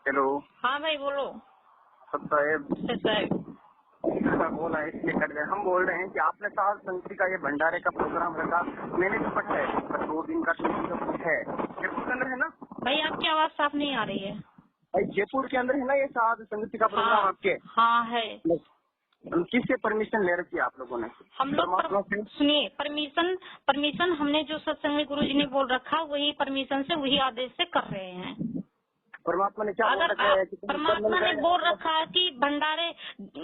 Hello. हाँ भाई बोलो। सब साहेब बोला इसलिए कट गए। हम बोल रहे हैं कि आपने साल संस्कृति का ये भंडारे का प्रोग्राम रखा, मैंने तो पता है 2 दिन का कुछ है, जयपुर के अंदर है ना भाई? आपकी आवाज साफ नहीं आ रही है भाई। जयपुर के अंदर है ना ये साल संस्कृति का प्रोग्राम आपके? हाँ है। किससे परमिशन ले रखी है आप लोगों ने? हम लोग सुनिए, परमिशन हमने जो सत्संग में गुरु जी ने बोल रखा वही परमिशन से, वही आदेश से कर रहे हैं। परमात्मा ने क्या बोल रखा है? परमात्मा ने बोल रखा है कि भंडारे,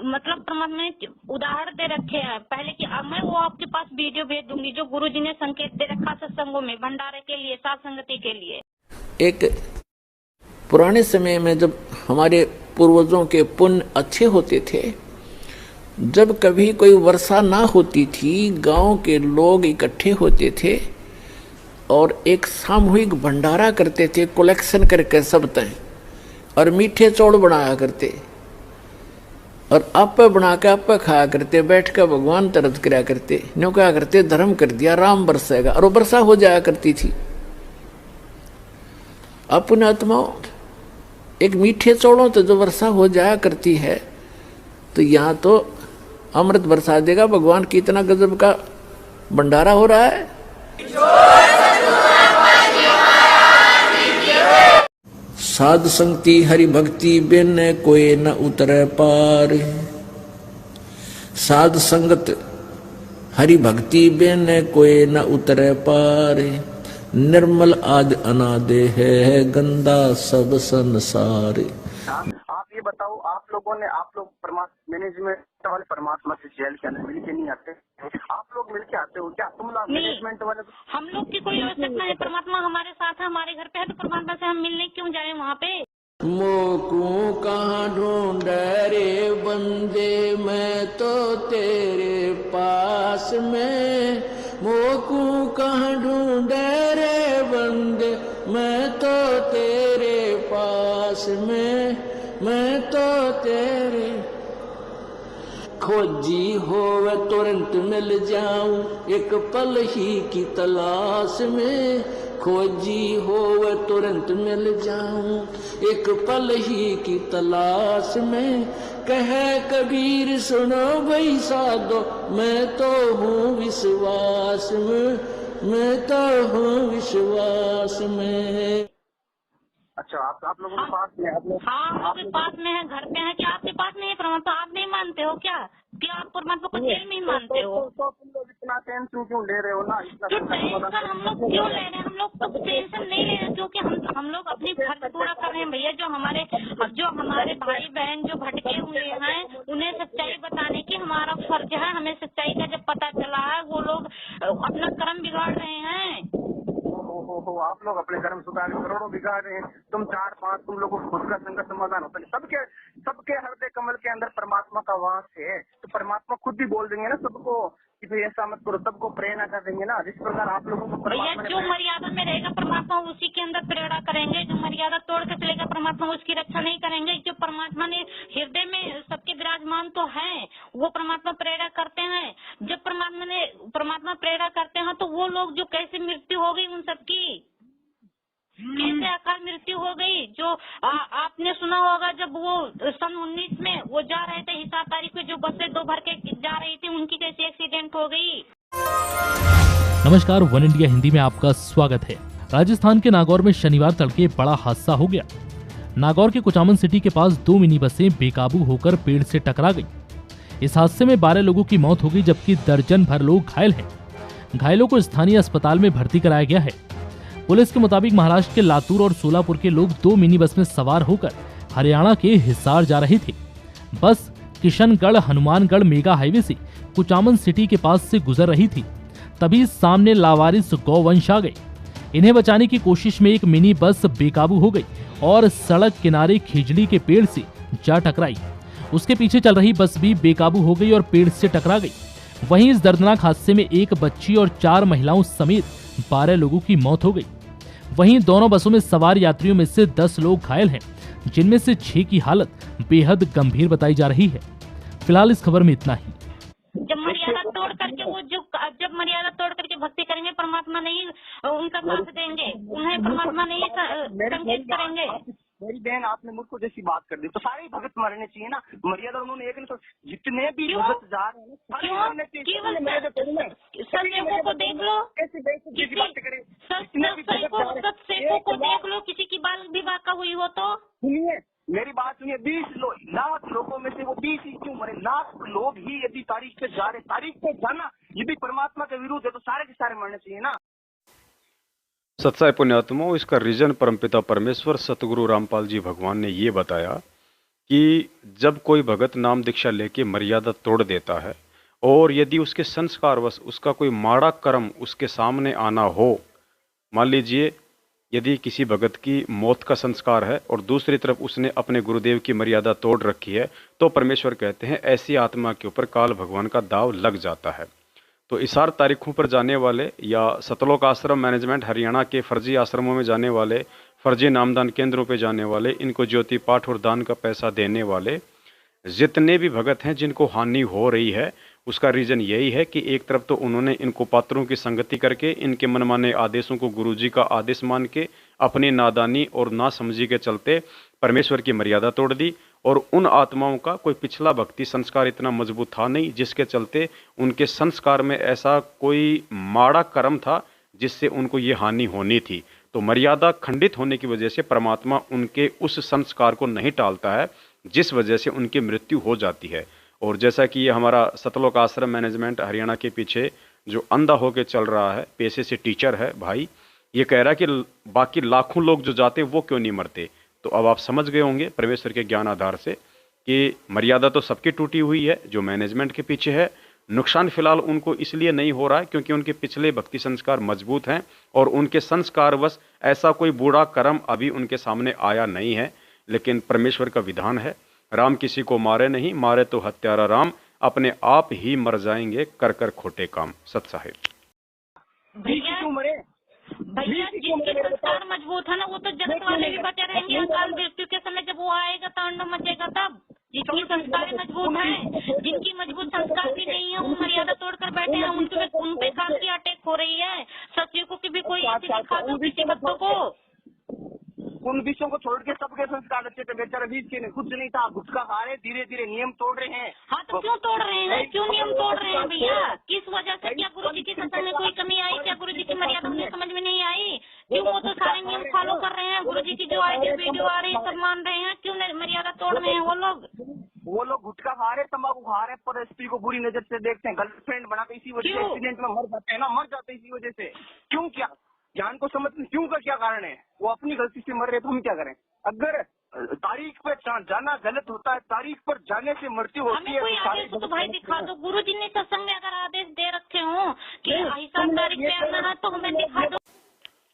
मतलब परमात्मा ने उदाहरण दे रखे हैं पहले कि मैं वो आपके पास वीडियो भेज दूंगी जो गुरु जी ने संकेत दे रखा सत्संगों में भंडारे के लिए, साथ संगति के लिए। एक पुराने समय में जब हमारे पूर्वजों के पुण्य अच्छे होते थे, जब कभी कोई वर्षा ना होती थी, गांव के लोग इकट्ठे होते थे और एक सामूहिक भंडारा करते थे, कलेक्शन करके सब तय, और मीठे चौड़ बनाया करते और आपे बना के आपे खाया करते, बैठ कर भगवान तरस कराया करते। न्यों क्या करते, धर्म कर दिया, राम बरसेगा, और वो वर्षा हो जाया करती थी। अपने आत्माओं एक मीठे चौड़ों तो जो वर्षा हो जाया करती है, तो यहाँ तो अमृत बरसा देगा भगवान। कितना गजब का भंडारा हो रहा है। साध संगति हरि भक्ति बिन कोई न उतरे पार। साध संगत हरि भक्ति बिन कोई न उतरे पार। निर्मल आदि अनादि है, गंदा सब संसार। आप ये बताओ, आप लोगों ने, आप लोग परमात्मा मैनेजमेंट वाले परमात्मा से जेल के अंदर मिलके नहीं आते? आप लोग मिलके आते हो क्या? तुम लोग मैनेजमेंट वाले? हम लोग की कोई आवश्यकता है, परमात्मा हमारे साथ है, हमारे घर पे है, तो परमात्मा से हम मिलने क्यों जाए वहाँ पे? मोकू कहाँ ढूंढे रे बंदे, मैं तो तेरे पास में। मोकू कहाँ ढूंढे रे बंदे, मैं तो तेरे पास में, मैं तो तेरे। खोजी होवे तुरंत मिल जाऊं, एक पल ही की तलाश में। खोजी होवे तुरंत मिल जाऊं, एक पल ही की तलाश में। कहे कबीर सुनो भाई साधो, मैं तो हूँ विश्वास में, मैं तो हूँ विश्वास में। अच्छा, आप लोगों के पास में? हाँ, हम लोग के पास में है, घर पे है। क्या आपके पास नहीं है परमात्मा? आप नहीं मानते हो क्या? आप परमात्मा को जेल में ही मानते हो? तो तुम लोग इतना टेंशन क्यों ले रहे हो ना? तो टेंशन हम लोग क्यों ले रहे हैं? हम लोग तो टेंशन नहीं ले रहे, क्योंकि हम लोग अपनी फर्ज पूरा कर रहे हैं भैया। जो हमारे भाई बहन जो भटके हुए हैं, उन्हें सच्चाई बताने की हमारा फर्ज है। हमें सच्चाई का जब पता चला है, वो लोग अपना कर्म बिगाड़ रहे हैं। आप लोग अपने कर्म सुधार करोड़ों बिगाड़ रहे हैं। तुम 4-5 तुम लोगों को खुद का संकट समाधान होता है। सबके हृदय कमल के अंदर परमात्मा का वास है, तो परमात्मा खुद ही बोल देंगे ना सबको कि भाई ऐसा मत करो, सबको प्रेरणा कर देंगे ना। जिस प्रकार आप लोगों को भैया जो मर्यादा में रहेगा परमात्मा उसी के अंदर प्रेरणा करेंगे। जो मर्यादा तोड़ के चलेगा परमात्मा उसकी रक्षा नहीं करेंगे। जो परमात्मा ने हृदय में सबके विराजमान तो है, वो परमात्मा प्रेरणा करते हैं। जब परमात्मा प्रेरणा करते हैं, तो वो लोग जो कैसे मृत्यु हो गई उन सबकी, कैसे अकाल मृत्यु हो गई। जो आपने सुना होगा, जब वो सन 19 में वो जा रहे थे हिसार तारीख को, जो बसें 2 भर के जा रही थी, उनकी कैसे एक्सीडेंट हो गई। नमस्कार, वन इंडिया हिंदी में आपका स्वागत है। राजस्थान के नागौर में शनिवार तड़के बड़ा हादसा हो गया। नागौर के कुचामन सिटी के पास 2 मिनी बसें बेकाबू होकर पेड़ से टकरा गई। इस हादसे में 12 लोगों की मौत हो गई, जबकि दर्जन भर लोग घायल हैं। घायलों को स्थानीय अस्पताल में भर्ती कराया गया है। पुलिस के मुताबिक महाराष्ट्र के लातूर और सोलापुर के लोग 2 मिनी बस में सवार होकर हरियाणा के हिसार जा रहे थे। बस किशनगढ़ हनुमानगढ़ मेगा हाईवे से कुचामन सिटी के पास से गुजर रही थी, तभी सामने लावारिस गौवंश आ गए। इन्हें बचाने की कोशिश में एक मिनी बस बेकाबू हो गई और सड़क किनारे खिजड़ी के पेड़ से जा टकराई। उसके पीछे चल रही बस भी बेकाबू हो गई और पेड़ से टकरा गई। वहीं इस दर्दनाक हादसे में एक बच्ची और 4 महिलाओं समेत 12 लोगों की मौत हो गई। वहीं दोनों बसों में सवार यात्रियों में से 10 लोग घायल हैं, जिनमें से 6 की हालत बेहद गंभीर बताई जा रही है। फिलहाल इस खबर में इतना ही। जब मर्यादा तोड़ करके भक्ति करेंगे, परमात्मा नहीं उनका साथ देंगे, उन्हें परमात्मा नहीं संकेत करेंगे। मेरी बहन आपने मुझको जैसी बात कर दी तो सारे ही भगत मरने चाहिए ना। मर्यादा उन्होंने एक नहीं तो जितने भी भगत जा रहे हैं ना सारे मरने चाहिए। सत्सेवकों को देख लो, सत्सेवकों को देख लो, किसी की बाल विवाह का हुई हो तो सुनिए मेरी बात सुनिए, 20 लाख लोगों में से वो 20 ही क्यों मरे? लाख लोग ही यदि तारीख पे जा रहे, तारीख पे जाना ये भी परमात्मा के विरुद्ध है तो सारे के सारे मरने चाहिए ना। सत्साई पुण्यात्माओं, इसका रीजन परमपिता परमेश्वर सतगुरु रामपाल जी भगवान ने ये बताया कि जब कोई भगत नाम दीक्षा लेके मर्यादा तोड़ देता है और यदि उसके संस्कारवश उसका कोई माड़ा कर्म उसके सामने आना हो, मान लीजिए यदि किसी भगत की मौत का संस्कार है और दूसरी तरफ उसने अपने गुरुदेव की मर्यादा तोड़ रखी है, तो परमेश्वर कहते हैं ऐसी आत्मा के ऊपर काल भगवान का दाव लग जाता है। तो इशार तारीखों पर जाने वाले या सतलोक आश्रम मैनेजमेंट हरियाणा के फर्जी आश्रमों में जाने वाले, फर्जी नामदान केंद्रों पे जाने वाले, इनको ज्योति पाठ और दान का पैसा देने वाले जितने भी भगत हैं जिनको हानि हो रही है, उसका रीज़न यही है कि एक तरफ तो उन्होंने इनको पात्रों की संगति करके इनके मनमाने आदेशों को गुरुजी का आदेश मान के अपनी नादानी और नासमझी के चलते परमेश्वर की मर्यादा तोड़ दी, और उन आत्माओं का कोई पिछला भक्ति संस्कार इतना मजबूत था नहीं जिसके चलते उनके संस्कार में ऐसा कोई माड़ा कर्म था जिससे उनको ये हानि होनी थी। तो मर्यादा खंडित होने की वजह से परमात्मा उनके उस संस्कार को नहीं टालता है, जिस वजह से उनकी मृत्यु हो जाती है। और जैसा कि ये हमारा सतलोक आश्रम मैनेजमेंट हरियाणा के पीछे जो अंधा होकर चल रहा है, पेशे से टीचर है भाई, ये कह रहा है कि बाकी लाखों लोग जो जाते वो क्यों नहीं मरते। तो अब आप समझ गए होंगे परमेश्वर के ज्ञान आधार से कि मर्यादा तो सबकी टूटी हुई है, जो मैनेजमेंट के पीछे है नुकसान फिलहाल उनको इसलिए नहीं हो रहा है क्योंकि उनके पिछले भक्ति संस्कार मजबूत हैं और उनके संस्कारवश ऐसा कोई बुरा कर्म अभी उनके सामने आया नहीं है। लेकिन परमेश्वर का विधान है, राम किसी को मारे नहीं, मारे तो हत्यारा राम, अपने आप ही मर जाएंगे कर कर खोटे काम। सत साहिब भैया जिनके संस्कार मजबूत है ना वो तो जगत वाले भी बचे रहेंगे, अकाल मृत्यु के समय जब वो आएगा तांडव मचेगा तब। जितनी संस्कार मजबूत है, जिनकी मजबूत संस्कार भी नहीं है वो मर्यादा तोड़कर बैठे हैं, उन पे काम की अटैक हो रही है। सचिवों की भी कोई ऐसी दिखा दो किसी बच्चों को। उन विषयों को छोड़ के सबके संस्कार अच्छे थे, बेचारे बीच के कुछ नहीं था, गुटखा खा रहे, धीरे धीरे नियम तोड़ रहे हैं। हाँ तो क्यों तोड़ रहे हैं, क्यों नियम तोड़ रहे हैं भैया? किस वजह से? क्या गुरु जी के सत्संग में कोई कमी आई? क्या गुरु जी की मर्यादा उन्हें समझ में नहीं आई? क्यों? वो तो सारे नियम फॉलो कर रहे हैं, गुरु जी की जो आईडी वीडियो आ रही है सब मान रहे हैं, क्यों मर्यादा तोड़ रहे हैं वो लोग? गुटखा खा रहे, तंबाकू खा रहे, पर स्त्री को बुरी नजर से देखते हैं, गर्लफ्रेंड बनाते, इसी वजह से एक्सीडेंट में मर जाते हैं ना, मर जाते हैं इसी वजह से। क्यों? क्या ज्ञान को समझ क्यों का क्या कारण है? वो अपनी गलती से मर रहे तो हम क्या करें? अगर तारीख पर जाना गलत होता है, तारीख पर जाने से मृत्यु होती है। कोई आदेश तो भाई दिखा दो, गुरु जी ने सत्संग में अगर आदेश दे रखे हो कि ऐसा तारीख पे आना है तो हमें दिखा दो।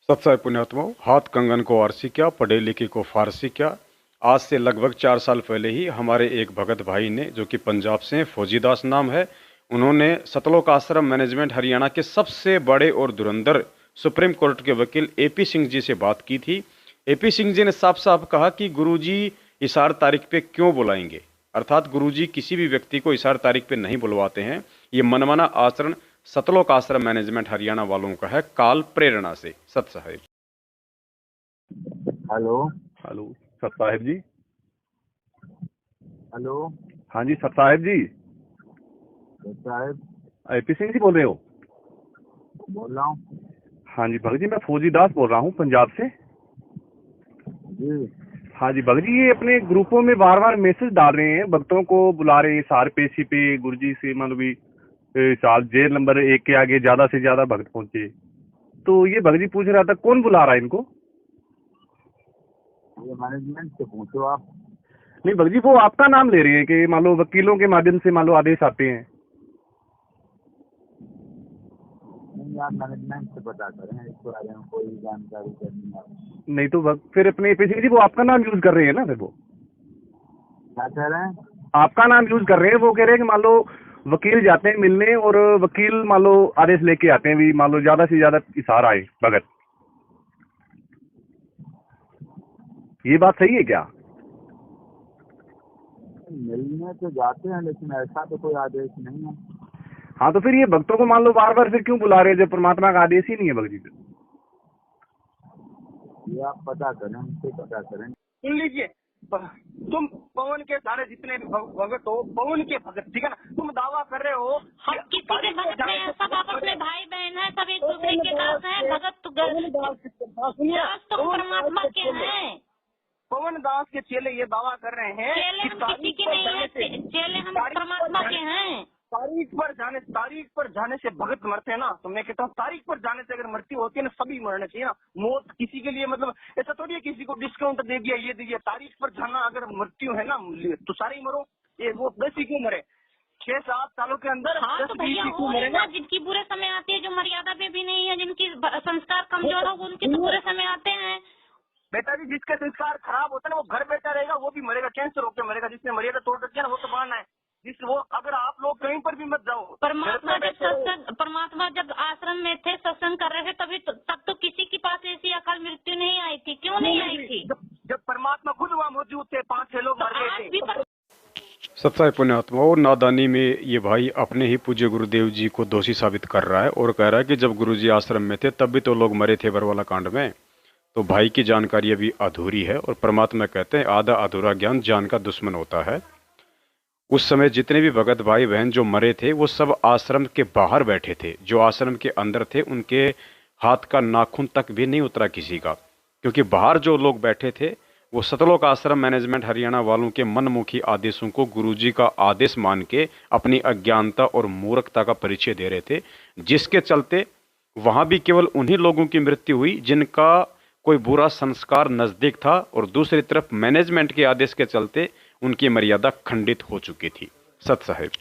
सत्साई पुण्यात्माओं, हाथ कंगन को आरसी क्या, पढ़े लिखे को फारसी क्या। आज से लगभग 4 साल पहले ही हमारे एक भगत भाई ने, जो कि पंजाब से फौजीदास नाम है, उन्होंने सतलोक आश्रम मैनेजमेंट हरियाणा के सबसे बड़े और धुरंधर सुप्रीम कोर्ट के वकील एपी सिंह जी से बात की थी। एपी सिंह जी ने साफ साफ कहा कि गुरुजी इशार तारीख पे क्यों बुलाएंगे, अर्थात गुरुजी किसी भी व्यक्ति को इशार तारीख पे नहीं बुलवाते हैं। ये मनमाना आचरण सतलोक आश्रम मैनेजमेंट हरियाणा वालों का है, काल प्रेरणा से। सत साहिब। हेलो हेलो सत साहिब जी। हेलो हाँ जी सत साहिब जी। साहिब एपी सिंह जी बोल रहे हो? बोल रहा हूँ। हाँ जी भगत जी, मैं फौजी दास बोल रहा हूँ पंजाब से जी। हाँ जी भगत जी, ये अपने ग्रुपों में बार बार मैसेज डाल रहे हैं, भक्तों को बुला रहे हैं सार पेशी पे, गुरुजी से मतलब भी साल जेल नंबर 1 के आगे ज्यादा से ज्यादा भक्त पहुंचे। तो ये भगत जी पूछ रहा था कौन बुला रहा है इनको? ये मैनेजमेंट से पूछो आप। नहीं भगत जी, वो आपका नाम ले रहे हैं कि मान लो वकीलों के माध्यम से मान लो आदेश आते हैं। नहीं, आप मैनेजमेंट से पता करें, इस बारे में कोई जानकारी करनी है। नहीं तो फिर अपने एपी सिंह जी वो आपका नाम यूज कर रहे हैं ना, फिर वो क्या कह रहे हैं? आपका नाम यूज कर रहे हैं। वो कह रहे हैं कि मान लो वकील जाते हैं मिलने और वकील मान लो आदेश लेके आते हैं भी मान लो ज्यादा से ज्यादा इशार आए भगत। ये बात सही है क्या? मिलने तो जाते हैं लेकिन ऐसा तो कोई आदेश नहीं है। हाँ तो फिर ये भक्तों को मान लो बार बार फिर क्यों बुला रहे हैं जब परमात्मा का आदेश ही नहीं है भगत जी? ये आप पता करें, उनसे पता करें। सुन लीजिए, तुम पवन के सारे जितने भी भगत हो, पवन के भगत, ठीक है ना, तुम दावा कर रहे हो हम किसी के भगत नहीं है, सब आपस में भाई बहन है, सब एक दूसरे के दास है। भगत तो दास तो परमात्मा के हैं। पवन दास के चेले ये दावा कर रहे हैं चेले हम किसी के नहीं है, चेले हम परमात्मा के हैं। तारीख पर जाने से भगत मरते हैं ना, तो मैं कहता हूँ तारीख पर जाने से अगर मृत्यु होती है ना, सभी मरना चाहिए ना। मौत किसी के लिए मतलब ऐसा थोड़ी है किसी को डिस्काउंट दे दिया, ये दे दिया। तारीख पर जाना अगर मृत्यु है ना तो सारे ही मरो। ये वो 10 ही क्यों मरे 6-7 सालों के अंदर? हाँ तो भैया वो है ना, जिनकी बुरे समय आती है, जो मर्यादा पे भी नहीं है, जिनकी संस्कार कमजोर हो, उनके तो बुरे समय आते हैं। बेटा जी, जिसके संस्कार खराब होता है ना वो घर बैठा रहेगा, वो भी मरेगा, कैंसर होकर मरेगा। जिसने मर्यादा तोड़ रखी है ना वो तो बहाना है। वो अगर आप लोग कहीं पर भी मत जाओ, परमात्मा जब आश्रम में थे, सत्संग कर रहे थे, तब तो किसी के पास ऐसी अकाल मृत्यु नहीं आई थी। क्यों नहीं आई थी? जब परमात्मा खुद वहाँ मौजूद थे, 5-6 लोग मर गए थे। सत्साई पुण्यात्मा और नादानी में ये भाई अपने ही पूज्य गुरुदेव जी को दोषी साबित कर रहा है और कह रहा है कि जब गुरुजी आश्रम में थे तब भी तो लोग मरे थे बरवाला कांड में। तो भाई की जानकारी अभी अधूरी है और परमात्मा कहते हैं आधा अधूरा ज्ञान जान का दुश्मन होता है। उस समय जितने भी भगत भाई बहन जो मरे थे वो सब आश्रम के बाहर बैठे थे। जो आश्रम के अंदर थे उनके हाथ का नाखून तक भी नहीं उतरा किसी का, क्योंकि बाहर जो लोग बैठे थे वो सतलोक आश्रम मैनेजमेंट हरियाणा वालों के मनमुखी आदेशों को गुरुजी का आदेश मान के अपनी अज्ञानता और मूर्खता का परिचय दे रहे थे, जिसके चलते वहां भी केवल उन्हीं लोगों की मृत्यु हुई जिनका कोई बुरा संस्कार नजदीक था, और दूसरी तरफ मैनेजमेंट के आदेश के चलते उनकी मर्यादा खंडित हो चुकी थी। सत साहिब,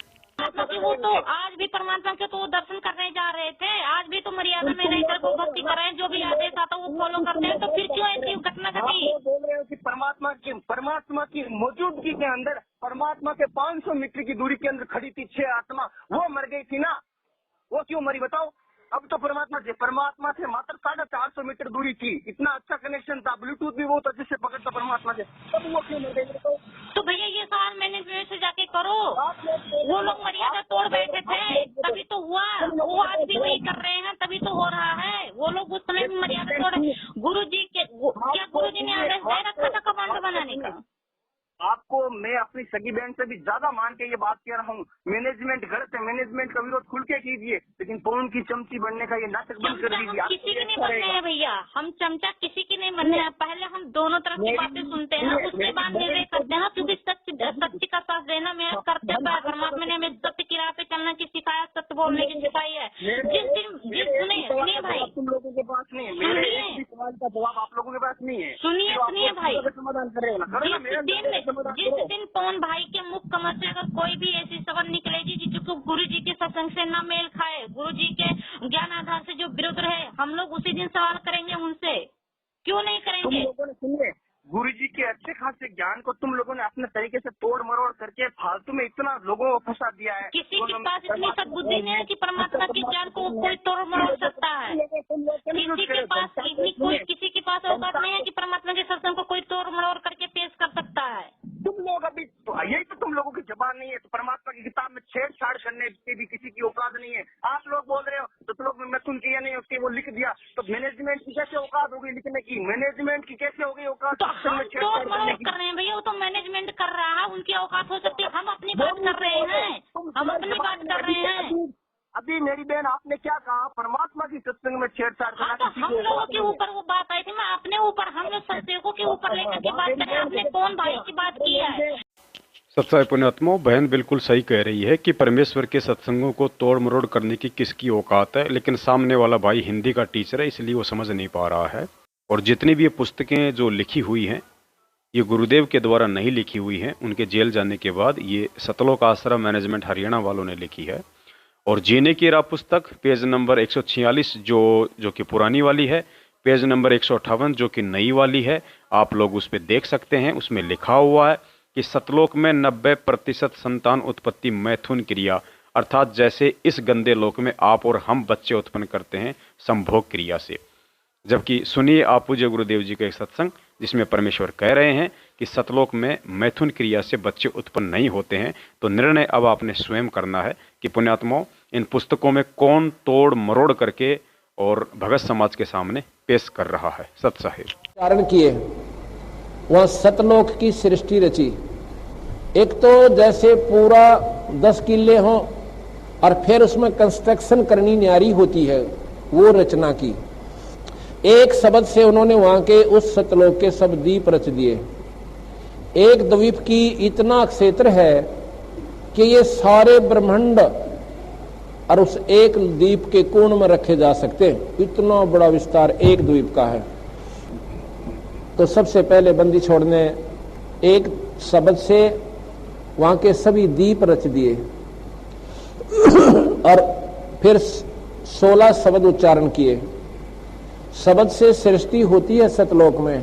वो तो आज भी परमात्मा के तो दर्शन करने जा रहे थे, आज भी तो मर्यादा में रहकर वो भक्ति कर रहे हैं, जो भी आदेश आता वो फॉलो करते हैं। तो फिर क्यों ऐसी घटना घटी? बोल रहे हो कि परमात्मा की मौजूदगी के अंदर, परमात्मा के 500 मीटर की दूरी के अंदर खड़ी थी 6 आत्मा, वो मर गई थी ना, वो क्यों मरी बताओ? अब तो परमात्मा से मात्र 450 मीटर दूरी थी, इतना अच्छा कनेक्शन था, ब्लूटूथ भी बहुत अच्छे से पकड़ता परमात्मा से, तब वो क्यों मर गई? तो भैया ये सवाल मैनेजमेंट से जाके करो, वो लोग मर्यादा तोड़ बैठे थे तभी तो हुआ, वो आज भी वही कर रहे हैं तभी तो हो रहा है। वो लोग उस समय मर्यादा तोड़, गुरुजी ने आदेश दे रखा था कमांडर बनाने का। आपको मैं अपनी सगी बहन से भी ज्यादा मान के ये बात कह रहा हूँ, मैनेजमेंट गलत है, मैनेजमेंट का विरोध खुल के कीजिए, लेकिन पवन की चमची बनने का ये नाटक बंद कर दीजिए। किसी की नहीं बनने हैं भैया, हम चमचा किसी की नहीं बनने हैं। पहले हम दोनों तरफ की बातें सुनते हैं, उसके बाद निर्णय करते हैं, क्योंकि सत्य का साथ देना मेरा कर्तव्य है। परमात्मा ने हमें सत्य की राह पे चलने की सिखाया, सत्य बोलने की सिखाई है। सुनिए भाई, तुम लोगों के पास नहीं है, सवाल का जवाब आप लोगों के पास नहीं है। सुनिए भाई, समाधान कर रहे हो ना, जिस दिन पवन भाई के मुख कमल से अगर कोई भी ऐसी शब्द निकलेगी जो गुरु जी के सत्संग से न मेल खाए, गुरु जी के ज्ञान आधार से जो विरुद्ध रहे, हम लोग उसी दिन सवाल करेंगे उनसे। क्यों नहीं करेंगे? तुम लोगों ने सुनिए, गुरु जी के अच्छे खासे ज्ञान को तुम लोगों ने अपने तरीके से तोड़ मरोड़ करके फालतू में इतना लोगों को फंसा दिया है। किसी के पास इतनी सद्बुद्धि नहीं है कि परमात्मा के ज्ञान को कोई तोड़ मरोड़ सकता है। किसी के पास औकात नहीं है कि परमात्मा के सत्संग को कोई तोड़ मरोड़ करके पेश कर सकता है। तुम लोग अभी यही तो तुम लोगों की जबान नहीं है, तो परमात्मा की किताब में छेड़छाड़ करने की भी किसी की औकात नहीं है। आप लोग बोल रहे हो तो तुम लोग मैथुन किया नहीं, उसके वो लिख दिया, तो मैनेजमेंट की कैसे औकात होगी लिखने की? मैनेजमेंट की कैसे होगी औकात? तो हम तोड़ मरोड़ कर रहे हैं भैया, वो तो मैनेजमेंट कर रहा है, उनकी औकात हो सकती है। हम अपनी बात कर रहे हैं, हम अपनी बात कर रहे हैं। अभी मेरी बहन आपने क्या कहा? परमात्मा की सत्संग में छेड़छाड़ करना। तो हम लोगों के ऊपर वो बात आई थी, मैं अपने ऊपर, हम लोग सत्संगों के ऊपर लेकर के बात करें। आपने कौन भाई की बात की है? सत्साई पुण्यात्मा, बहन बिल्कुल सही कह रही है कि परमेश्वर के सत्संगों को तोड़ मरोड़ करने की किसकी औकात है, लेकिन सामने वाला भाई हिंदी का टीचर है इसलिए वो समझ नहीं पा रहा है। और जितनी भी ये पुस्तकें जो लिखी हुई हैं ये गुरुदेव के द्वारा नहीं लिखी हुई हैं, उनके जेल जाने के बाद ये सतलोक आश्रम मैनेजमेंट हरियाणा वालों ने लिखी है। और जीने की राह पुस्तक पेज नंबर 146 जो कि पुरानी वाली है, पेज नंबर 158 जो कि नई वाली है, आप लोग उस पर देख सकते हैं। उसमें लिखा हुआ है कि सतलोक में 90% संतान उत्पत्ति मैथुन क्रिया, अर्थात जैसे इस गंदे लोक में आप और हम बच्चे उत्पन्न करते हैं संभोग क्रिया से। जबकि सुनिए आप पूज्य गुरुदेव जी का एक सत्संग जिसमें परमेश्वर कह रहे हैं कि सतलोक में मैथुन क्रिया से बच्चे उत्पन्न नहीं होते हैं। तो निर्णय अब आपने स्वयं करना है कि पुण्यात्माओं इन पुस्तकों में कौन तोड़ मरोड़ करके और भगत समाज के सामने पेश कर रहा है। सत साहिब कारण किए वहां सतलोक की सृष्टि रची। एक तो जैसे पूरा 10 किले हों और फिर उसमें कंस्ट्रक्शन करनी न्यारी होती है, वो रचना की। एक शब्द से उन्होंने वहां के उस सतलोक के सब द्वीप रच दिए। एक द्वीप की इतना क्षेत्र है कि ये सारे ब्रह्मांड और उस एक द्वीप के कोण में रखे जा सकते हैं, इतना बड़ा विस्तार एक द्वीप का है। तो सबसे पहले बंदी छोड़ने एक शब्द से वहां के सभी द्वीप रच दिए और फिर 16 शब्द उच्चारण किए। शब्द से सृष्टि होती है सतलोक में,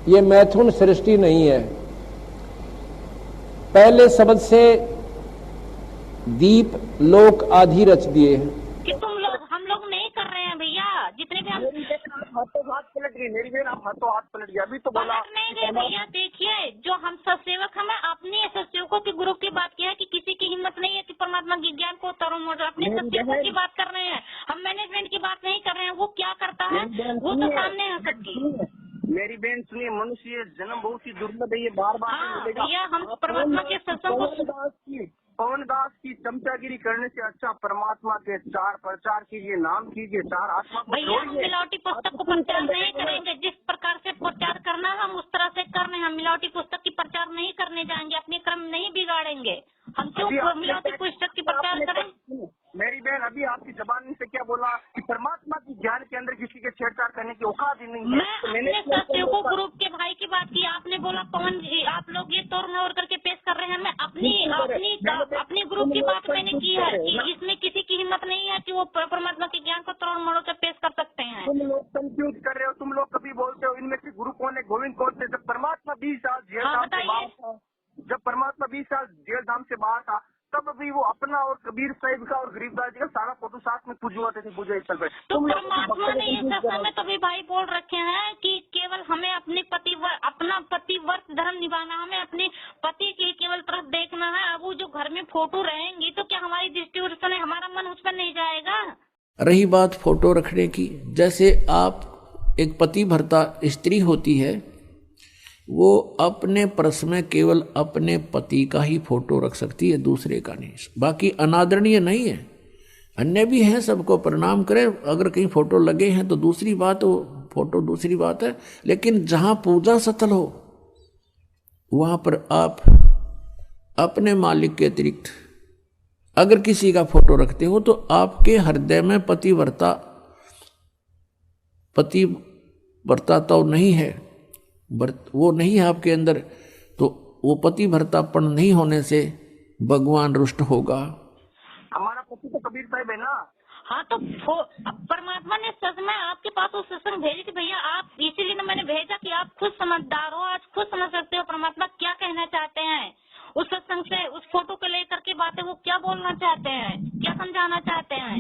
ये मैथुन सृष्टि नहीं है। पहले शब्द से दीप लोक आदि रच दिए। कि हम लोग नहीं कर रहे हैं भैया, जितने भी हम हाथों हाथ पलट गई मेरी बहन, आप हाथों हाथ पलट गया। अभी तो बोला पलट नहीं गए भैया। देखिए, जो हम सत्सेवक, हमें अपने सत्सेवकों के ग्रुप की बात की है कि किसी की हिम्मत नहीं है कि परमात्मा के ज्ञान को तरुण मोड़। अपने सत्सेवकों की बात कर रहे हैं, हम मैनेजमेंट की बात नहीं कर रहे हैं। वो क्या करता है वो तो सामने है सबकी। मेरी बहन सुनिए, मनुष्य जन्म बहुत ही दुर्लभ है, ये बार बार मिलेगा। भैया, हम परमात्मा के सत्संग को पवन दास की चमचागिरी करने से अच्छा परमात्मा के 4 प्रचार कीजिए, नाम कीजिए, 4 आत्मा को भैया, हम मिलावटी पुस्तक को प्रचार नहीं करेंगे। जिस प्रकार से प्रचार करना है हम उस तरह से कर रहे हैं। हम मिलावटी पुस्तक की प्रचार नहीं करने जाएंगे, अपने क्रम नहीं बिगाड़ेंगे। हम क्यों मिलावटी पुस्तक की प्रचार करें? मेरी बहन, अभी आपकी जबान से क्या बोला कि परमात्मा की ज्ञान के अंदर किसी के छेड़छाड़ करने की औकात ही नहीं है। मैं अपने सत्सेवकों ग्रुप के भाई की बात की, आपने बोला पवन जी आप लोग ये तोड़ मोड़ करके पेश कर रहे हैं। मैं अपनी ग्रुप की बात मैंने की है कि इसमें किसी की हिम्मत नहीं है कि वो परमात्मा के ज्ञान को तोड़ मोड़ कर पेश कर सकते हैं। तुम लोग कंफ्यूज कर रहे हो। तुम लोग कभी बोलते हो इनमें से गुरु कौन है, गोविंद कौन थे। जब परमात्मा 20 साल जेल धाम से बाहर था, जब परमात्मा 20 साल जेल धाम से बाहर था, तब भी वो अपना और कबीर साहिब का और गरीबदास जी का सारा फोटो साथ में पूजवाते थे पूजा स्थल पर। तो परमात्मा ने इस समय तभी भाई बोल रखे हैं कि केवल हमें अपने अपना पतिव्रत धर्म निभाना, हमें अपने पति की केवल तरफ देखना है। अब वो जो घर में फोटो रहेंगी तो क्या हमारी दृष्टि उस समय, हमारा मन उस पर नहीं जाएगा? रही बात फोटो रखने की, जैसे आप एक पति भर्ता स्त्री होती है, वो अपने पर्स में केवल अपने पति का ही फोटो रख सकती है, दूसरे का नहीं। बाकी अनादरणीय नहीं है, अन्य भी हैं, सबको प्रणाम करें। अगर कहीं फोटो लगे हैं तो दूसरी बात, वो फोटो दूसरी बात है। लेकिन जहां पूजा स्थल हो वहां पर आप अपने मालिक के अतिरिक्त अगर किसी का फोटो रखते हो तो आपके हृदय में पतिव्रता तो नहीं है, वो नहीं है आपके अंदर, तो वो पति भरतापन नहीं होने से भगवान रुष्ट होगा। हमारा पति तो कबीर साहिब है ना। हाँ, तो परमात्मा ने सच में आपके पास वो सत्संग भेजी थी भैया। आप इसीलिए तो मैंने भेजा कि आप खुद समझदार हो, आज खुद समझ सकते हो परमात्मा क्या कहना चाहते हैं। उस सत्संग से, उस फोटो को लेकर के बातें वो क्या बोलना चाहते हैं, क्या समझाना चाहते हैं।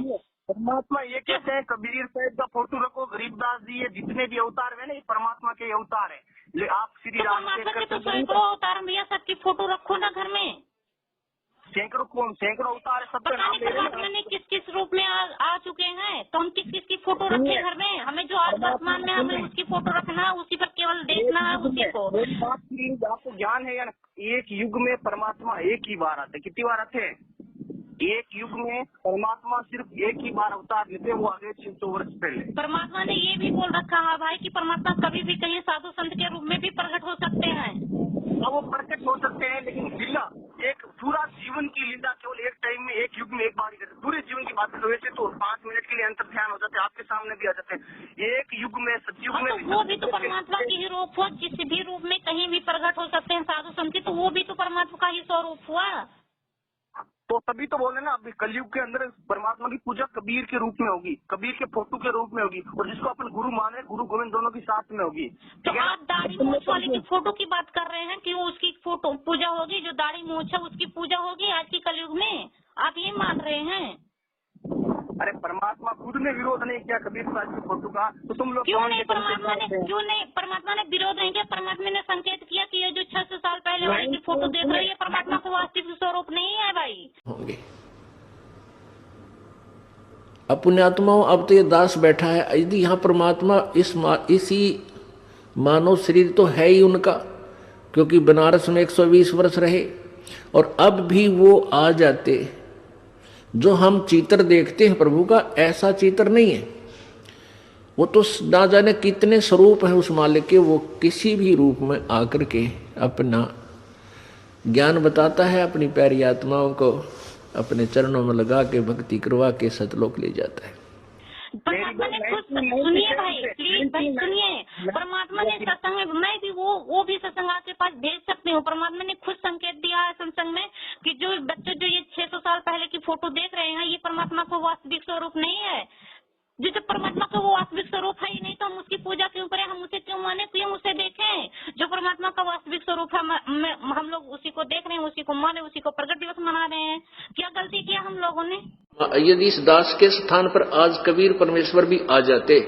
परमात्मा ये कहते हैं कबीर साहिब का फोटो रखो, गरीबदास जी, ये जितने भी अवतार है ना, ये परमात्मा के अवतार है। आप श्री राम तो सैकड़ों अवतार भैया, सबकी फोटो रखो ना घर में। सैकड़ों अवतार है, सबका नाम ले रहे हैं। किस किस रूप में आ चुके हैं, तो हम किस किस की फोटो रखे घर में। हमें जो आसमान में हमें उसकी फोटो रखना है, उसी पर केवल देखना है उसी को। आपको ज्ञान है या एक युग में परमात्मा एक ही बार आते, कितनी बार आते हैं? एक युग में परमात्मा सिर्फ एक ही बार अवतार लेते, वो आगे 600 वर्ष पहले। परमात्मा ने ये भी बोल रखा है भाई कि परमात्मा कभी भी कहीं साधु संत के रूप में भी प्रकट हो सकते हैं। वो प्रकट हो सकते हैं, लेकिन लीला, एक पूरा जीवन की लीला केवल एक टाइम में, एक युग में एक बार ही करते। पूरे जीवन की बात वैसे तो 5 मिनट के लिए अंतर ध्यान हो जाते, आपके सामने भी आ जाते हैं। एक युग में, सतयुग में तो वो भी तो परमात्मा के ही रूप हुआ, किसी भी रूप में कहीं भी प्रकट हो सकते हैं साधु संत, तो वो भी तो परमात्मा का ही स्वरूप हुआ। तो तभी तो बोले ना, अभी कलयुग के अंदर परमात्मा की पूजा कबीर के रूप में होगी, कबीर के फोटो के रूप में होगी, और जिसको अपन गुरु माने, गुरु गोविंद दोनों की साथ में होगी। तो आप दाढ़ी मूछ वाले की फोटो की बात कर रहे हैं कि वो उसकी फोटो पूजा होगी, जो दाढ़ी मूछ है उसकी पूजा होगी आज के कलयुग में, आप ये मान रहे हैं? अरे परमात्मा खुद ने विरोध नहीं किया कबीर साहब की फोटो का, तो तुम लोग क्यों नहीं परमात्मा ने विरोध नहीं किया? परमात्मा ने संकेत किया कि ये जो 600 साल पहले वाली की फोटो देख रही है, परमात्मा को वास्तविक स्वरूप नहीं है भाई। होंगे अब पुण्यात्माओं, अब तो ये दास बैठा है, यदि यहाँ परमात्मा इसी मानव शरीर तो है ही उनका, क्योंकि बनारस में 120 वर्ष रहे, और अब भी वो आ जाते। जो हम चित्र देखते हैं प्रभु का, ऐसा चित्र नहीं है। वो तो ना जाने कितने स्वरूप हैं उस मालिक के, वो किसी भी रूप में आकर के अपना ज्ञान बताता है, अपनी प्यारी आत्माओं को अपने चरणों में लगा के भक्ति करवा के सतलोक ले जाता है। परमात्मा ने खुद, सुनिए भाई, प्लीज भाई सुनिए, परमात्मा ने सत्संग में, मैं भी वो भी सत्संग आपके पास भेज सकती हूँ। परमात्मा ने खुद संकेत दिया है सत्संग में कि जो बच्चे जो ये 600 साल पहले की फोटो देख रहे हैं, ये परमात्मा को वास्तविक स्वरूप नहीं है। जिसे परमात्मा का वो वास्तविक स्वरूप है ही नहीं, तो हम उसकी पूजा क्यों करें, हम उसे क्यों माने, क्यों उसे देखें। जो परमात्मा का वास्तविक स्वरूप है, हम लोग उसी को देख रहे हैं, उसी को माने, उसी को प्रगट दिवस मना रहे हैं। क्या गलती किया हम लोगों ने? यदि इस दास के स्थान पर आज कबीर परमेश्वर भी आ जाते,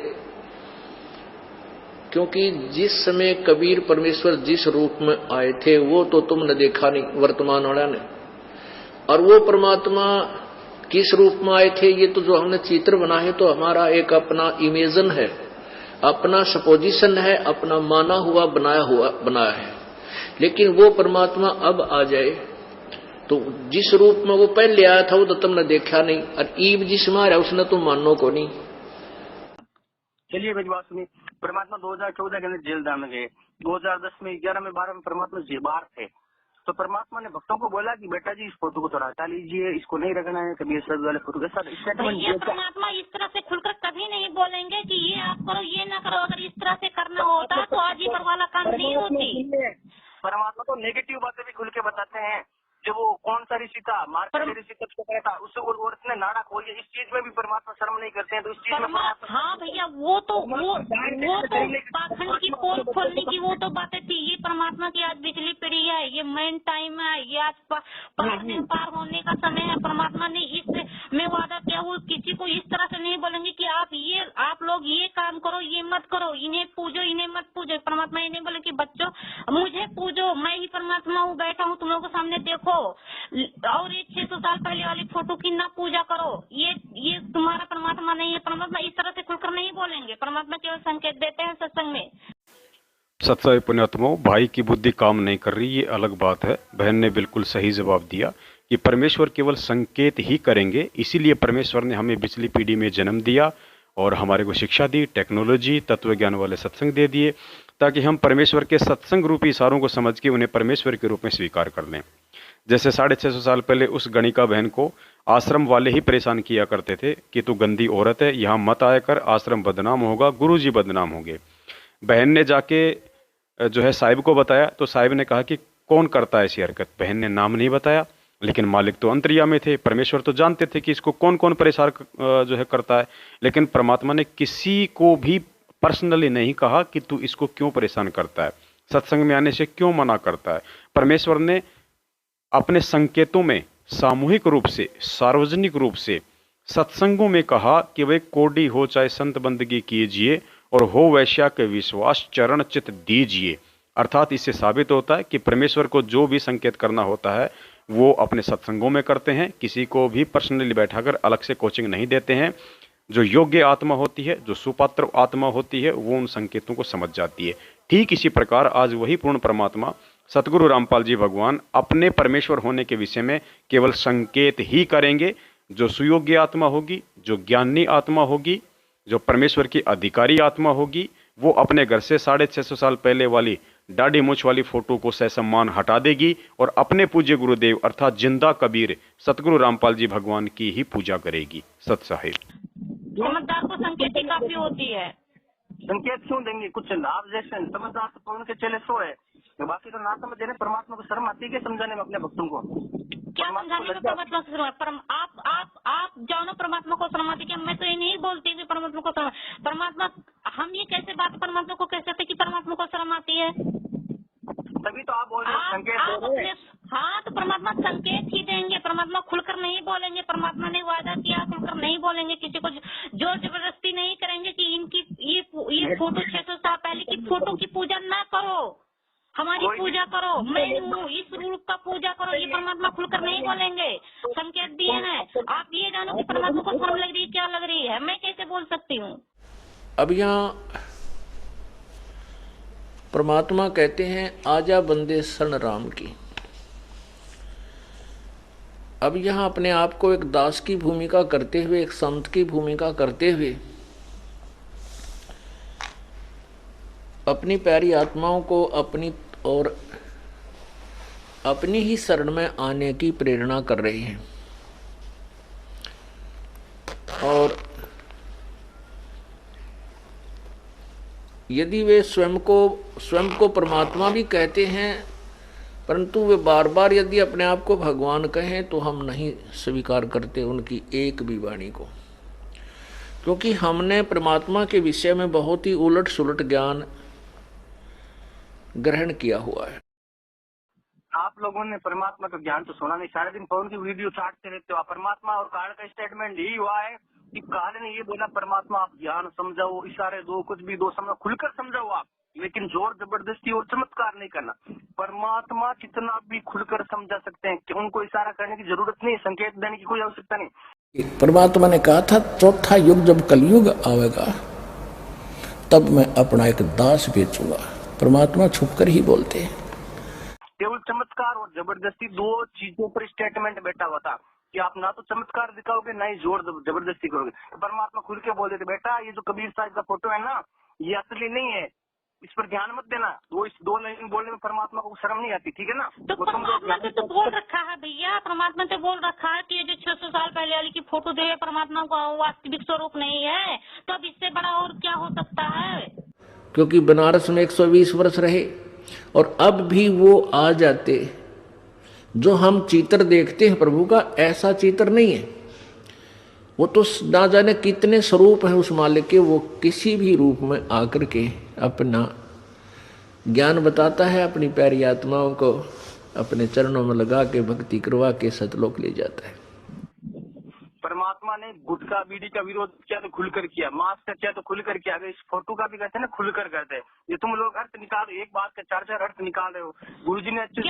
क्योंकि जिस समय कबीर परमेश्वर जिस रूप में आए थे वो तो तुमने देखा नहीं, वर्तमान वाला ने, और वो परमात्मा किस रूप में आए थे, ये तो जो हमने चित्र बनाए तो हमारा एक अपना इमेजन है, अपना सपोजिशन है, अपना माना हुआ बनाया है। लेकिन वो परमात्मा अब आ जाए तो जिस रूप में वो पहले आया था वो तो तुमने देखा नहीं, और ईब जिस मारा उसने तो मानो को नहीं। चलिए मेरी बात सुनिए, परमात्मा 2014 के अंदर जेलदार में गए, 2010 में 11 में 12 में परमात्मा बाहर थे, तो परमात्मा ने भक्तों को बोला कि बेटा जी इस फोटो को थोड़ा हटा लीजिए, इसको नहीं रखना है, कभी इस वाले फोटो के साथ स्टेटमेंट। परमात्मा इस तरह से खुलकर कभी नहीं बोलेंगे कि ये आप करो ये ना करो। अगर इस तरह से करना होता तो आज ये वाला काम नहीं होती। परमात्मा तो नेगेटिव बातें भी खुल के बताते हैं। जो वो कौन सा ऋषि था, मार्कंडेय ऋषि कब से कहा था, उससे और इतने नाड़ा खोलिए, इस चीज में भी परमात्मा शर्म नहीं करते हैं। तो इस चीज में हाँ भैया, वो तो पाखंड की पोल खोलने की वो तो बातें थी। ये परमात्मा की आज बिजली पड़ी है, ये मेन टाइम है, ये आज पार होने का समय है। परमात्मा ने इस में वादा किया, वो किसी को इस तरह से नहीं बोलेंगे कि आप लोग ये काम करो, ये मत करो, इन्हें पूजो, इन्हें मत पूजो। परमात्मा ये नहीं बोले कि बच्चों मुझे पूजो, मैं ही परमात्मा हूँ, बैठा हूँ तुम लोगों के सामने, देखो। और ये 600 साल पहले वाली फोटो की ना पूजा करो, ये तुम्हारा परमात्मा नहीं है। परमात्मा इस तरह से खुलकर नहीं बोलेंगे। परमात्मा केवल संकेत देते हैं सत्संग में। सत्संग पुण्यात्माओं, भाई की बुद्धि काम नहीं कर रही, ये अलग बात है। बहन ने बिल्कुल सही जवाब दिया कि परमेश्वर केवल संकेत ही करेंगे। इसीलिए परमेश्वर ने हमें पिछली पीढ़ी में जन्म दिया और हमारे को शिक्षा दी, टेक्नोलॉजी, तत्व ज्ञान वाले सत्संग दे दिए, ताकि हम परमेश्वर के सत्संग रूपी इशारों को समझ के उन्हें परमेश्वर के रूप में स्वीकार कर लें। जैसे 650 साल पहले उस गणिका बहन को आश्रम वाले ही परेशान किया करते थे कि तू गंदी औरत है, यहाँ मत आया कर, आश्रम बदनाम होगा, गुरुजी बदनाम होंगे। बहन ने जाके जो है साहिब को बताया, तो साहिब ने कहा कि कौन करता है ऐसी हरकत। बहन ने नाम नहीं बताया, लेकिन मालिक तो अंतर्यामी थे, परमेश्वर तो जानते थे कि इसको कौन कौन परेशान जो है करता है। लेकिन परमात्मा ने किसी को भी पर्सनली नहीं कहा कि तू इसको क्यों परेशान करता है, सत्संग में आने से क्यों मना करता है। परमेश्वर ने अपने संकेतों में सामूहिक रूप से, सार्वजनिक रूप से सत्संगों में कहा कि वे कोडी हो चाहे संत बंदगी कीजिए और हो वैश्या के विश्वास चरण चित दीजिए। अर्थात इससे साबित होता है कि परमेश्वर को जो भी संकेत करना होता है वो अपने सत्संगों में करते हैं, किसी को भी पर्सनली बैठाकर अलग से कोचिंग नहीं देते हैं। जो योग्य आत्मा होती है, जो सुपात्र आत्मा होती है, वो उन संकेतों को समझ जाती है। ठीक इसी प्रकार आज वही पूर्ण परमात्मा सतगुरु रामपाल जी भगवान अपने परमेश्वर होने के विषय में केवल संकेत ही करेंगे। जो सुयोग्य आत्मा होगी, जो ज्ञानी आत्मा होगी, जो परमेश्वर की अधिकारी आत्मा होगी, वो अपने घर से 650 साल पहले वाली दाढ़ी मूछ वाली फोटो को सहसम्मान हटा देगी और अपने पूज्य गुरुदेव अर्थात जिंदा कबीर सतगुरु रामपाल जी भगवान की ही पूजा करेगी। सत साहिब, समझदार को संकेत ही काफी होती है। संकेत क्यों देंगे? कुछ लाभ जैसे समझदार तो उनके चले सो है, बाकी तो ना समझ देने। परमात्मा को शर्म आती है समझाने में अपने भक्तों को? क्या समझाने में परमात्मा को शर्म? आप जानो परमात्मा को शर्म आती है। मैं तो ये नहीं बोलती कि परमात्मा को शर्म, परमात्मा हम ये कैसे बात परमात्मा को कह सकते कि परमात्मा को शर्म आती है? तभी तो आप बोल रहे हैं संकेत। हाँ, तो परमात्मा संकेत ही देंगे, परमात्मा खुलकर नहीं बोलेंगे। परमात्मा ने वादा किया, खुलकर नहीं बोलेंगे, किसी को जोर जबरदस्ती नहीं करेंगे कि इनकी ये फोटो 600 साल पहले की फोटो की पूजा ना करो, हमारी पूजा करो, मैं हूँ, इस रूप का पूजा करो। ये परमात्मा खुलकर नहीं बोलेंगे, संकेत दिए हैं। आप ये जानो कि परमात्मा को शर्म लग रही है, क्या लग रही है, मैं कैसे बोल सकती हूँ? अब यहाँ परमात्मा कहते हैं आजा बंदे शरण राम की। अब यहाँ अपने आप को एक दास की भूमिका करते हुए, एक संत की भूमिका करते हुए अपनी प्यारी आत्माओं को अपनी और अपनी ही शरण में आने की प्रेरणा कर रहे हैं। और यदि वे स्वयं को परमात्मा भी कहते हैं, परंतु वे बार बार यदि अपने आप को भगवान कहें तो हम नहीं स्वीकार करते उनकी एक भी वाणी को, क्योंकि हमने परमात्मा के विषय में बहुत ही उलट सुलट ज्ञान ग्रहण किया हुआ है। आप लोगों ने परमात्मा का ज्ञान तो सुना नहीं, सारे दिन फोन की वीडियो चाटते रहते हो। परमात्मा और काल का स्टेटमेंट यही हुआ है कि काल ने ये बोला परमात्मा आप ज्ञान समझाओ, इशारे दो, कुछ भी दो, समझो, खुलकर समझाओ आप, लेकिन जोर जबरदस्ती और चमत्कार नहीं करना। परमात्मा कितना भी खुलकर समझा सकते हैं कि उनको इशारा करने की जरूरत नहीं, संकेत देने की कोई आवश्यकता नहीं। परमात्मा ने कहा था चौथा युग जब कलयुग आवेगा तब मैं अपना एक दास भेजूंगा। परमात्मा छुपकर ही बोलते हैं। केवल चमत्कार और जबरदस्ती दो चीजों पर स्टेटमेंट बैठा हुआ था कि आप ना तो चमत्कार दिखाओगे ना ही जोर जबरदस्ती करोगे। तो परमात्मा खुल के बोल देते बेटा ये जो कबीर साहब का फोटो है ना ये असली नहीं है, इस पर ध्यान मत देना। इस दो लाइन बोलने में परमात्मा को शर्म नहीं आती, ठीक है ना। तो परमात्मा ने तो बोल रखा है भैया, परमात्मा ने बोल रखा है कि ये जो 600 साल पहले वाली की फोटो जो है परमात्मा का वास्तविक स्वरूप नहीं है, तो अब इससे बड़ा और क्या हो सकता है। क्योंकि बनारस में 120 वर्ष रहे और अब भी वो आ जाते। जो हम चित्र देखते हैं प्रभु का, ऐसा चित्र नहीं है। वो तो ना जाने कितने स्वरूप हैं उस मालिक के, वो किसी भी रूप में आकर के अपना ज्ञान बताता है, अपनी प्यारी आत्माओं को अपने चरणों में लगा के भक्ति करवा के सतलोक ले जाता है। परमात्मा ने गुटखा बीड़ी का विरोध किया तो खुलकर किया, मांस का किया तो खुलकर किया। अगर इस फोटो का भी कहते हैं ना खुलकर करते हैं। ये तुम लोग अर्थ निकाल, एक बात का चार चार अर्थ निकाल रहे हो। गुरुजी ने अच्छे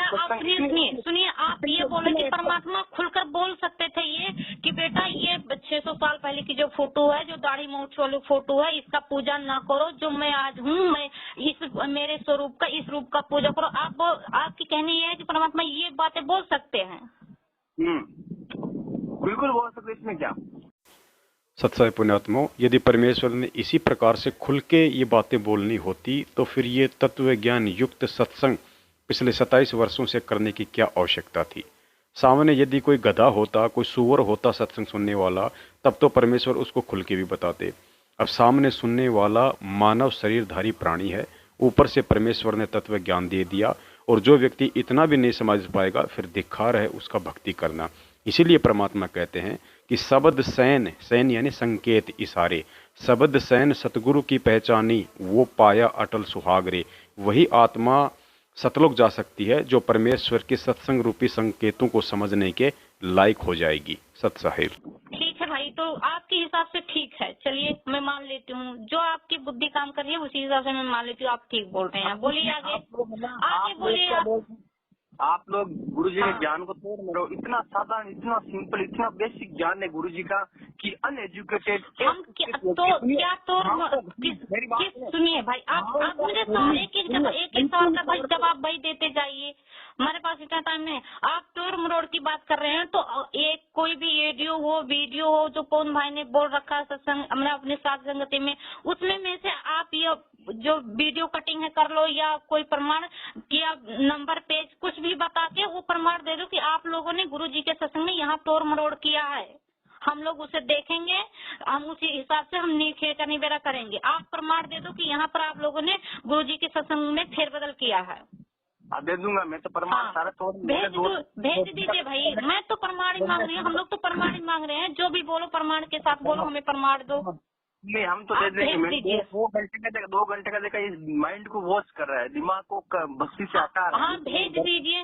सुनिए, आप ये बोले कि परमात्मा खुलकर बोल सकते थे ये कि बेटा ये 600 साल पहले की जो फोटो है, जो दाढ़ी मूंछ वाली फोटो है, इसका पूजा ना करो। जो मैं आज हूँ, मैं इस मेरे स्वरूप का, इस रूप का पूजा करो। आपकी कहनी ये है कि परमात्मा ये बातें बोल सकते हैं। बिल्कुल बोल सकते, इसमें क्या। सत्साई पुण्यात्माओं, यदि परमेश्वर ने इसी प्रकार से खुल के ये बातें बोलनी होती तो फिर ये तत्व ज्ञान युक्त सत्संग पिछले 27 वर्षों से करने की क्या आवश्यकता थी। सामने यदि कोई गधा होता, कोई सुअर होता सत्संग सुनने वाला, तब तो परमेश्वर उसको खुल के भी बताते। अब सामने सुनने वाला मानव शरीरधारी प्राणी है, ऊपर से परमेश्वर ने तत्व ज्ञान दे दिया, और जो व्यक्ति इतना भी नहीं समझ पाएगा फिर धिक्कार है उसका भक्ति करना। इसीलिए परमात्मा कहते हैं कि शब्द सैन, सैन यानी संकेत, इशारे, शब्द सैन सतगुरु की पहचानी, वो पाया अटल सुहागरे। वही आत्मा सतलोक जा सकती है जो परमेश्वर के सत्संग रूपी संकेतों को समझने के लायक हो जाएगी। सत साहिब। ठीक है भाई, तो आपके हिसाब से ठीक है, चलिए मैं मान लेती हूँ। जो आपकी बुद्धि काम कर रही है उसी हिसाब से मैं मान लेती हूँ आप ठीक बोल रहे हैं। बोलिए आगे बोलिए। आप लोग गुरुजी के ज्ञान को तोड़ मरो। इतना साधारण, इतना सिंपल, इतना बेसिक ज्ञान है गुरुजी का कि अनएजुकेटेड सुनिए भाई, आप मुझे सारे एक एक सवाल का भाई जवाब भाई देते जाइए, हमारे पास इतना टाइम नहीं। आप तोड़ मरोड़ की बात कर रहे हैं तो एक कोई भी वीडियो हो जो कौन भाई ने बोल रखा है सत्संग हमने अपने साथ संगति में, उसमें में से आप ये जो वीडियो कटिंग है कर लो, या कोई प्रमाण या नंबर पेज कुछ भी बता के वो प्रमाण दे दो कि आप लोगों ने गुरुजी के सत्संग में यहाँ तोड़ मरोड़ किया है। हम लोग उसे देखेंगे, हम उसी हिसाब से हम नीचे निबेरा करेंगे। आप प्रमाण दे दो कि यहाँ पर आप लोगों ने गुरुजी के सत्संग में फेरबदल किया है। दे दूंगा मैं तो प्रमाण सारा तोड़ भेज दीजिए भाई। मैं तो प्रमाण ही मांग रही हूँ, हम लोग तो प्रमाण ही मांग रहे हैं। जो भी बोलो प्रमाण के साथ बोलो, हमें प्रमाण दो। नहीं, हम तो दे देंगे। 2 घंटे का देखा, इस माइंड को वॉश कर रहा है, दिमाग को बस्ती से हटा रहा है। हाँ भेज दीजिए,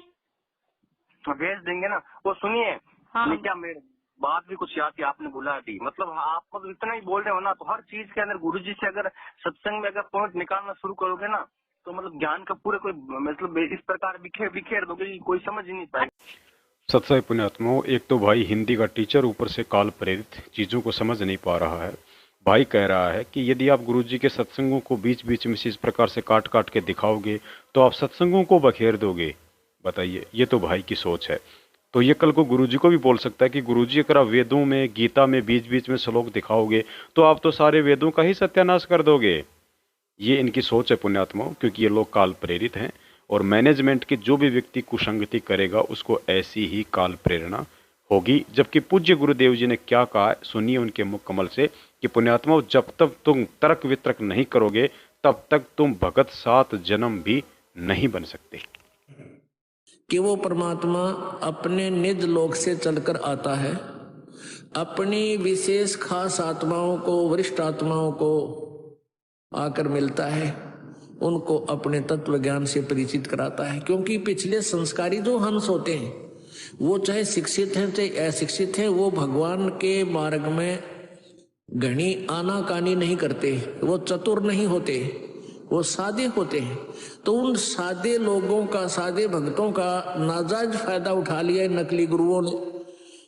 भेज देंगे ना। वो सुनिए, क्या मेरे बात भी कुछ याद थी, आपने बुला दी। मतलब आपको तो इतना ही बोल रहे हो ना, तो हर चीज के अंदर गुरुजी से अगर सत्संग में अगर पॉइंट निकालना शुरू करोगे ना, तो मतलब ज्ञान का पूरे कोई मतलब इस प्रकार बिखेर दोगे कि कोई समझ ही नहीं पाएगा। सत्साई पुण्यात्माओं, एक तो भाई हिंदी का टीचर ऊपर से काल प्रेरित चीजों को समझ नहीं पा रहा है, भाई कह रहा है कि यदि आप गुरुजी के सत्संगों को बीच बीच में इस प्रकार से काट काट के दिखाओगे तो आप सत्संगों को बखेर दोगे। बताइए, ये तो भाई की सोच है। तो ये कल को गुरुजी को भी बोल सकता है कि गुरुजी अगर आप वेदों में, गीता में बीच बीच में श्लोक दिखाओगे तो आप तो सारे वेदों का ही सत्यानाश कर दोगे। ये इनकी सोच है पुण्यात्माओं, क्योंकि ये लोग काल प्रेरित हैं और मैनेजमेंट के जो भी व्यक्ति कुसंगति करेगा उसको ऐसी ही काल प्रेरणा होगी। जबकि पूज्य गुरुदेव जी ने क्या कहा है सुनिए उनके मुख कमल से कि पुण्यात्माओं, जब तक तुम तर्क वितर्क नहीं करोगे तब तक तुम भगत 7 जन्म भी नहीं बन सकते। कि वो परमात्मा अपने निज लोक से चलकर आता है, अपनी विशेष खास आत्माओं को, वरिष्ठ आत्माओं को आकर मिलता है, उनको अपने तत्व ज्ञान से परिचित कराता है। क्योंकि पिछले संस्कारी जो हंस होते हैं वो चाहे शिक्षित हैं चाहे अशिक्षित हैं, वो भगवान के मार्ग में घनी आनाकानी नहीं करते, वो चतुर नहीं होते, वो सादे होते हैं। तो उन सादे लोगों का, सादे भक्तों का नाजायज फायदा उठा लिया नकली गुरुओं ने।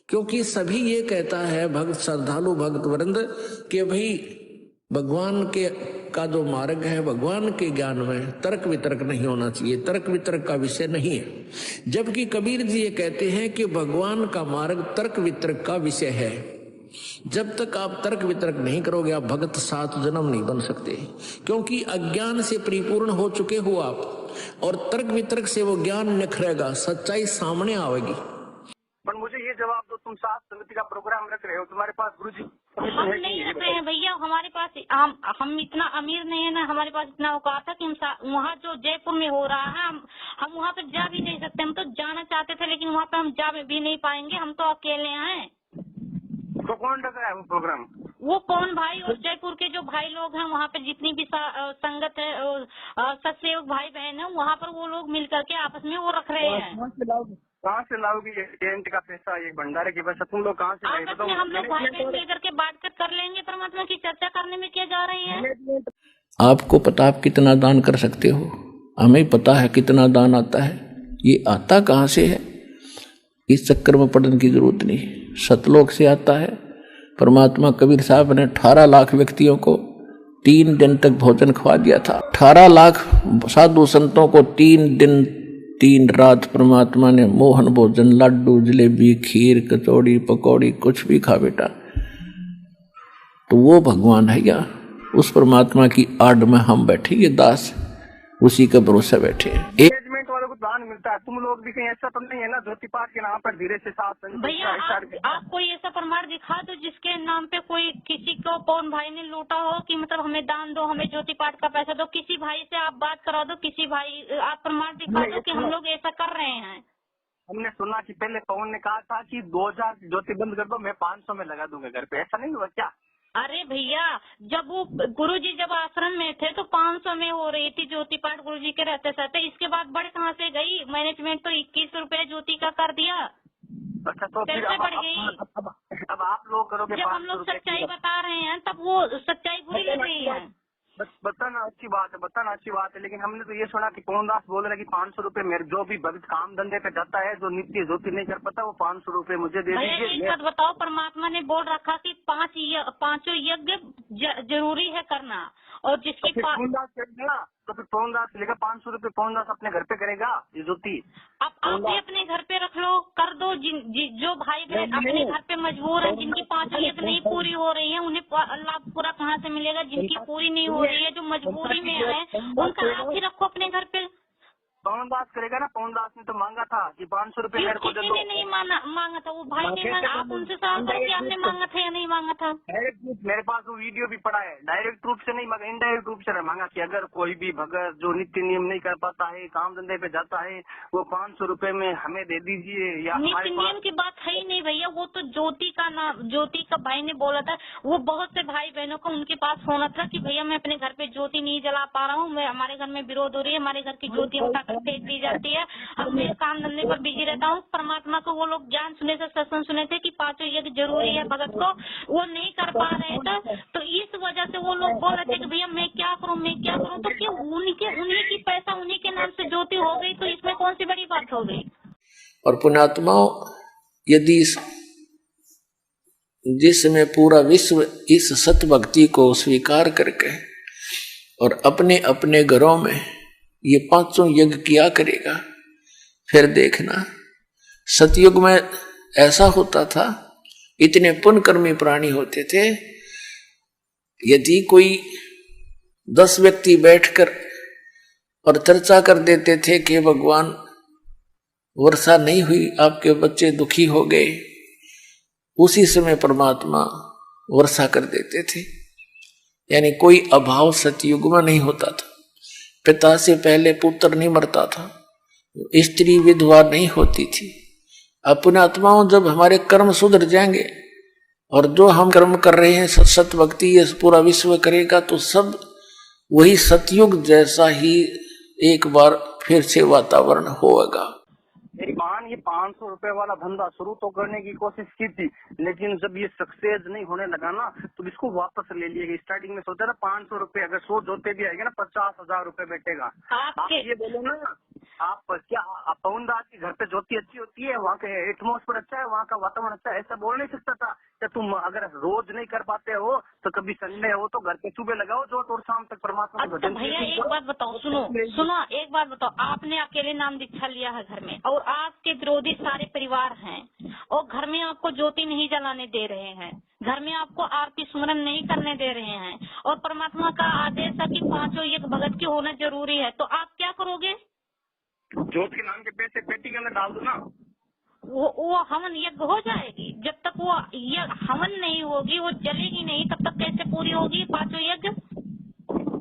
क्योंकि सभी ये कहता है भक्त, श्रद्धालु भक्त वृंद, कि भाई भगवान के का जो मार्ग है, भगवान के ज्ञान में तर्क वितर्क नहीं होना चाहिए, तर्क वितर्क का विषय नहीं है। जबकि कबीर जी ये कहते हैं कि भगवान का मार्ग तर्क वितर्क का विषय है। जब तक आप तर्क वितर्क नहीं करोगे आप भगत 7 जन्म नहीं बन सकते। क्योंकि अज्ञान से परिपूर्ण हो चुके हो आप, और तर्क वितर्क से वो ज्ञान निखरेगा, सच्चाई सामने आएगी। पर मुझे ये जवाब दो, तुम सात समिति का प्रोग्राम रख रहे हो, तुम्हारे पास गुरुजी हम नहीं रख रहे हैं भैया, हमारे पास हम इतना अमीर नहीं है ना, हमारे पास इतना औकात है कि हम वहाँ जो जयपुर में हो रहा है हम वहाँ पे जा भी नहीं सकते। हम तो जाना चाहते थे लेकिन वहाँ पे हम जा भी नहीं पाएंगे, हम तो अकेले हैं। तो कौन रख रहा है वो प्रोग्राम? वो कौन भाई और जयपुर के जो भाई लोग हैं वहाँ पे जितनी भी संगत है, सत्सेवक भाई बहन है, वहाँ पर वो लोग मिल करके आपस में वो रख रहे हैं। कहाँ से लाओगी ये टेंट का पैसा, ये भंडारे के पैसा तुम लोग कहाँ से लाए? आपस में हम लोग भाई बहन मिल करके बांट कर लेंगे। परमात्मा की चर्चा करने में क्या जा रही है? आपको पता आप कितना दान कर सकते हो, हमें पता है कितना दान आता है। ये आता कहाँ से है, इस चक्कर में पढ़ने की जरूरत नहीं। सतलोक से आता है। परमात्मा कबीर साहब ने 18 लाख व्यक्तियों को 3 दिन तक भोजन खवा दिया था। 18 लाख साधु संतों को 3 दिन 3 रात परमात्मा ने मोहन भोजन, लड्डू, जलेबी, खीर, कचौड़ी, पकौड़ी, कुछ भी खा बेटा। तो वो भगवान है या उस परमात्मा की आड़ में हम बैठे, ये दास उसी का भरोसा बैठे हैं। मैनेजमेंट वालों को दान मिलता है, तुम लोग भी कहीं ऐसा तो नहीं है ना ज्योति पाठ के नाम पर धीरे से साथ? भैया आप कोई ऐसा प्रमाण दिखा दो जिसके नाम पे कोई किसी को पवन भाई ने लूटा हो कि मतलब हमें दान दो, हमें ज्योति पाठ का पैसा दो। किसी भाई से आप बात करा दो, किसी भाई आप प्रमाण दिखा दो कि हम लोग ऐसा कर रहे हैं। हमने सुना कि पहले पवन ने कहा था कि 2000 ज्योति बंद कर दो, मैं 500 में लगा दूंगा घर पे, ऐसा नहीं हुआ क्या? अरे भैया जब वो गुरुजी जब आश्रम में थे तो 500 में हो रही थी ज्योति पाठ गुरुजी के रहते रहते। इसके बाद बढ़ कहाँ से गई? मैनेजमेंट तो 21 रुपए ज्योति का कर दिया। अच्छा तो फिर बढ़ गई। अब आप लोग करोगे। जब हम लोग सच्चाई बता रहे हैं तब वो सच्चाई बुरी लग रही है। बताना अच्छी बात है, बताना अच्छी बात है, लेकिन हमने तो ये सुना कि पवन दास बोल रहे कि 500 रुपए मेरे जो भी भक्त काम धंधे पे जाता है, जो नित्य ज्योति नहीं कर पाता, वो 500 रुपए मुझे दे दीजिए। एक बात बताओ, परमात्मा ने बोल रखा कि 5 यज्ञ जरूरी है करना, और जिसके पास तो फिर पवन दास लेगा 500 रुपए, पवन दास अपने घर पे करेगा ये ज्योति। अब आप भी अपने घर पे रख लो, कर दो। जो भाई बहन अपने घर पे मजबूर है, जिनकी 5 यज्ञ नहीं पूरी हो रही है, उन्हें लाभ पूरा कहाँ से मिलेगा? जिनकी पूरी नहीं हो रही है, जो मजबूरी में है, उनका आप ही रखो अपने घर पे। पवन दास करेगा ना, पवन दास ने तो मांगा था कि 500 रुपए मेरे को दे दो। किसी ने नहीं मांगा था, वो भाई ने मांगा। आप उनसे सवाल करके आपने मांगा था या नहीं मांगा था? मेरे पास वो वीडियो भी पड़ा है। डायरेक्ट रूप से नहीं मांगा, इनडायरेक्ट रूप से मांगा कि अगर कोई भी भगत जो नित्य नियम नहीं कर पाता है, काम धंधे पे जाता है, वो 500 रुपए में हमें दे दीजिए। या नित्य नियम की बात है ही नहीं भैया, वो तो ज्योति का नाम, ज्योति का भाई ने बोला था। वो बहुत से भाई बहनों को उनके पास होना था कि भैया मैं अपने घर पे ज्योति नहीं जला पा रहा हूँ, मैं हमारे घर में विरोध हो रही है, हमारे घर की ज्योति उठा कर फेंक दी जाती है, अब मैं काम धंधे पर बिजी रहता हूँ। परमात्मा को वो लोग ज्ञान सुने से, सत्संग सुने थे कि 5 यज्ञ जरूरी है भगत को, वो नहीं कर पा रहे थे। तो इस वजह से वो लोग बोल रहे थे कि भैया मैं क्या करूँ, मैं क्या करूँ। तो क्यों उन्हीं की पैसा उन्हीं के नाम से ज्योति हो गई, तो इसमें कौन सी बड़ी बात हो गई? और पुण्यात्माओं, यदि जिसमें पूरा विश्व इस सत भक्ति को स्वीकार करके और अपने अपने घरों में ये पांचों यज्ञ किया करेगा, फिर देखना सतयुग में ऐसा होता था, इतने पुण्यकर्मी प्राणी होते थे, यदि कोई 10 व्यक्ति बैठकर और चर्चा कर देते थे कि भगवान वर्षा नहीं हुई, आपके बच्चे दुखी हो गए, उसी समय परमात्मा वर्षा कर देते थे। यानी कोई अभाव सतयुग में नहीं होता था। पिता से पहले पुत्र नहीं मरता था, स्त्री विधवा नहीं होती थी। अपने आत्माओं जब हमारे कर्म सुधर जाएंगे और जो हम कर्म कर रहे हैं सत भक्ति ये पूरा विश्व करेगा, तो सब वही सतयुग जैसा ही एक बार फिर से वातावरण होगा। ईमान ये 500 रुपए वाला धंधा शुरू तो करने की कोशिश की थी, लेकिन जब ये सक्सेस नहीं होने लगा ना तो इसको वापस ले लिया। स्टार्टिंग में सोचा ना 500 रुपए, अगर 100 जोते भी आएगा ना 50,000 रुपए बैठेगा। आप ये बोलो ना, आप क्या पवन दास के घर पे ज्योति अच्छी होती है, वहाँ के एटमोस्फेयर अच्छा है, वहाँ का वातावरण अच्छा है, ऐसा बोल नहीं सकता था। क्या तुम अगर रोज नहीं कर पाते हो तो कभी संडे हो तो घर पे सुबह लगाओ जोत और शाम तक परमात्मा को भजन। भैया एक बात बताओ, सुनो एक बात बताओ, आपने अकेले नाम दीक्षा लिया है घर में और आपके विरोधी सारे परिवार हैं और घर में आपको ज्योति नहीं जलाने दे रहे हैं, घर में आपको आरती सुमरन नहीं करने दे रहे हैं और परमात्मा का आदेश है कि 5 एक भगत की होना जरूरी है, तो आप क्या करोगे? ज्योत के नाम के पैसे पेटी के अंदर डाल दो ना, वो हवन यज्ञ हो जाएगी। जब तक वो हवन नहीं होगी, वो जलेगी नहीं, तब तक कैसे पूरी होगी 5 यज्ञ?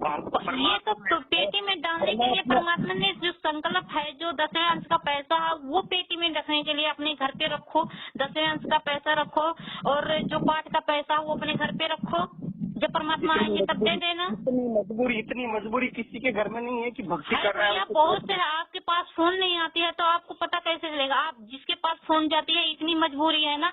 ये तो पेटी में डालने के लिए परमात्मा ने जो संकल्प है, जो 10वें अंश का पैसा वो पेटी में रखने के लिए अपने घर पे रखो, 10वें अंश का पैसा रखो और जो पाठ का पैसा वो अपने घर पे रखो, जब परमात्मा आएंगे तब दे देना। इतनी मजबूरी किसी के घर में नहीं है कि भक्ति कर रहा है। बहुत से आपके पास फोन नहीं आती है तो आपको पता कैसे चलेगा? आप जिसके पास फोन जाती है, इतनी मजबूरी है ना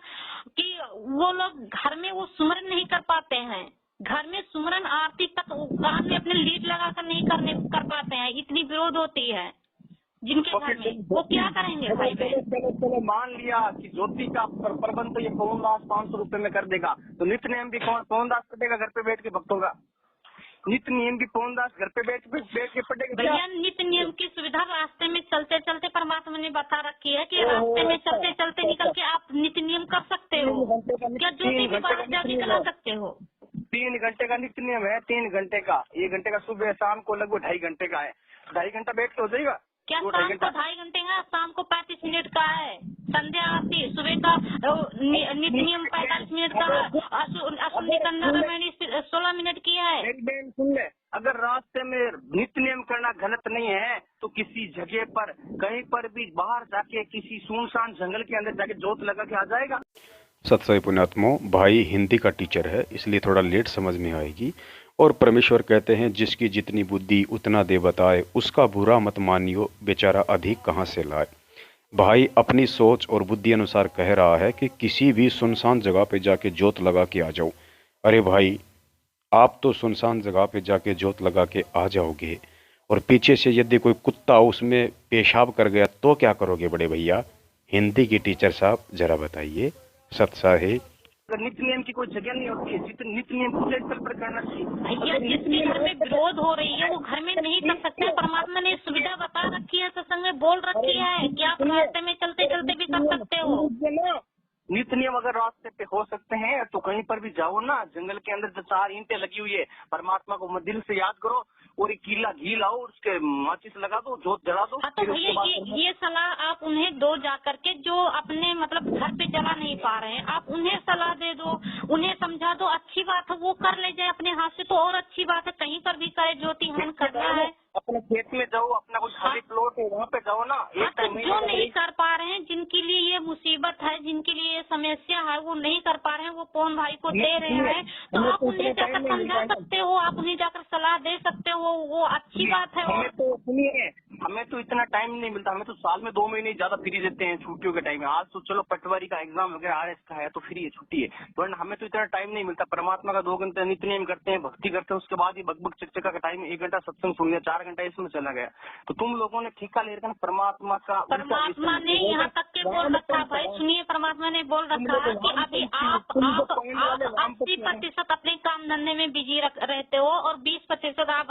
कि वो लोग घर में वो सुमरन नहीं कर पाते हैं, घर में सुमरन आरती तक कान में अपने लीड लगाकर नहीं कर पाते हैं, इतनी विरोध होती है जिनके घर में, वो क्या करेंगे भाई बहन? चलो मान लिया कि ज्योति का प्रबंध तो ये पवन दास 500 रुपए में कर देगा, तो नित्य नियम भी पवन दास करेगा घर पे बैठ के भक्तों का? नित्य नियम भी पवन दास घर पे बैठ के पढ़ेगा? भैया नित्य नियम की सुविधा रास्ते में चलते चलते परमात्मा ने बता रखी है कि रास्ते में चलते चलते निकल के आप नित्य नियम कर सकते हो। क्या ज्योति भी बाहर जाके जला सकते हो? 3 घंटे का नित्य नियम है, 3 घंटे का, 1 घंटे का सुबह, शाम को लगभग 2.5 घंटे का है। 2.5 घंटा बैठ के हो जाएगा क्या? शाम को 2.5 घंटे का, शाम को 35 मिनट का है, संध्या आरती, सुबह का नित्य नियम 45 मिनट का, अशुद्धि करना का मैंने 16 मिनट किया है। एक दिन सुन ले, अगर रास्ते में नित्य नियम करना गलत नहीं है तो किसी जगह पर कहीं पर भी बाहर जाके किसी सुनसान जंगल के अंदर जाके जोत लगा के आ जाएगा। सत्सई पुण्यात्मो, भाई हिंदी का टीचर है इसलिए थोड़ा लेट समझ में आएगी। और परमेश्वर कहते हैं जिसकी जितनी बुद्धि उतना दे बताए, उसका बुरा मत मानियो, बेचारा अधिक कहाँ से लाए। भाई अपनी सोच और बुद्धि अनुसार कह रहा है कि किसी भी सुनसान जगह पे जाके जोत लगा के आ जाओ। अरे भाई, आप तो सुनसान जगह पे जाके जोत लगा के आ जाओगे और पीछे से यदि कोई कुत्ता उसमें पेशाब कर गया तो क्या करोगे बड़े भैया? हिंदी के टीचर साहब जरा बताइए। सत्सा है, नित्य नियम की कोई जगह नहीं होती है, जितने नित्य नियम पूरे स्थल पर करना चाहिए। भैया जिसके घर में विरोध हो रही है वो घर में नहीं कर सकते। परमात्मा ने सुविधा बता रखी है, सत्संग में बोल रखी है कि आप रास्ते में चलते चलते भी कर सकते हो। नित्य नियम अगर रास्ते पे हो सकते हैं तो कहीं पर भी जाओ ना, जंगल के अंदर जो 4 ईंटें लगी हुई है, परमात्मा को दिल से याद करो और एक कीला घी लाओ, उसके माचिस लगा दो, जोत जला दो। हाँ, तो भैया ये सलाह आप उन्हें दो जा करके जो अपने मतलब घर पे जला नहीं पा रहे हैं, आप उन्हें सलाह दे दो, उन्हें समझा दो। अच्छी बात है, वो कर ले जाए अपने हाथ से तो और अच्छी बात है, कहीं पर भी करे ज्योति हवन करना है। अपने खेत में जाओ, अपना कुछ खाली प्लॉट है वहाँ पे जाओ ना। तो जो नहीं कर पा रहे हैं, जिनके लिए ये मुसीबत है, जिनके लिए ये समस्या है, वो नहीं कर पा रहे हैं, वो पवन भाई को दे रहे हैं, तो आप उन्हें जाकर समझा सकते हो, आप उन्हें जाकर सलाह दे सकते हो, वो अच्छी बात है। हमें तो सुनिए, हमें तो इतना टाइम नहीं मिलता, हमें तो साल में 2 महीने ज्यादा फ्री देते हैं छुट्टियों के टाइम में। आज तो चलो पटवारी का एग्जाम वगैरह RS का है तो फ्री है, छुट्टी है, वरना हमें तो इतना टाइम नहीं मिलता। परमात्मा का 2 घंटे नित्य नियम करते हैं, भक्ति करते हैं, उसके बाद ही बकबक चकचका का टाइम 1 घंटा सत्संग सुन लिया, 4 घंटा इसमें चला गया। तो तुम लोगों ने ठेका ले रखा परमात्मा का। परमात्मा ने यहाँ तक के बोल रखा भाई, सुनिए, परमात्मा ने बोल रखा है कि अभी आप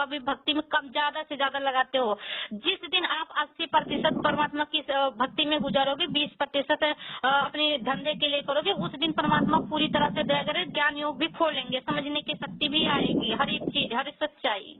भी भक्ति में कम ज्यादा से ज्यादा लगाते हो। जिस दिन आप 80% परमात्मा की भक्ति में गुजारोगे, 20% अपने धंधे के लिए करोगे, उस दिन परमात्मा पूरी तरह से दया करे, ज्ञान योग भी खोलेंगे, समझने की शक्ति भी आएगी, हर एक चीज, हर एक सच्चाई।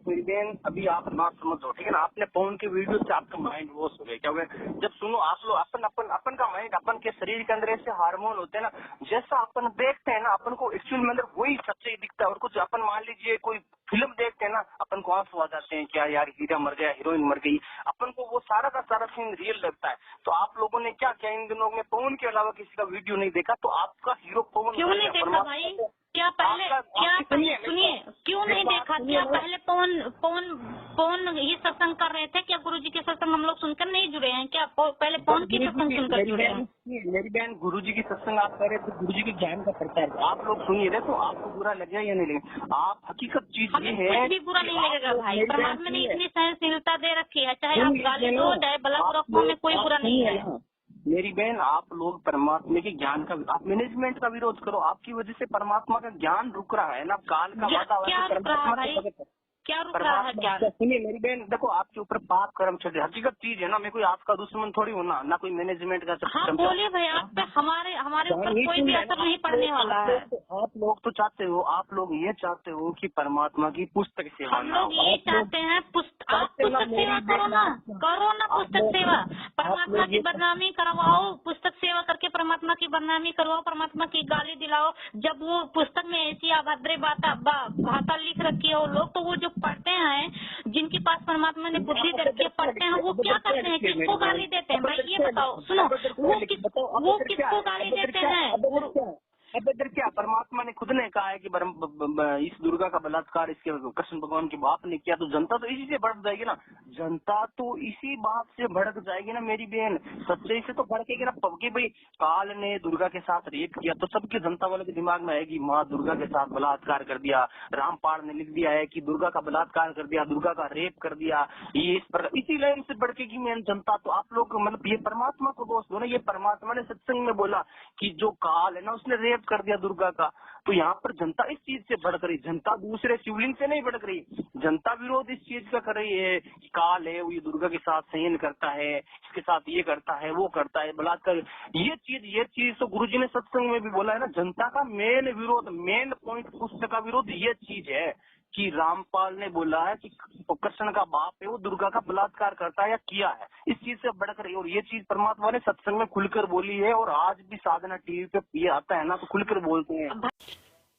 मेरी बहन, अभी आप बात समझो, ठीक है ना। आपने फोन के वीडियो से आपका माइंड वॉश हो गया। क्या हो गया? जब सुनो आप लोग अपन का माइंड, अपन के शरीर के अंदर ऐसे हार्मोन होते हैं ना, जैसा अपन देखते हैं ना, अपन को एक्चुअल में अंदर वही सच्चाई दिखता है। और कुछ अपन मान लीजिए कोई फिल्म देखते हैं ना, अपन को आंसू आ जाते हैं, क्या यार हीरा मर गया, हीरोइन मर गई, अपन को वो सारा का सारा सीन रियल लगता है। तो आप लोगों ने क्या किया, इन दिनों में पवन के अलावा किसी का वीडियो नहीं देखा, तो आपका हीरो पवन क्यों नहीं देखा भाई? क्या पहले सुनिए, क्यों नहीं देखा? क्या पहले पवन ये सत्संग कर रहे थे? क्या गुरुजी के सत्संग हम लोग सुनकर नहीं जुड़े हैं? क्या पहले पवन की सत्संग सुनकर जुड़े हैं? मेरी बहन, गुरुजी की सत्संग आप कर रहे थे, गुरुजी के ज्ञान का प्रचार आप लोग सुनिए रहे, तो आपको बुरा लगेगा या नहीं लगेगा? आप हकीकत चीज ये है, कुछ भी बुरा नहीं लगेगा भाई। परमात्मा ने इतनी सहनशीलता दे रखी है, चाहे आप गाली दो, चाहे भला रखो, में कोई बुरा नहीं है। मेरी बहन, आप लोग परमात्मा के ज्ञान का, आप मैनेजमेंट का विरोध करो, आपकी वजह से परमात्मा का ज्ञान रुक रहा है ना। काल का वातावरण क्या रुक रहा है ज्ञान? सुनिए मेरी बहन, देखो आपके ऊपर पाप कर्म चल रहे, हकीकत चीज है ना। मैं कोई आपका दुश्मन थोड़ी हूँ ना कोई मैनेजमेंट का। हाँ बोलिए भाई, आप पे हमारे ऊपर कोई भी असर नहीं पड़ने वाला है। आप लोग तो चाहते हो, आप लोग ये चाहते हो कि परमात्मा की पुस्तक सेवा, हम लोग ये चाहते हैं। आप पुस्तक सेवा करो ना पुस्तक सेवा। परमात्मा की बदनामी करवाओ, पुस्तक सेवा करके परमात्मा की बदनामी करवाओ, परमात्मा की गाली दिलाओ। जब वो पुस्तक में ऐसी अभद्र भाषा लिख रखी है, वो लोग तो वो जो पढ़ते हैं, जिनके पास परमात्मा ने बुद्धि दे रखी है, पढ़ते हैं, वो क्या करते हैं? किसको गाली देते हैं भाई? ये बताओ, सुनो, वो किसको गाली देते हैं? अभद्र क्या? परमात्मा ने खुद ने कहा है कि इस दुर्गा का बलात्कार इसके कृष्ण भगवान के बाप ने किया, तो जनता तो इसी से भड़क जाएगी ना। जनता तो इसी बात से भड़क जाएगी ना मेरी बहन, सच्चाई से तो भड़केगी ना। कि भाई काल ने दुर्गा के साथ रेप किया, तो सबकी जनता वालों के दिमाग में आएगी माँ दुर्गा के साथ बलात्कार कर दिया। रामपाल ने लिख दिया है कि दुर्गा का बलात्कार कर दिया, दुर्गा का रेप कर दिया। ये इसी लाइन से भड़केगी मेन जनता। तो आप लोग मतलब ये परमात्मा को दोष दो ना। ये परमात्मा ने सत्संग में बोला कि जो काल है ना, उसने रेप कर दिया दुर्गा का। तो यहाँ पर जनता इस चीज से भड़क रही, जनता दूसरे शिवलिंग से नहीं भड़क रही। जनता विरोध इस चीज का कर रही है कि काल है, वो ये दुर्गा के साथ संयन करता है, इसके साथ ये करता है, वो करता है, बलात्कार। ये चीज तो गुरुजी ने सत्संग में भी बोला है ना। जनता का मेन विरोध, मेन पॉइंट पुस्तक का विरोध ये चीज है कि रामपाल ने बोला है कि कृष्ण का बाप है, वो दुर्गा का बलात्कार करता है या किया है। इस चीज से भड़क रही है। और ये चीज परमात्मा ने सत्संग में खुलकर बोली है। और आज भी साधना टीवी पे ये आता है ना, तो खुलकर बोलते हैं।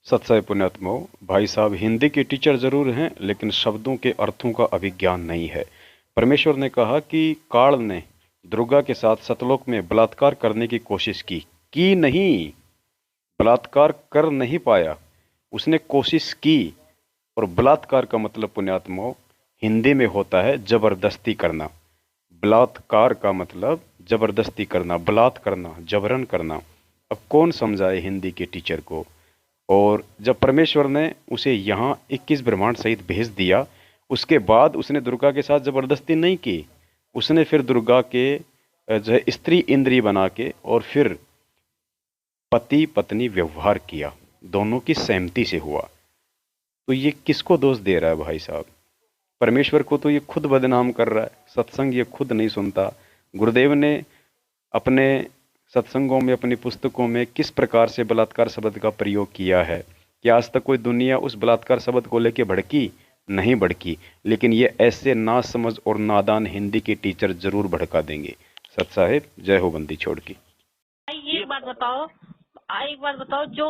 सत्साई पुण्यात्माओं, भाई साहब हिंदी के टीचर जरूर हैं, लेकिन शब्दों के अर्थों का अभिज्ञान नहीं है। परमेश्वर ने कहा कि काल ने दुर्गा के साथ सतलोक में बलात्कार करने की कोशिश की नहीं, बलात्कार कर नहीं पाया, उसने कोशिश की। और बलात्कार का मतलब पुण्यात्माओं हिंदी में होता है जबरदस्ती करना। बलात्कार का मतलब जबरदस्ती करना, बलात् करना, जबरन करना। अब कौन समझाए हिंदी के टीचर को? और जब परमेश्वर ने उसे यहाँ 21 ब्रह्मांड सहित भेज दिया, उसके बाद उसने दुर्गा के साथ जबरदस्ती नहीं की। उसने फिर दुर्गा के जो है स्त्री इंद्री बना के और फिर पति पत्नी व्यवहार किया, दोनों की सहमति से हुआ। तो ये किसको दोष दे रहा है भाई साहब? परमेश्वर को तो ये खुद बदनाम कर रहा है। सत्संग ये खुद नहीं सुनता। गुरुदेव ने अपने सत्संगों में, अपनी पुस्तकों में किस प्रकार से बलात्कार शब्द का प्रयोग किया है? क्या आज तक कोई दुनिया उस बलात्कार शब्द को लेके भड़की? नहीं भड़की। लेकिन ये ऐसे नासमझ और नादान हिंदी के टीचर जरूर भड़का देंगे। सत साहेब, जय हो बंदी छोड़ की। एक बात बताओ, जो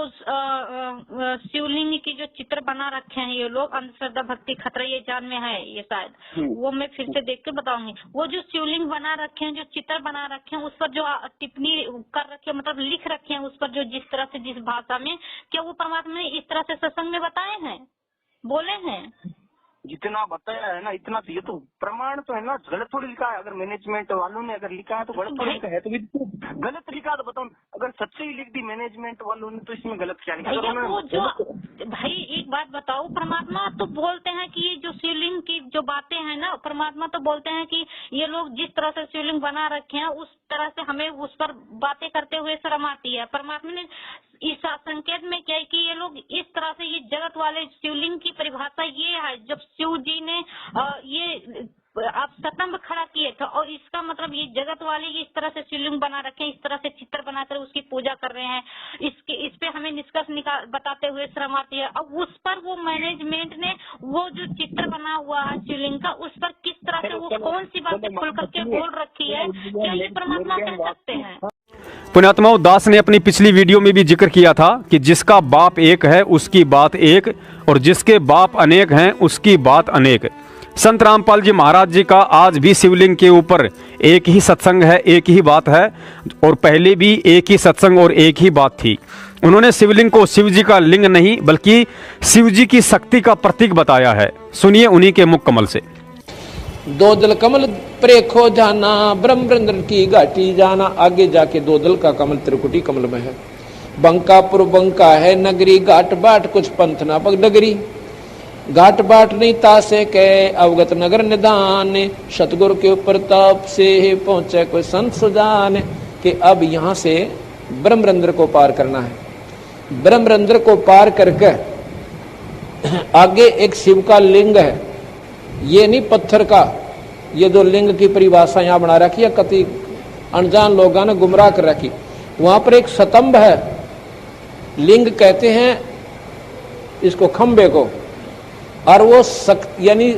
शिवलिंग की जो चित्र बना रखे हैं ये लोग, अंधश्रद्धा भक्ति खतरा ये जान में है ये शायद, वो मैं फिर से देख के बताऊंगी। वो जो शिवलिंग बना रखे हैं, जो चित्र बना रखे हैं, उस पर जो टिप्पणी कर रखे हैं, मतलब लिख रखे हैं उस पर, जो जिस तरह से जिस भाषा में, क्या वो परमात्मा ने इस तरह से सत्संग में बताए हैं, बोले हैं? जितना बताया है ना इतना, ये तो प्रमाण तो है ना। गलत थोड़ी लिखा है। अगर मैनेजमेंट वालों ने अगर लिखा है तो गलत थोड़ी लिखा है। तो भी गलत लिखा तो बताओ। अगर सच्चे ही लिख दी मैनेजमेंट वालों ने तो इसमें गलत क्या लिखा? भाई एक बात बताओ, परमात्मा तो बोलते हैं कि ये जो शिवलिंग की जो बातें हैं ना, परमात्मा तो बोलते हैं कि ये लोग जिस तरह से शिवलिंग बना रखे हैं उस तरह से हमें उस पर बातें करते हुए शर्म आती है। परमात्मा ने इस संकेत में क्या है कि ये लोग इस तरह से, ये जगत वाले शिवलिंग की परिभाषा ये है, जब शिव जी ने ये आप स्तंभ खड़ा किए थे और इसका मतलब ये जगत वाले इस तरह से शिवलिंग बना रखे हैं, इस तरह से चित्र बनाकर उसकी पूजा कर रहे हैं। इस पे हमें निष्कर्ष बताते हुए श्रम आती है। अब उस पर वो मैनेजमेंट ने वो जो चित्र बना हुआ है शिवलिंग का, उस पर किस तरह से वो कौन सी बातें खुल करके बोल रखी है, क्या ये परमात्मा कह सकते हैं? पुण्यात्माओं, दास ने अपनी पिछली वीडियो में भी जिक्र किया था कि जिसका बाप एक है उसकी बात एक, और जिसके बाप अनेक हैं उसकी बात अनेक। संत रामपाल जी महाराज जी का आज भी शिवलिंग के ऊपर एक ही सत्संग है, एक ही बात है, और पहले भी एक ही सत्संग और एक ही बात थी। उन्होंने शिवलिंग को शिव जी का लिंग नहीं बल्कि शिव जी की शक्ति का प्रतीक बताया है। सुनिए उन्हीं के मुख कमल से। दो दल कमल प्रेखो जाना, ब्रह्मरंद्र की घाटी जाना। आगे जाके दो दल का कमल त्रिकुटी कमल में है। बंकापुर बंका है नगरी, घाट बाट कुछ पंथ ना पग डगरी। घाट बाट नहीं तासे के अवगत नगर निदान, सतगुरु के ऊपर ताप से पहुंचे कोई संत सुजान। कि अब यहाँ से ब्रह्मरंद्र को पार करना है। ब्रह्मरंद्र को पार करके आगे एक शिव का लिंग है, ये नहीं पत्थर का। ये दो लिंग की परिभाषा यहाँ बना रखी है, कति अनजान लोगों ने गुमराह कर रखी। वहां पर एक स्तंभ है, लिंग कहते हैं इसको खंबे को, और वो यानी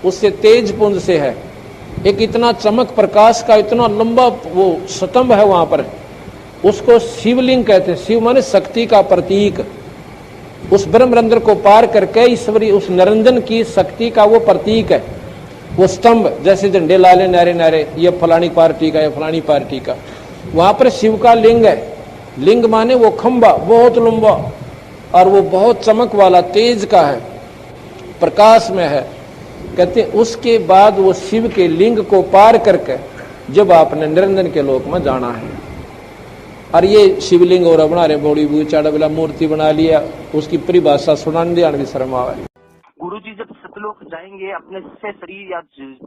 उससे तेज पुंज से है। एक इतना चमक प्रकाश का इतना लंबा वो स्तंभ है वहां पर, उसको शिवलिंग कहते हैं। शिव माने शक्ति का प्रतीक। उस ब्रह्मरंध्र को पार करके ईश्वरी उस निरंजन की शक्ति का वो प्रतीक है। वो स्तंभ जैसे झंडे लाले नारे नारे, ये फलानी पार्टी का, ये फलानी पार्टी का। वहां पर शिव का लिंग है। लिंग माने वो खंबा बहुत लंबा, और वो बहुत चमक वाला तेज का है, प्रकाश में है। कहते उसके बाद वो शिव के लिंग को पार करके जब आपने निरंजन के लोक में जाना है। और ये शिवलिंग और बना रहे बड़ी बूढ़ी चाड़ा मूर्ति बना लिया, उसकी परिभाषा सुनाने देने भी शर्म आवे। गुरु जी जब सतलोक जाएंगे अपने से शरीर या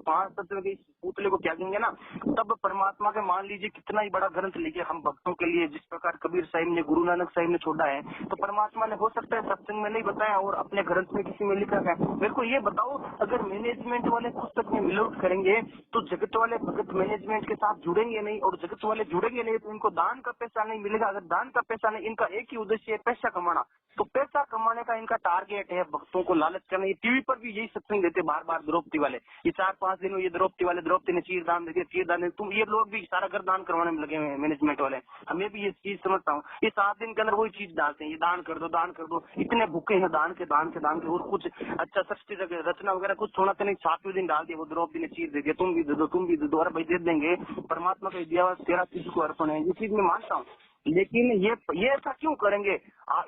5 तत्व के पुतले को त्यागेंगे ना, तब परमात्मा के मान लीजिए कितना ही बड़ा ग्रंथ लिखे हम भक्तों के लिए, जिस प्रकार कबीर साहिब ने, गुरु नानक साहिब ने छोड़ा है, तो परमात्मा ने हो सकता है सत्संग में नहीं बताया और अपने ग्रंथ में किसी में लिखा है। मेरे को ये बताओ, अगर मैनेजमेंट वाले पुस्तक में मिलावट करेंगे तो जगत वाले भगत मैनेजमेंट के साथ जुड़ेंगे नहीं, और जगत वाले जुड़ेंगे नहीं तो इनको दान का पैसा नहीं मिलेगा। अगर दान का पैसा नहीं, इनका एक ही उद्देश्य है पैसा कमाना, तो पैसा कमाने का इनका टारगेट है भक्तों को लालच करना। ये टीवी पर भी यही सत्संग देते बार बार द्रौपदी वाले, ये 4-5 दिन में ये द्रौपदी वाले, द्रौपदी ने चीर दान दे दिया, चीर दान दे, तुम ये लोग भी सारा घर दान करवाने में लगे हुए हैं मैनेजमेंट वाले। हमें भी ये चीज समझता हूँ, ये 7 दिन के अंदर वही चीज डालते हैं, ये दान कर दो, दान कर दो। इतने भूखे हैं दान के, दान के, दान के, और कुछ अच्छा सृष्टि रचना वगैरह कुछ छोड़ा तो नहीं। 7वें दिन डाल दिया, वो द्रौपदी ने चीर दे दिया, तुम भी दे दो, तुम भी दे दो। अरे भाई दे देंगे, परमात्मा का दिया तेरा किसी को अर्पण है, ये चीज मैं मानता हूँ। लेकिन ये ऐसा क्यों करेंगे?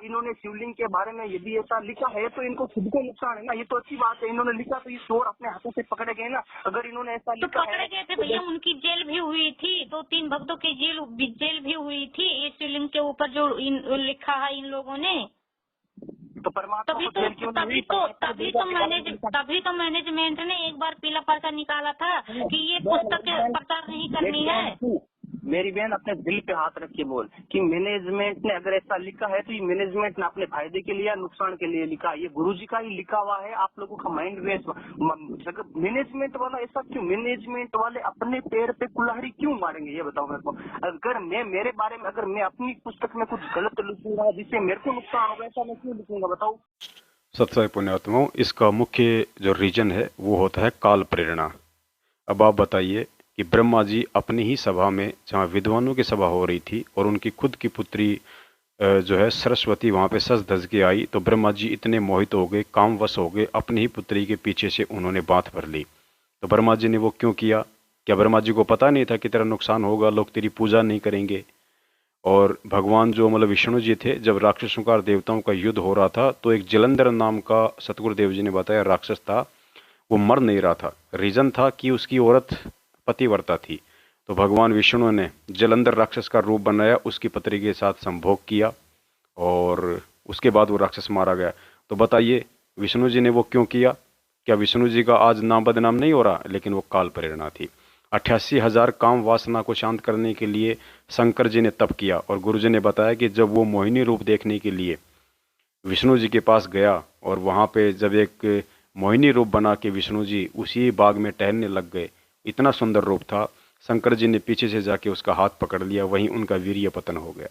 इन्होंने शिवलिंग के बारे में यदि ऐसा लिखा है तो इनको खुद को नुकसान है ना। ये तो अच्छी बात है, इन्होंने लिखा तो ये चोर अपने हाथों से पकड़े गए ना। अगर इन्होंने ऐसा तो पकड़े गए थे भैया, उनकी जेल भी हुई थी, 2-3 भक्तों की जेल भी हुई थी ये शिवलिंग के ऊपर जो लिखा है इन लोगों ने। तो परमात्मा तभी तो मैनेजमेंट ने एक बार पीला पर्चा निकाला था कि ये पुस्तक प्रचार नहीं करनी है। मेरी बहन अपने दिल पे हाथ रख के बोल कि मैनेजमेंट ने अगर ऐसा लिखा है तो ये मैनेजमेंट ने अपने फायदे के लिए या नुकसान के लिए लिखा है। ये गुरुजी का ही लिखा हुआ है, आप लोगों का माइंड वेस्ट। मैनेजमेंट वाला ऐसा क्यों? मैनेजमेंट वाले अपने पैर पे कुल्हाड़ी क्यों मारेंगे ये बताओ मेरे को। अगर मैं मेरे बारे में, अगर मैं अपनी पुस्तक में कुछ गलत लिखूंगा जिससे मेरे को नुकसान होगा, ऐसा मैं क्यों लिखूंगा बताओ। सत्संग पुण्यात्माओं, इसका मुख्य जो रीजन है वो होता है काल प्रेरणा। अब आप बताइए कि ब्रह्मा जी अपनी ही सभा में, जहाँ विद्वानों की सभा हो रही थी और उनकी खुद की पुत्री जो है सरस्वती वहाँ पे सज धज के आई, तो ब्रह्मा जी इतने मोहित हो गए, कामवश हो गए, अपनी ही पुत्री के पीछे से उन्होंने बात भर ली। तो ब्रह्मा जी ने वो क्यों किया? क्या ब्रह्मा जी को पता नहीं था कि तेरा नुकसान होगा, लोग तेरी पूजा नहीं करेंगे? और भगवान जो मतलब विष्णु जी थे, जब राक्षसों का देवताओं का युद्ध हो रहा था तो एक जलंधर नाम का सतगुरुदेव जी ने बताया राक्षस था, वो मर नहीं रहा था। रीजन था कि उसकी औरत पतिव्रता थी। तो भगवान विष्णु ने जलंधर राक्षस का रूप बनाया, उसकी पत्नी के साथ संभोग किया और उसके बाद वो राक्षस मारा गया। तो बताइए विष्णु जी ने वो क्यों किया? क्या विष्णु जी का आज नाम बदनाम नहीं हो रहा? लेकिन वो काल प्रेरणा थी। 88,000 काम वासना को शांत करने के लिए शंकर जी ने तप किया। और गुरु जी ने बताया कि जब वो मोहिनी रूप देखने के लिए विष्णु जी के पास गया और वहाँ पे जब एक मोहिनी रूप बना के विष्णु जी उसी बाग में टहलने लग गए, इतना सुंदर रूप था, शंकर जी ने पीछे से जाके उसका हाथ पकड़ लिया, वहीं उनका वीर्य पतन हो गया।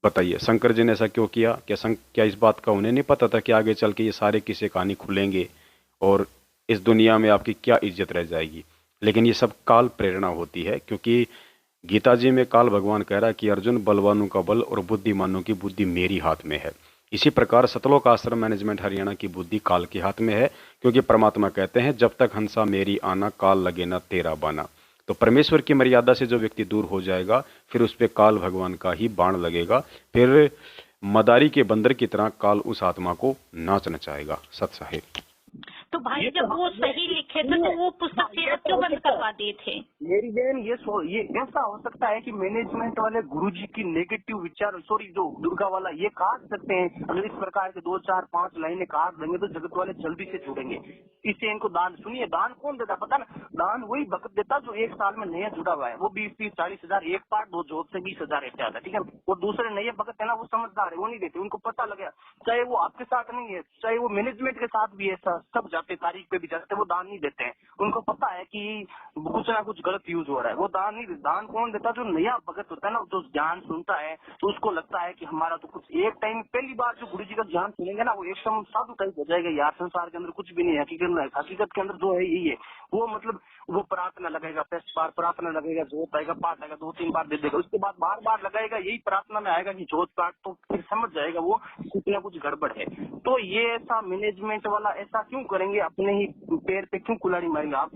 बताइए शंकर जी ने ऐसा क्यों किया? क्या इस बात का उन्हें नहीं पता था कि आगे चल के ये सारे किस्से कहानी खुलेंगे और इस दुनिया में आपकी क्या इज्जत रह जाएगी? लेकिन ये सब काल प्रेरणा होती है, क्योंकि गीता जी में काल भगवान कह रहा है कि अर्जुन, बलवानों का बल और बुद्धिमानों की बुद्धि मेरी हाथ में है। इसी प्रकार सतलोक आश्रम मैनेजमेंट हरियाणा की बुद्धि काल के हाथ में है, क्योंकि परमात्मा कहते हैं जब तक हंसा मेरी आना, काल लगे ना तेरा बाना। तो परमेश्वर की मर्यादा से जो व्यक्ति दूर हो जाएगा, फिर उस पर काल भगवान का ही बाण लगेगा, फिर मदारी के बंदर की तरह काल उस आत्मा को नाच नचाएगा। सत साहिब। तो भाई जब वो सही लिखे थे तो वो पुस्तक सेवा क्यों बंद करवा दिए थे? मेरी बहन ये ऐसा हो सकता है कि मैनेजमेंट वाले गुरुजी की नेगेटिव विचार, जो दुर्गा वाला ये काट सकते हैं। अगर इस प्रकार के 2, 4, 5 लाइनें काट देंगे तो जगत वाले जल्दी से जुड़ेंगे। इससे इनको दान, सुनिए, दान कौन देता पता ना? दान वही भक्त देता जो 1 साल में नया जुड़ा हुआ है। वो 20, 30, 40 हजार एक पार्ट, 2 जॉब से 20,000 रहते आता, ठीक है। वो दूसरे नए भक्त है ना, वो समझदार है, वो नहीं देते। उनको पता लगे, चाहे वो आपके साथ नहीं है, चाहे वो मैनेजमेंट के साथ भी है, सब जाते, तारीख पे भी जाते, वो दान नहीं देते हैं। उनको पता है कि कुछ ना कुछ गलत यूज हो रहा है, वो दान नहीं। दान कौन देता? जो नया भगत होता है ना, जो ज्ञान सुनता है तो उसको लगता है कि हमारा तो कुछ, एक टाइम पहली बार जो गुरु जी का ज्ञान सुनेंगे ना, वो एकदम साधु टाइप हो जाएगा। यार संसार के अंदर कुछ भी नहीं है, हकीकत के अंदर जो है यही है। वो मतलब वो प्रार्थना लगेगा, 10 बार प्रार्थना लगेगा, जोत आएगा, पाठ आएगा, 2-3 बार दे देगा, उसके बाद बार लगाएगा, यही प्रार्थना में आएगा कि जोत पाठ, तो फिर समझ जाएगा वो कुछ ना कुछ गड़बड़ है। तो ये ऐसा मैनेजमेंट वाला ऐसा क्यों करेंगे? अपने ही पैर पे क्यों कुल्हाड़ी मारेंगे आप?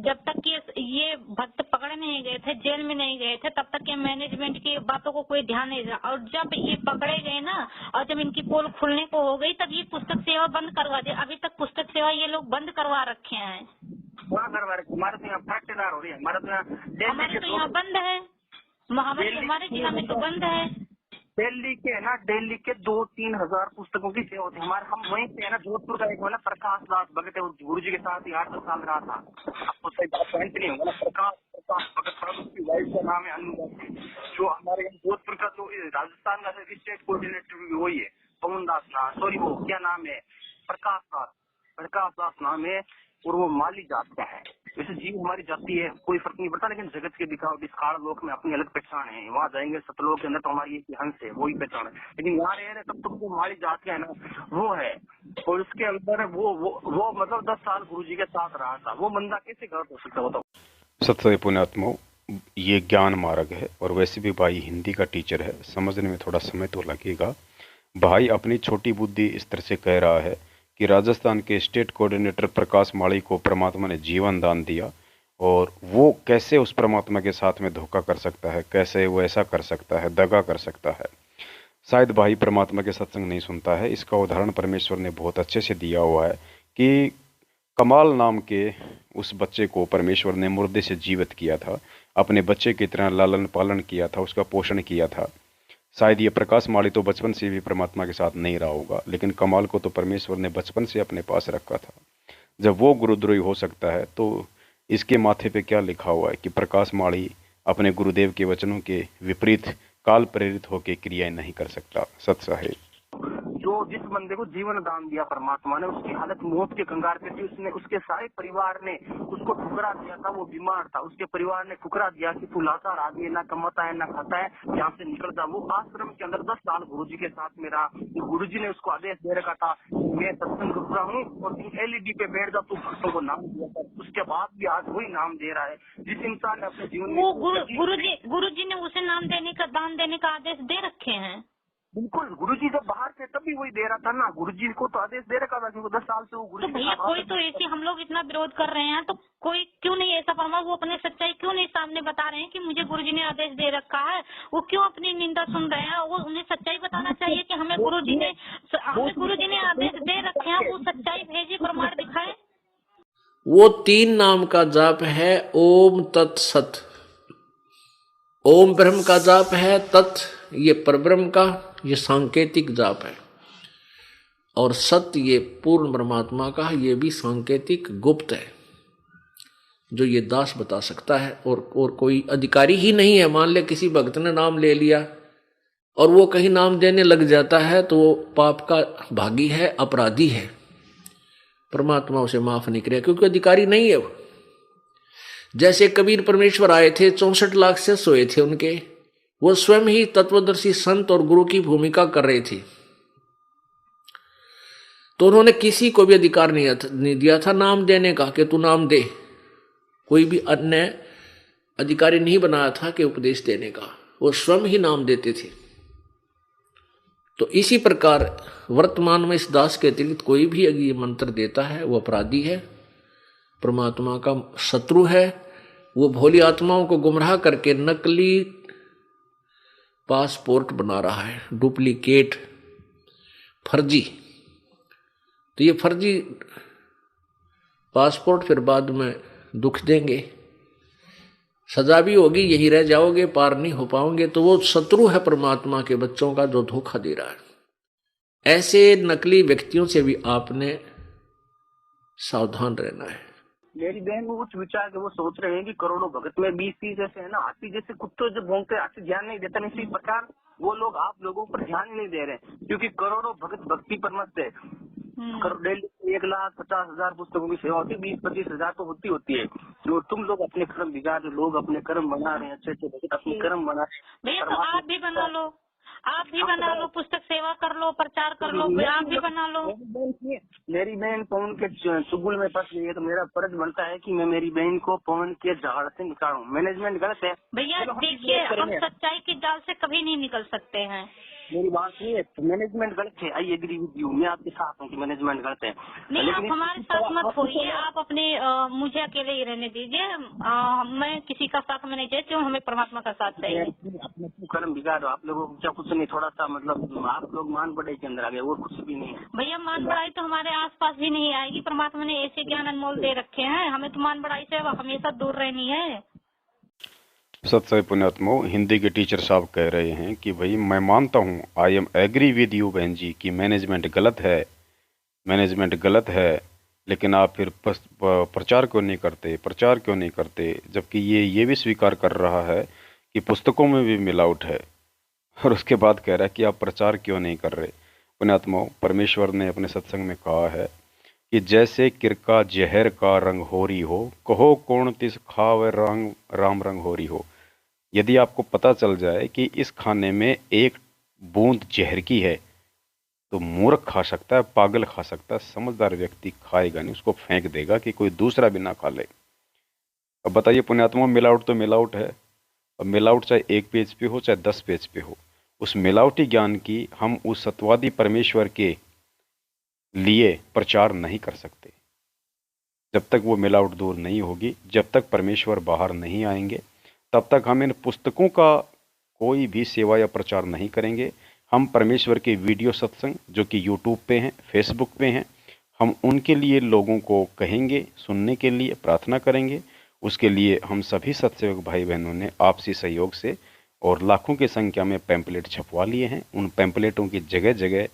जब तक ये भक्त पकड़े नहीं गए थे, जेल में नहीं गए थे, तब तक ये मैनेजमेंट की बातों को कोई ध्यान नहीं दिया। और जब ये पकड़े गए ना, और जब इनकी पोल खुलने को हो गई, तब ये पुस्तक सेवा बंद करवा दी। अभी तक पुस्तक सेवा ये लोग बंद करवा रखे हैं। करवा रखे? हमारे तो यहाँ फैक्टदार हो रही है, हमारे तो यहाँ बंद है, हमारे जिला में तो बंद है। दिल्ली के है ना, दिल्ली के 2-3 हजार पुस्तकों की सेवा होती है हमारे। हम वहीं से है ना, जोधपुर का एक है ना प्रकाश दास भगत है, गुरु जी के साथ ही 8-10 साल रहा था। आपको सही बात पॉइंट नहीं होगा ना। प्रकाश भगत साहब, उसकी वाइफ का नाम है अनुराग, जो हमारे जोधपुर का जो राजस्थान का स्टेट कोऑर्डिनेटर भी वही है, पवन दास नाम, सॉरी वो क्या नाम है, प्रकाश दास नाम है, और वो माली जात का है। वैसे जीव हमारी जाति है, कोई फर्क नहीं पड़ता, लेकिन जगत के दिखाड़ लोक में अपनी अलग पहचान है। वहाँ जाएंगे सतलोक के अंदर तो हमारी एक हंस है, वही पहचान है। लेकिन यहाँ रह रहे तब तो जो हमारी जात का है ना, वो है। और उसके अंदर वो मतलब 10 साल गुरु जी के साथ रहा था, वो बंदा कैसे गलत हो सकता है बताओ? सत्य पुण्यात्मा, ये ज्ञान मार्ग है, और वैसे भी भाई हिंदी का टीचर है, समझने में थोड़ा समय तो लगेगा। भाई अपनी छोटी बुद्धि इस तरह से कह रहा है कि राजस्थान के स्टेट कोऑर्डिनेटर प्रकाश माली को परमात्मा ने जीवन दान दिया, और वो कैसे उस परमात्मा के साथ में धोखा कर सकता है, कैसे वो ऐसा कर सकता है, दगा कर सकता है। शायद भाई परमात्मा के सत्संग नहीं सुनता है। इसका उदाहरण परमेश्वर ने बहुत अच्छे से दिया हुआ है कि कमाल नाम के उस बच्चे को परमेश्वर ने मुर्दे से जीवित किया था, अपने बच्चे की तरह लालन पालन किया था, उसका पोषण किया था। शायद ये प्रकाश माली तो बचपन से भी परमात्मा के साथ नहीं रहा होगा, लेकिन कमाल को तो परमेश्वर ने बचपन से अपने पास रखा था। जब वो गुरुद्रोही हो सकता है, तो इसके माथे पे क्या लिखा हुआ है कि प्रकाश माली अपने गुरुदेव के वचनों के विपरीत काल प्रेरित होकर क्रियाएं नहीं कर सकता। सत साहिब। जो जिस बंदे को जीवन दान दिया परमात्मा ने, उसकी हालत मौत के कंगार पे थी, उसने, उसके सारे परिवार ने उसको ठुकरा दिया था। वो बीमार था, उसके परिवार ने ठुकरा दिया कि तू लाचार आदमी, ना कमाता है ना खाता है, यहाँ से निकल जा। वो आश्रम के अंदर 10 साल गुरुजी के साथ में रहा। गुरुजी ने उसको आदेश दे रखा था, मैं सत्संग कर रहा हूँ और तुम LED पे बैठ जा, तू भक्तों को नाम दिया था। उसके बाद भी आज वही नाम दे रहा है। जिस इंसान ने अपने जीवन में गुरुजी ने उसे नाम देने का, दान देने का आदेश दे रखे हैं। बिल्कुल, गुरुजी जब बाहर थे तभी वही दे रहा था ना। गुरुजी को तो आदेश दे रखा था, क्योंकि 10 साल से वो गुरुजी। तो भैया कोई तो ऐसी, हम लोग इतना विरोध कर रहे हैं तो कोई क्यों नहीं ऐसा फरमा, वो अपने सच्चाई क्यों नहीं सामने बता रहे हैं कि मुझे गुरुजी ने आदेश दे रखा है? वो क्यों अपनी निंदा सुन रहे हैं? वो उन्हें सच्चाई बताना चाहिए कि हमें गुरुजी ने आदेश दे रखे हैं। वो सच्चाई भेजे, प्रमाण दिखाए। वो 3 नाम का जाप है, ओम तत्सत। ओम ब्रह्म का जाप है, तत् ये परब्रह्म का, ये सांकेतिक जाप है, और सत्य ये पूर्ण परमात्मा का, ये भी सांकेतिक गुप्त है। जो ये दास बता सकता है, और कोई अधिकारी ही नहीं है। मान ले किसी भक्त ने नाम ले लिया और वो कहीं नाम देने लग जाता है तो वो पाप का भागी है, अपराधी है, परमात्मा उसे माफ नहीं करेगा क्योंकि अधिकारी नहीं है वो। जैसे कबीर परमेश्वर आए थे, 64 लाख से सोए थे उनके, वो स्वयं ही तत्वदर्शी संत और गुरु की भूमिका कर रहे थे, तो उन्होंने किसी को भी अधिकार नहीं दिया था नाम देने का कि तू नाम दे। कोई भी अन्य अधिकारी नहीं बनाया था कि उपदेश देने का, वो स्वयं ही नाम देते थे। तो इसी प्रकार वर्तमान में इस दास के अतिरिक्त कोई भी अगर ये मंत्र देता है वो अपराधी है, परमात्मा का शत्रु है। वो भोली आत्माओं को गुमराह करके नकली पासपोर्ट बना रहा है, डुप्लीकेट, फर्जी। तो ये फर्जी पासपोर्ट फिर बाद में दुख देंगे, सजा भी होगी, यहीं रह जाओगे, पार नहीं हो पाओगे। तो वो शत्रु है परमात्मा के बच्चों का जो धोखा दे रहा है। ऐसे नकली व्यक्तियों से भी आपने सावधान रहना है। मेरी बहन वो उच्च विचार के वो सोच रहे हैं कि करोड़ों भगत में 20-30 जैसे है ना, हाथी जैसे कुत्तों जो भौंकते हाथी ध्यान नहीं देता, इसी प्रकार वो लोग आप लोगों पर ध्यान ही नहीं दे रहे, क्योंकि करोड़ों भगत भक्ति पर मस्त है। डेली 1,50,000 पुस्तकों की सेवा होती है, 20-25 हजार तो होती है। जो तुम लोग अपने कर्म बिगाड़, जो लोग अपने कर्म बना रहे हैं, अच्छे अच्छे भगत अपने कर्म बना रहे हैं। भैया तो आप भी बना लो, आप भी बना लो, पुस्तक सेवा कर लो, प्रचार कर लो, आप भी बना लो। मेरी बहन पवन के चुगल में फंस गई है, तो मेरा फर्ज बनता है कि मैं मेरी बहन को पवन के जाल से निकालूं। मैनेजमेंट गलत है भैया। देखिए, हम सच्चाई के जाल से कभी नहीं निकल सकते हैं। मेरी बात सुनिए, मैनेजमेंट गलत है। आई एग्री विद यू, मैं आपके साथ हूँ कि मैनेजमेंट गलत है। नहीं, आप हमारे साथ मत होइए, आप अपने मुझे अकेले ही रहने दीजिए। मैं किसी का साथ में नहीं चाहती हूँ, हमें परमात्मा का साथ चाहिए। अपने कर्म बिगाड़ो, आप लोगों को क्या कुछ नहीं, थोड़ा सा मतलब आप लोग मान बढ़ाई के अंदर आ गए, वो कुछ भी नहीं है। भैया मान बढ़ाई तो हमारे आसपास भी नहीं आएगी। परमात्मा ने ऐसे ज्ञान अनमोल दे रखे हैं, हमें तो मान बढ़ाई से हमेशा दूर रहनी है। सत्संग पुण्यात्मा, हिंदी के टीचर साहब कह रहे हैं कि भाई मैं मानता हूँ, I am agree with you बहन जी कि मैनेजमेंट गलत है, मैनेजमेंट गलत है, लेकिन आप फिर प्रचार क्यों नहीं करते, जबकि ये भी स्वीकार कर रहा है कि पुस्तकों में भी मिलावट है, और उसके बाद कह रहा है कि आप प्रचार क्यों नहीं कर रहे। पुण्यात्मा, परमेश्वर ने अपने सत्संग में कहा है कि जैसे किरका जहर का रंग होरी हो, कहो कौन तिस खावे रंग राम रंग होरी हो। यदि आपको पता चल जाए कि इस खाने में एक बूंद जहर की है तो मूर्ख खा सकता है, पागल खा सकता है, समझदार व्यक्ति खाएगा नहीं, उसको फेंक देगा कि कोई दूसरा भी ना खा ले। अब बताइए पुण्यात्मा, मिलावट तो मिलावट है। अब मिलावट चाहे 1 पेज पे हो चाहे 10 पेज पे हो, उस मिलावटी ज्ञान की हम उस सत्वादी परमेश्वर के लिए प्रचार नहीं कर सकते। जब तक वो मिलावट दूर नहीं होगी, जब तक परमेश्वर बाहर नहीं आएंगे, तब तक हम इन पुस्तकों का कोई भी सेवा या प्रचार नहीं करेंगे। हम परमेश्वर के वीडियो सत्संग जो कि यूट्यूब पे हैं, फेसबुक पे हैं, हम उनके लिए लोगों को कहेंगे, सुनने के लिए प्रार्थना करेंगे। उसके लिए हम सभी सत्सेवक भाई बहनों ने आपसी सहयोग से और लाखों की संख्या में पैम्पलेट छपवा लिए हैं। उन पैम्पलेटों की जगह जगह,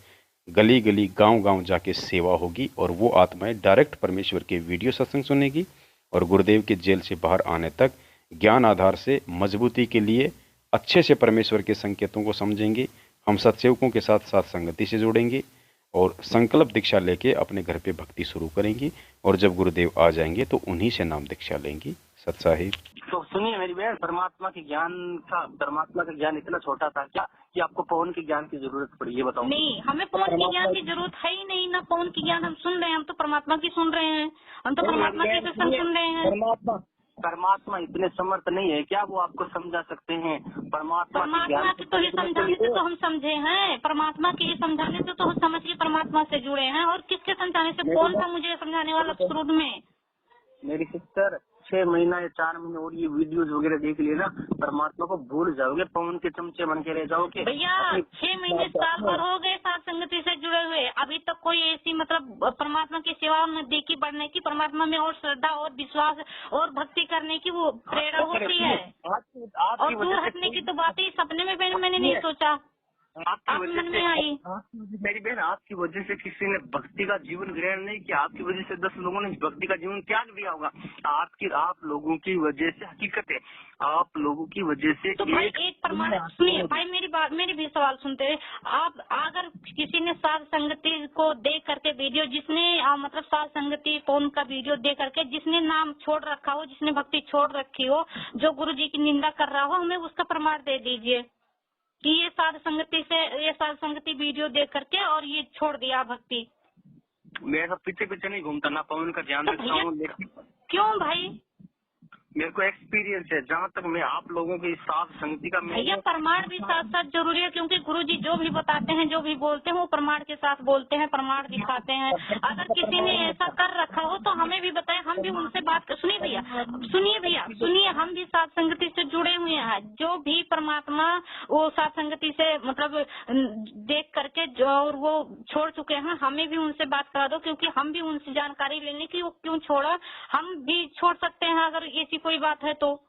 गली गली, गांव गांव जाके सेवा होगी और वो आत्माएं डायरेक्ट परमेश्वर के वीडियो सत्संग सुनेगी और गुरुदेव के जेल से बाहर आने तक ज्ञान आधार से मजबूती के लिए अच्छे से परमेश्वर के संकेतों को समझेंगे। हम सत्सेवकों के साथ साथ संगति से जुड़ेंगे और संकल्प दीक्षा लेके अपने घर पे भक्ति शुरू करेंगी, और जब गुरुदेव आ जाएंगे तो उन्हीं से नाम दीक्षा लेंगी। सत्साहिब। तो सुनिए मेरी बहन, परमात्मा का ज्ञान इतना छोटा था क्या कि आपको पवन के ज्ञान की जरूरत पड़ी, ये बताओ। नहीं, हमें पवन के ज्ञान की जरूरत है ही नहीं ना। पवन की ज्ञान हम सुन रहे हैं, हम तो परमात्मा की सुन रहे हैं, हम तो परमात्मा के सत्संग सुन रहे हैं। परमात्मा इतने समर्थ नहीं है क्या वो आपको समझा सकते हैं? परमात्मा के तो ये समझाने से तो हम समझे हैं, परमात्मा के ये समझाने से तो हम समझ के परमात्मा से जुड़े हैं। और किसके समझाने से? कौन था मुझे समझाने वाला शुरू में? मेरी सिस्टर 6 महीना या 4 महीने और ये वीडियोस वगैरह देख लिए ना, परमात्मा को भूल जाओगे, पवन के चमचे बन के रह जाओगे। भैया 6 महीने 7 बार हो गए साथ संगति से जुड़े हुए, अभी तक कोई ऐसी मतलब परमात्मा की सेवा में देखी बढ़ने की, परमात्मा में और श्रद्धा और विश्वास और भक्ति करने की वो प्रेरणा होती है। और दूर हटने की तो बात ही सपने में मैंने नहीं सोचा। आपकी वजह मन में आई। से मेरी बहन, आपकी वजह से किसी ने भक्ति का जीवन ग्रहण नहीं किया, आपकी वजह से 10 लोगों ने भक्ति का जीवन त्याग दिया होगा। आप लोगों की वजह से, हकीकत है, आप लोगों की वजह से। तो भाई एक प्रमाण सुनिए भाई, मेरी भी सवाल सुनते हैं आप। अगर किसी ने साध संगति को देख करके वीडियो, जिसने मतलब साध संगति कौन का वीडियो देख करके जिसने नाम छोड़ रखा हो, जिसने भक्ति छोड़ रखी हो, जो गुरु जी की निंदा कर रहा हो, हमें उसका प्रमाण दे दीजिए कि ये साध संगति वीडियो देख करके और ये छोड़ दिया भक्ति। मैं सब पीछे नहीं घूमता, ना पवन का ध्यान रखता हूँ। क्यों भाई? मेरे को एक्सपीरियंस है, जहाँ तक मैं आप लोगों की साथ संगति का भैया प्रमाण भी साथ साथ जरूरी है, क्योंकि गुरुजी जो भी बताते हैं, जो भी बोलते हैं, वो प्रमाण के साथ बोलते हैं, प्रमाण दिखाते हैं। अगर किसी ने ऐसा कर रखा हो तो हमें भी बताएं, हम भी उनसे बात कर। सुनिए भैया, हम भी साथ संगति से जुड़े हुए हैं। जो भी परमात्मा वो साथ संगति से मतलब देख करके जो और वो छोड़ चुके हैं, हमें भी उनसे बात करा दो, क्योंकि हम भी उनसे जानकारी लेने की वो क्यों छोड़ा, हम भी छोड़ सकते हैं अगर ऐसी कोई बात है तो।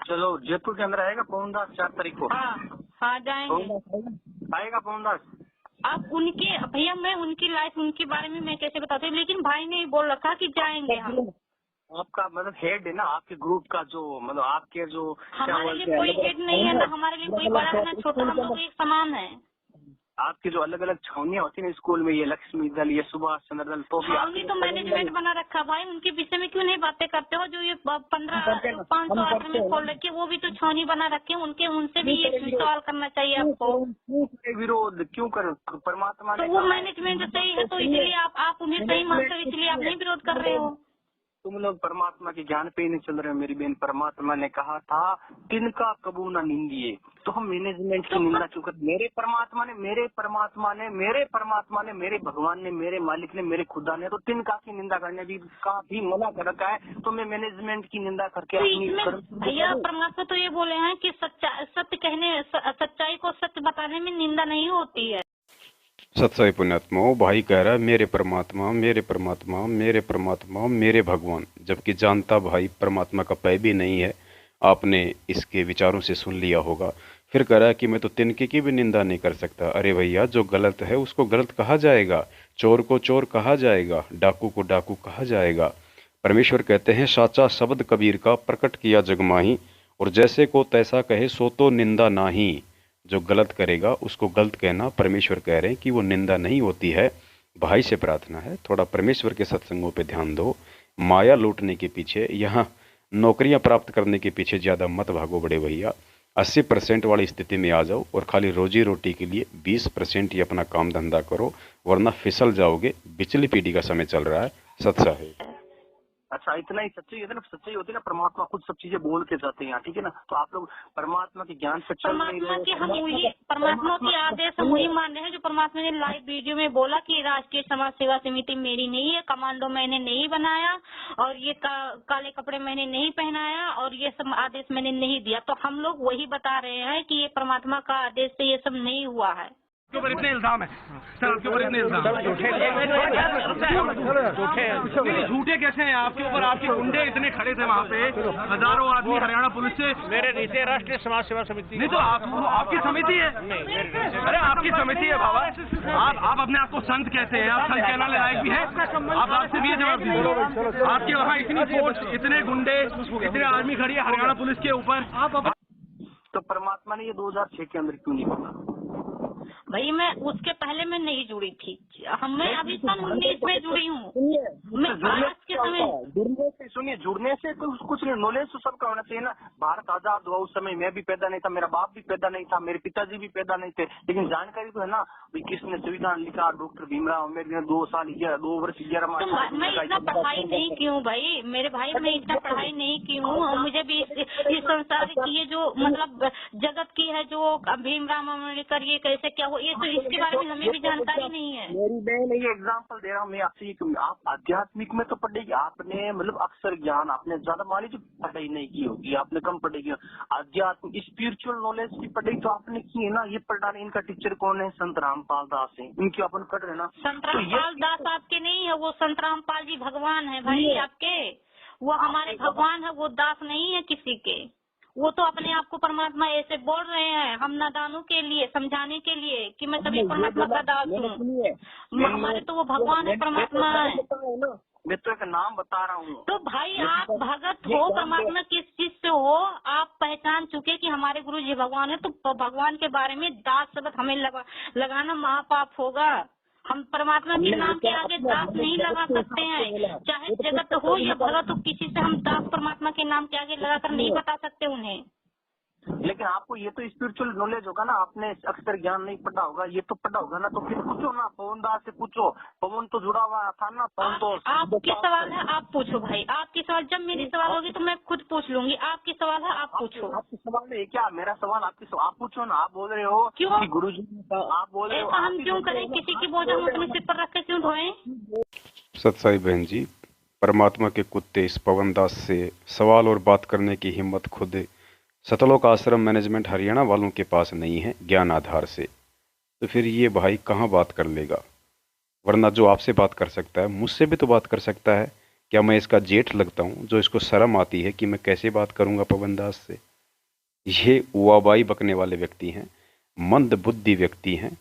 चलो जयपुर के अंदर आएगा पवन दास 4 तारीख को? हाँ जाएंगे। आएगा पवन दास? आप उनके भैया, मैं उनकी लाइफ, उनके बारे में मैं कैसे बताती हूँ, लेकिन भाई ने बोल रखा कि जाएंगे हम। आपका मतलब हेड है ना आपके ग्रुप का, जो मतलब आपके जो हमारे लिए कोई हेड नहीं है ना, हमारे लिए कोई बड़ा है ना छोटा, हम लोग एक समान है। आपकी जो अलग अलग छावनियाँ होती है ना स्कूल में, ये लक्ष्मी दल, ये सुभाष चंद्र दल, तो छावनी तो मैनेजमेंट बना रखा भाई, उनके विषय में क्यों नहीं बातें करते हो? जो ये 500 आश्रम खोल रखे, वो भी तो छावनी बना रखे, उनसे भी ये सवाल करना चाहिए आपको। विरोध क्यों कर? परमात्मा तो वो मैनेजमेंट सही है, तो इसलिए आप उन्हें सही मानते हो, इसलिए आप नहीं विरोध कर रहे हो। तुम लोग परमात्मा के ज्ञान पे ही नहीं चल रहे हो मेरी बहन। परमात्मा ने कहा था तिनका कबू ना निंदिए, तो हम मैनेजमेंट की निंदा क्यों करते? मेरे परमात्मा ने, मेरे भगवान ने, मेरे मालिक ने, मेरे खुदा ने तो तिनका की निंदा करने का भी मना कर रखा है, तो मैं मैनेजमेंट की निंदा करके भैया परमात्मा तो ये बोले हैं कि सच्चाई को सत्य बताने में निंदा नहीं होती है। सत्साई पुण्यात्माओं, भाई कह रहा है मेरे परमात्मा, मेरे परमात्मा, मेरे परमात्मा, मेरे भगवान, जबकि जानता भाई परमात्मा का पै भी नहीं है। आपने इसके विचारों से सुन लिया होगा। फिर कह रहा है कि मैं तो तिनके की भी निंदा नहीं कर सकता। अरे भैया, जो गलत है उसको गलत कहा जाएगा, चोर को चोर कहा जाएगा, डाकू को डाकू कहा जाएगा। परमेश्वर कहते हैं साचा शब्द कबीर का प्रकट किया जगमाही, और जैसे को तैसा कहे सो तो निंदा नाही। जो गलत करेगा उसको गलत कहना, परमेश्वर कह रहे हैं कि वो निंदा नहीं होती है। भाई से प्रार्थना है थोड़ा परमेश्वर के सत्संगों पे ध्यान दो। माया लूटने के पीछे, यहाँ नौकरियां प्राप्त करने के पीछे ज़्यादा मत भागो बड़े भैया। 80% वाली स्थिति में आ जाओ और खाली रोजी रोटी के लिए 20% ही अपना काम धंधा करो, वरना फिसल जाओगे। बिचली पीढ़ी का समय चल रहा है। सत्सा है। अच्छा, इतना ही सच्चाई है ना, सच्चाई होती है ना, परमात्मा खुद सब चीजें बोल के जाते हैं, ठीक है ना। तो आप लोग परमात्मा के ज्ञान से परमात्मा की आदेश हम वही मान रहे हैं जो परमात्मा ने लाइव वीडियो में बोला कि राष्ट्रीय समाज सेवा समिति मेरी नहीं है, कमांडो मैंने नहीं बनाया, और ये काले कपड़े मैंने नहीं पहनाया, और ये सब आदेश मैंने नहीं दिया। तो हम लोग वही बता रहे हैं कि ये परमात्मा का आदेश से ये सब नहीं हुआ है। आपके ऊपर इतने इल्जाम है सर, आपके ऊपर इतने इल्जाम झूठे कैसे हैं आपके ऊपर? आपके गुंडे इतने खड़े थे वहाँ पे, हजारों आदमी हरियाणा पुलिस से। मेरे नीचे राष्ट्रीय समाज सेवा समिति नहीं, तो आपकी समिति है। अरे आपकी समिति है बाबा, आप अपने आप को संत कहते हैं, आप संत कहने लायक भी है। आप आपसे भी जवाब दीजिए। आपके वहाँ इतनी फोर्स, इतने गुंडे, इतने आर्मी खड़ी है हरियाणा पुलिस के ऊपर, तो परमात्मा ने ये 2006 के अंदर क्यों नहीं बोला? भाई मैं उसके पहले मैं नहीं जुड़ी थी, मैं अभी सन 19 में जुड़ी हूँ। मैं आज के समय जुड़ने से तो कुछ नहीं, नॉलेज तो सबका होना चाहिए ना। भारत आजाद हुआ उस समय मैं भी पैदा नहीं था, मेरा बाप भी पैदा नहीं था, मेरे पिताजी भी पैदा नहीं थे, लेकिन जानकारी तो है ना। किसने संविधान लिखा? डॉक्टर भीमराव अम्बेडकर ने 2 वर्ष 11 माह। तो मैं इतना पढ़ाई नहीं की हूँ भाई, मेरे भाई, मैं इतना पढ़ाई नहीं की हूँ। मुझे भी इस संसार की ये जो मतलब जगत की है, जो भीमराव अम्बेडकर ये कैसे क्या हो, ये तो इसके बारे में हमें भी जानकारी नहीं है। मेरी बहन ये एग्जांपल दे रहा हूँ मैं आपसे, आप आध्यात्मिक में तो पढ़ेगी, आपने मतलब अक्षर ज्ञान आपने ज्यादा मान लीजिए पढ़ाई नहीं की होगी, आपने कम पढ़ेगी। आध्यात्मिक स्पिरिचुअल नॉलेज की पढ़ाई तो आपने की है ना। ये पढ़ा इनका टीचर कौन है? संत रामपाल दास है, इनकी अपन पढ़ रहे ना। संत रामपाल दास आपके नहीं है, वो संत रामपाल जी भगवान है भाई आपके, वो हमारे भगवान है, वो दास नहीं है किसी के। वो तो अपने आप को परमात्मा ऐसे बोल रहे हैं, हम नादानों के लिए समझाने के लिए कि मैं सभी परमात्मा का दास हूँ। हमारे तो वो भगवान है, परमात्मा है। मैं तो एक नाम बता रहा हूँ। तो भाई आप भगत हो, परमात्मा किस चीज से हो, आप पहचान चुके कि हमारे गुरु जी भगवान है, तो भगवान के बारे में दास शब्द हमें लगाना महापाप होगा। हम परमात्मा के नाम के आगे दास नहीं लगा सकते हैं, चाहे जगत हो या भगत हो, किसी से हम दास परमात्मा के नाम के आगे लगाकर नहीं बता सकते उन्हें। लेकिन आपको ये तो स्पिरिचुअल नॉलेज होगा ना, आपने अक्षर ज्ञान नहीं पढ़ा होगा, ये तो पढ़ा होगा ना, तो फिर पूछो ना, पवन दास से पूछो, पवन तो जुड़ा हुआ था ना, पवन तो। आपके सवाल है, आप पूछो भाई, आपकी सवाल, जब मेरी सवाल होगी तो मैं खुद पूछ लूंगी। आपकी सवाल है, आप पूछो। आपकी सवाल है क्या? मेरा सवाल आपकी सवाल, आप पूछो ना। आप बोल रहे हो क्यों गुरु जी, आप बोल रहे हो हम क्यों करें, किसी की बोझ हम अपने सिर पर रख के क्यों ढोएं? सतसाई बहन जी, परमात्मा के कुत्ते इस पवन दास से सवाल और बात करने की हिम्मत खुद सतलोक आश्रम मैनेजमेंट हरियाणा वालों के पास नहीं है ज्ञान आधार से, तो फिर ये भाई कहाँ बात कर लेगा? वरना जो आपसे बात कर सकता है मुझसे भी तो बात कर सकता है। क्या मैं इसका जेठ लगता हूँ जो इसको शर्म आती है कि मैं कैसे बात करूँगा पवन दास से? ये उवाबाई बकने वाले व्यक्ति हैं, मंद बुद्धि व्यक्ति हैं,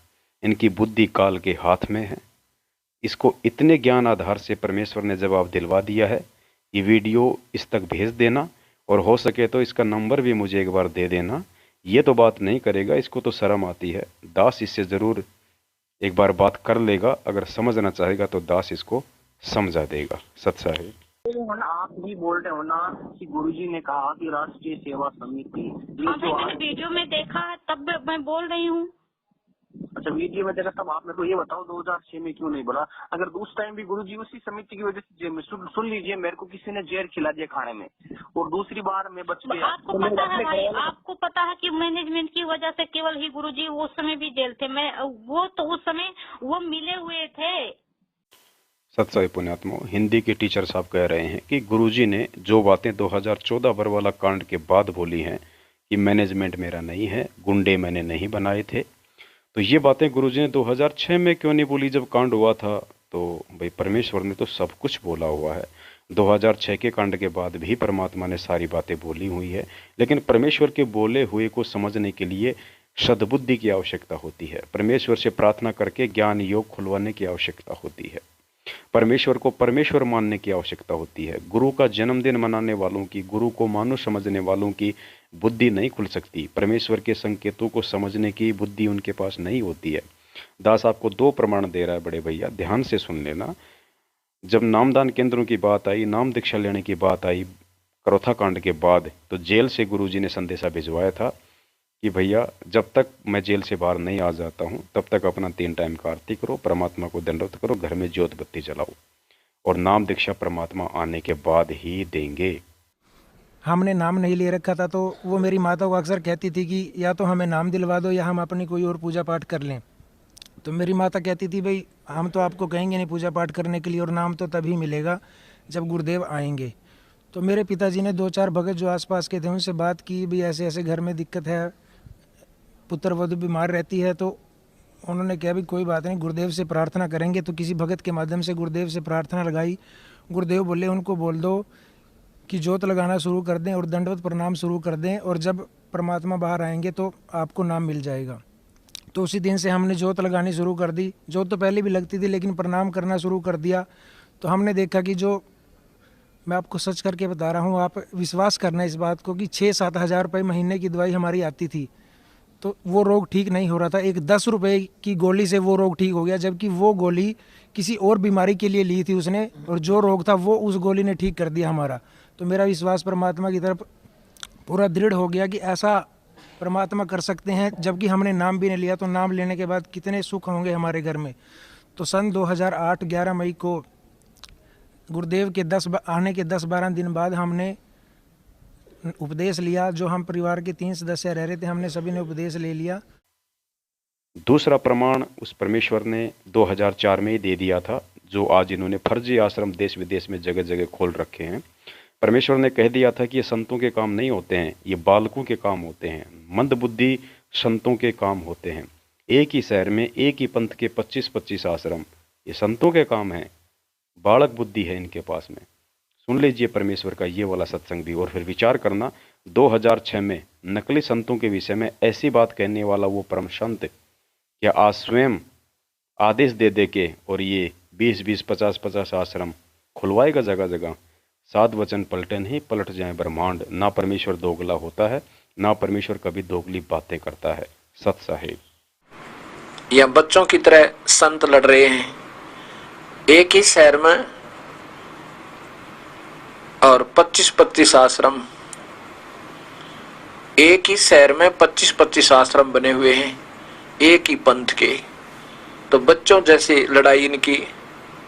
इनकी बुद्धि काल के हाथ में है। इसको इतने ज्ञान आधार से परमेश्वर ने जवाब दिलवा दिया है। ये वीडियो इस तक भेज देना और हो सके तो इसका नंबर भी मुझे एक बार दे देना। ये तो बात नहीं करेगा, इसको तो शर्म आती है। दास इससे ज़रूर एक बार बात कर लेगा, अगर समझना चाहेगा तो दास इसको समझा देगा। सच्चा है। आप भी बोल रहे हो ना कि गुरुजी ने कहा कि राष्ट्रीय सेवा समिति, मैंने वीडियो में देखा है तब मैं बोल रही हूँ। अच्छा, वीडियो में देखा तब आप मेरे को ये बताओ 2006 में क्यों नहीं बोला? अगर उस टाइम भी गुरुजी उसी समिति की वजह से जेल में, सुन लीजिए, मेरे को किसी ने जहर खिला दिया खाने में, और दूसरी बार मैं बच गया। आपको पता है भाई, आपको पता है कि मैनेजमेंट की वजह से केवल ही गुरुजी उस समय भी जेल थे। मैं वो तो उस समय वो मिले हुए थे। सत्साई पुण्यात्मा, हिंदी के टीचर साहब कह रहे हैं कि गुरुजी ने जो बातें 2014 बरवाला कांड के बाद बोली हैं कि मैनेजमेंट मेरा नहीं है, गुंडे मैंने नहीं बनाए थे, तो ये बातें गुरुजी ने 2006 में क्यों नहीं बोली जब कांड हुआ था? तो भाई परमेश्वर ने तो सब कुछ बोला हुआ है। 2006 के कांड के बाद भी परमात्मा ने सारी बातें बोली हुई है, लेकिन परमेश्वर के बोले हुए को समझने के लिए सद्बुद्धि की आवश्यकता होती है। परमेश्वर से प्रार्थना करके ज्ञान योग खुलवाने की आवश्यकता होती है। परमेश्वर को परमेश्वर मानने की आवश्यकता होती है। गुरु का जन्मदिन मनाने वालों की, गुरु को मानो समझने वालों की बुद्धि नहीं खुल सकती। परमेश्वर के संकेतों को समझने की बुद्धि उनके पास नहीं होती है। दास आपको 2 प्रमाण दे रहा है बड़े भैया, ध्यान से सुन लेना। जब नामदान केंद्रों की बात आई, नाम दीक्षा लेने की बात आई करोथा कांड के बाद, तो जेल से गुरुजी ने संदेशा भिजवाया था कि भैया जब तक मैं जेल से बाहर नहीं आ जाता हूँ तब तक अपना 3 टाइम का आरती करो, परमात्मा को दंडवत करो, घर में ज्योत बत्ती जलाओ, और नाम दीक्षा परमात्मा आने के बाद ही देंगे। हमने नाम नहीं ले रखा था, तो वो मेरी माता को अक्सर कहती थी कि या तो हमें नाम दिलवा दो या हम अपनी कोई और पूजा पाठ कर लें। तो मेरी माता कहती थी भाई हम तो आपको कहेंगे नहीं पूजा पाठ करने के लिए, और नाम तो तभी मिलेगा जब गुरुदेव आएंगे। तो मेरे पिताजी ने 2-4 भगत जो आसपास के थे उनसे बात की, भाई ऐसे ऐसे घर में दिक्कत है, पुत्र वधू बीमार रहती है। तो उन्होंने कहा भी कोई बात नहीं, गुरुदेव से प्रार्थना करेंगे। तो किसी भगत के माध्यम से गुरुदेव से प्रार्थना लगाई। गुरुदेव बोले उनको बोल दो कि ज्योत लगाना शुरू कर दें और दंडवत प्रणाम शुरू कर दें, और जब परमात्मा बाहर आएंगे तो आपको नाम मिल जाएगा। तो उसी दिन से हमने ज्योत लगानी शुरू कर दी। ज्योत तो पहले भी लगती थी, लेकिन प्रणाम करना शुरू कर दिया। तो हमने देखा कि जो मैं आपको सच करके बता रहा हूँ, आप विश्वास करना इस बात को, कि 6-7 हज़ार रुपये महीने की दवाई हमारी आती थी, तो वो रोग ठीक नहीं हो रहा था। एक 10 रुपये की गोली से वो रोग ठीक हो गया, जबकि वो गोली किसी और बीमारी के लिए ली थी उसने, और जो रोग था वो उस गोली ने ठीक कर दिया हमारा। तो मेरा विश्वास परमात्मा की तरफ पूरा दृढ़ हो गया कि ऐसा परमात्मा कर सकते हैं। जबकि हमने नाम भी नहीं लिया, तो नाम लेने के बाद कितने सुख होंगे हमारे घर में। तो सन 2008 11 मई को गुरुदेव के आने के 10-12 दिन बाद हमने उपदेश लिया। जो हम परिवार के 3 सदस्य रह रहे थे, हमने सभी ने उपदेश ले लिया। दूसरा प्रमाण उस परमेश्वर ने 2004 में ही दे दिया था, जो आज इन्होंने फर्जी आश्रम देश विदेश में जगह जगह खोल रखे हैं। परमेश्वर ने कह दिया था कि ये संतों के काम नहीं होते हैं, ये बालकों के काम होते हैं, मंदबुद्धि संतों के काम होते हैं। एक ही शहर में एक ही पंथ के 25-25 आश्रम, ये संतों के काम हैं, बालक बुद्धि है इनके पास में। सुन लीजिए परमेश्वर का ये वाला सत्संग भी, और फिर विचार करना 2006 में नकली संतों के विषय में ऐसी बात कहने वाला वो परम संत क्या आज स्वयं आदेश दे दे के और ये 20-20, 50-50 आश्रम खुलवाएगा जगह जगह। 7 वचन पलटे नहीं, पलट जाए ब्रह्मांड। ना परमेश्वर दोगला होता है, ना परमेश्वर कभी दोगली बातें करता है। सत साहिब या बच्चों की तरह संत लड़ रहे हैं एक ही शहर में, और 25-25 आश्रम एक ही शहर में 25-25 आश्रम बने हुए हैं एक ही पंथ के। तो बच्चों जैसी लड़ाई इनकी,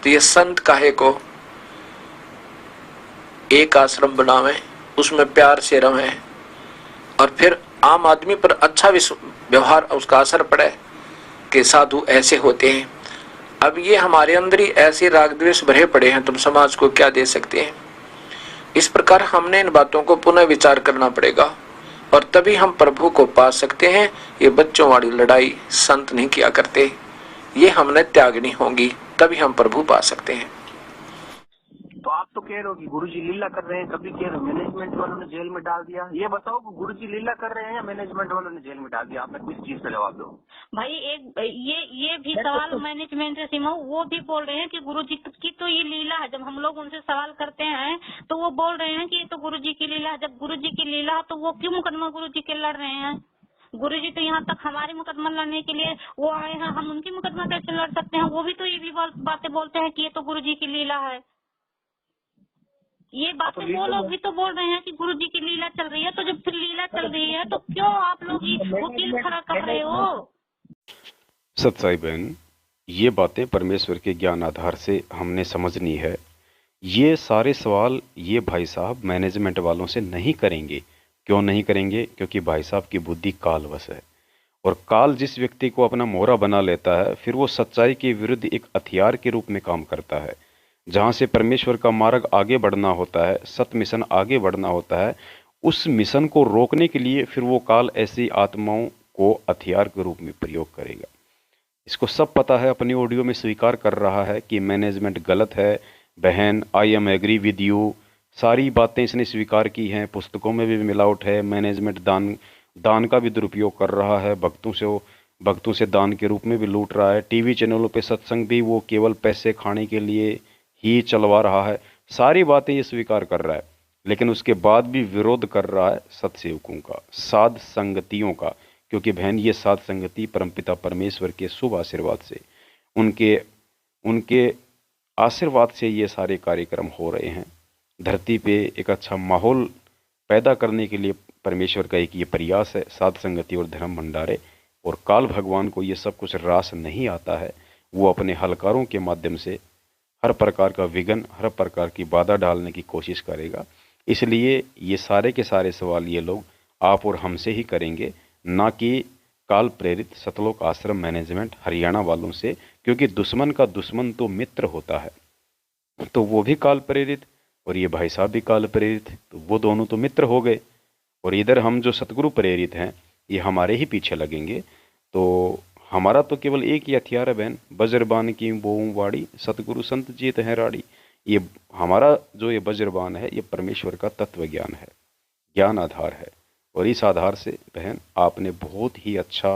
तो ये संत काहे को एक आश्रम बनावे, उसमें प्यार से रहे और फिर आम आदमी पर अच्छा व्यवहार उसका असर पड़े कि साधु ऐसे होते हैं। अब ये हमारे अंदर ही ऐसे राग द्वेष भरे पड़े हैं, तुम समाज को क्या दे सकते हैं। इस प्रकार हमने इन बातों को पुनः विचार करना पड़ेगा और तभी हम प्रभु को पा सकते हैं। ये बच्चों वाली लड़ाई संत नहीं किया करते, ये हमने त्यागनी होगी, तभी हम प्रभु पा सकते हैं। तो आप तो कह रहे हो कि गुरुजी लीला कर रहे हैं, कभी कह रहे हो मैनेजमेंट वालों ने जेल में डाल दिया। ये बताओ कि गुरुजी लीला कर रहे हैं या मैनेजमेंट वालों ने जेल में डाल दिया? आपने किस चीज का जवाब दो भाई। एक ये भी सवाल मैनेजमेंट से सीमा, वो भी बोल रहे हैं कि गुरुजी की तो ये लीला है। जब हम लोग उनसे सवाल करते हैं तो वो बोल रहे हैं कि ये तो गुरुजी की लीला है। जब गुरुजी की लीला है तो वो क्यों मुकदमा गुरुजी के लड़ रहे हैं? गुरुजी तो यहाँ तक हमारे मुकदमा लड़ने के लिए वो आए हैं, हम उनकी मुकदमा कैसे लड़ सकते हैं? वो भी तो ये भी बातें बोलते हैं कि ये तो गुरुजी की लीला है। ये बातें वो लोग भी तो बोल रहे हैं कि गुरुजी की लीला चल रही है। तो जब फिर लीला चल रही है तो क्यों आप लोग वकील खड़ा कर रहे हो? सत्साई बहन, ये बातें परमेश्वर के ज्ञान आधार से हमने समझनी है। ये सारे सवाल ये भाई साहब मैनेजमेंट वालों से नहीं करेंगे। क्यों नहीं करेंगे? क्योंकि भाई साहब की बुद्धि कालवश है, और काल जिस व्यक्ति को अपना मोहरा बना लेता है फिर वो सच्चाई के विरुद्ध एक हथियार के रूप में काम करता है। जहाँ से परमेश्वर का मार्ग आगे बढ़ना होता है, सत मिशन आगे बढ़ना होता है, उस मिशन को रोकने के लिए फिर वो काल ऐसी आत्माओं को हथियार के रूप में प्रयोग करेगा। इसको सब पता है, अपनी ऑडियो में स्वीकार कर रहा है कि मैनेजमेंट गलत है। बहन, I am agree with you, सारी बातें इसने स्वीकार की हैं। पुस्तकों में भी मिलावट है। मैनेजमेंट दान का भी दुरुपयोग कर रहा है, भक्तों से दान के रूप में भी लूट रहा है। टीवी चैनलों पे सत्संग भी वो केवल पैसे खाने के लिए ही चलवा रहा है। सारी बातें ये स्वीकार कर रहा है, लेकिन उसके बाद भी विरोध कर रहा है सत्सेवकों का, साध संगतियों का। क्योंकि बहन, ये साध संगति परमपिता परमेश्वर के शुभ आशीर्वाद से, उनके आशीर्वाद से ये सारे कार्यक्रम हो रहे हैं। धरती पे एक अच्छा माहौल पैदा करने के लिए परमेश्वर का एक ये प्रयास है, साध संगति और धर्म भंडारे। और काल भगवान को ये सब कुछ रास नहीं आता है। वो अपने हलकारों के माध्यम से हर प्रकार का विघ्न, हर प्रकार की बाधा डालने की कोशिश करेगा। इसलिए ये सारे के सारे सवाल ये लोग आप और हमसे ही करेंगे, ना कि काल प्रेरित सतलोक आश्रम मैनेजमेंट हरियाणा वालों से। क्योंकि दुश्मन का दुश्मन तो मित्र होता है। तो वो भी काल प्रेरित और ये भाई साहब भी काल प्रेरित, तो वो दोनों तो मित्र हो गए। और इधर हम जो सतगुरु प्रेरित हैं ये हमारे ही पीछे लगेंगे। तो हमारा तो केवल एक ही हथियार है बहन, वज्रबान की बोऊं वाड़ी, सतगुरु संत जीत है राड़ी। ये हमारा जो ये वज्रबान है ये परमेश्वर का तत्व ज्ञान है, ज्ञान आधार है। और इस आधार से बहन आपने बहुत ही अच्छा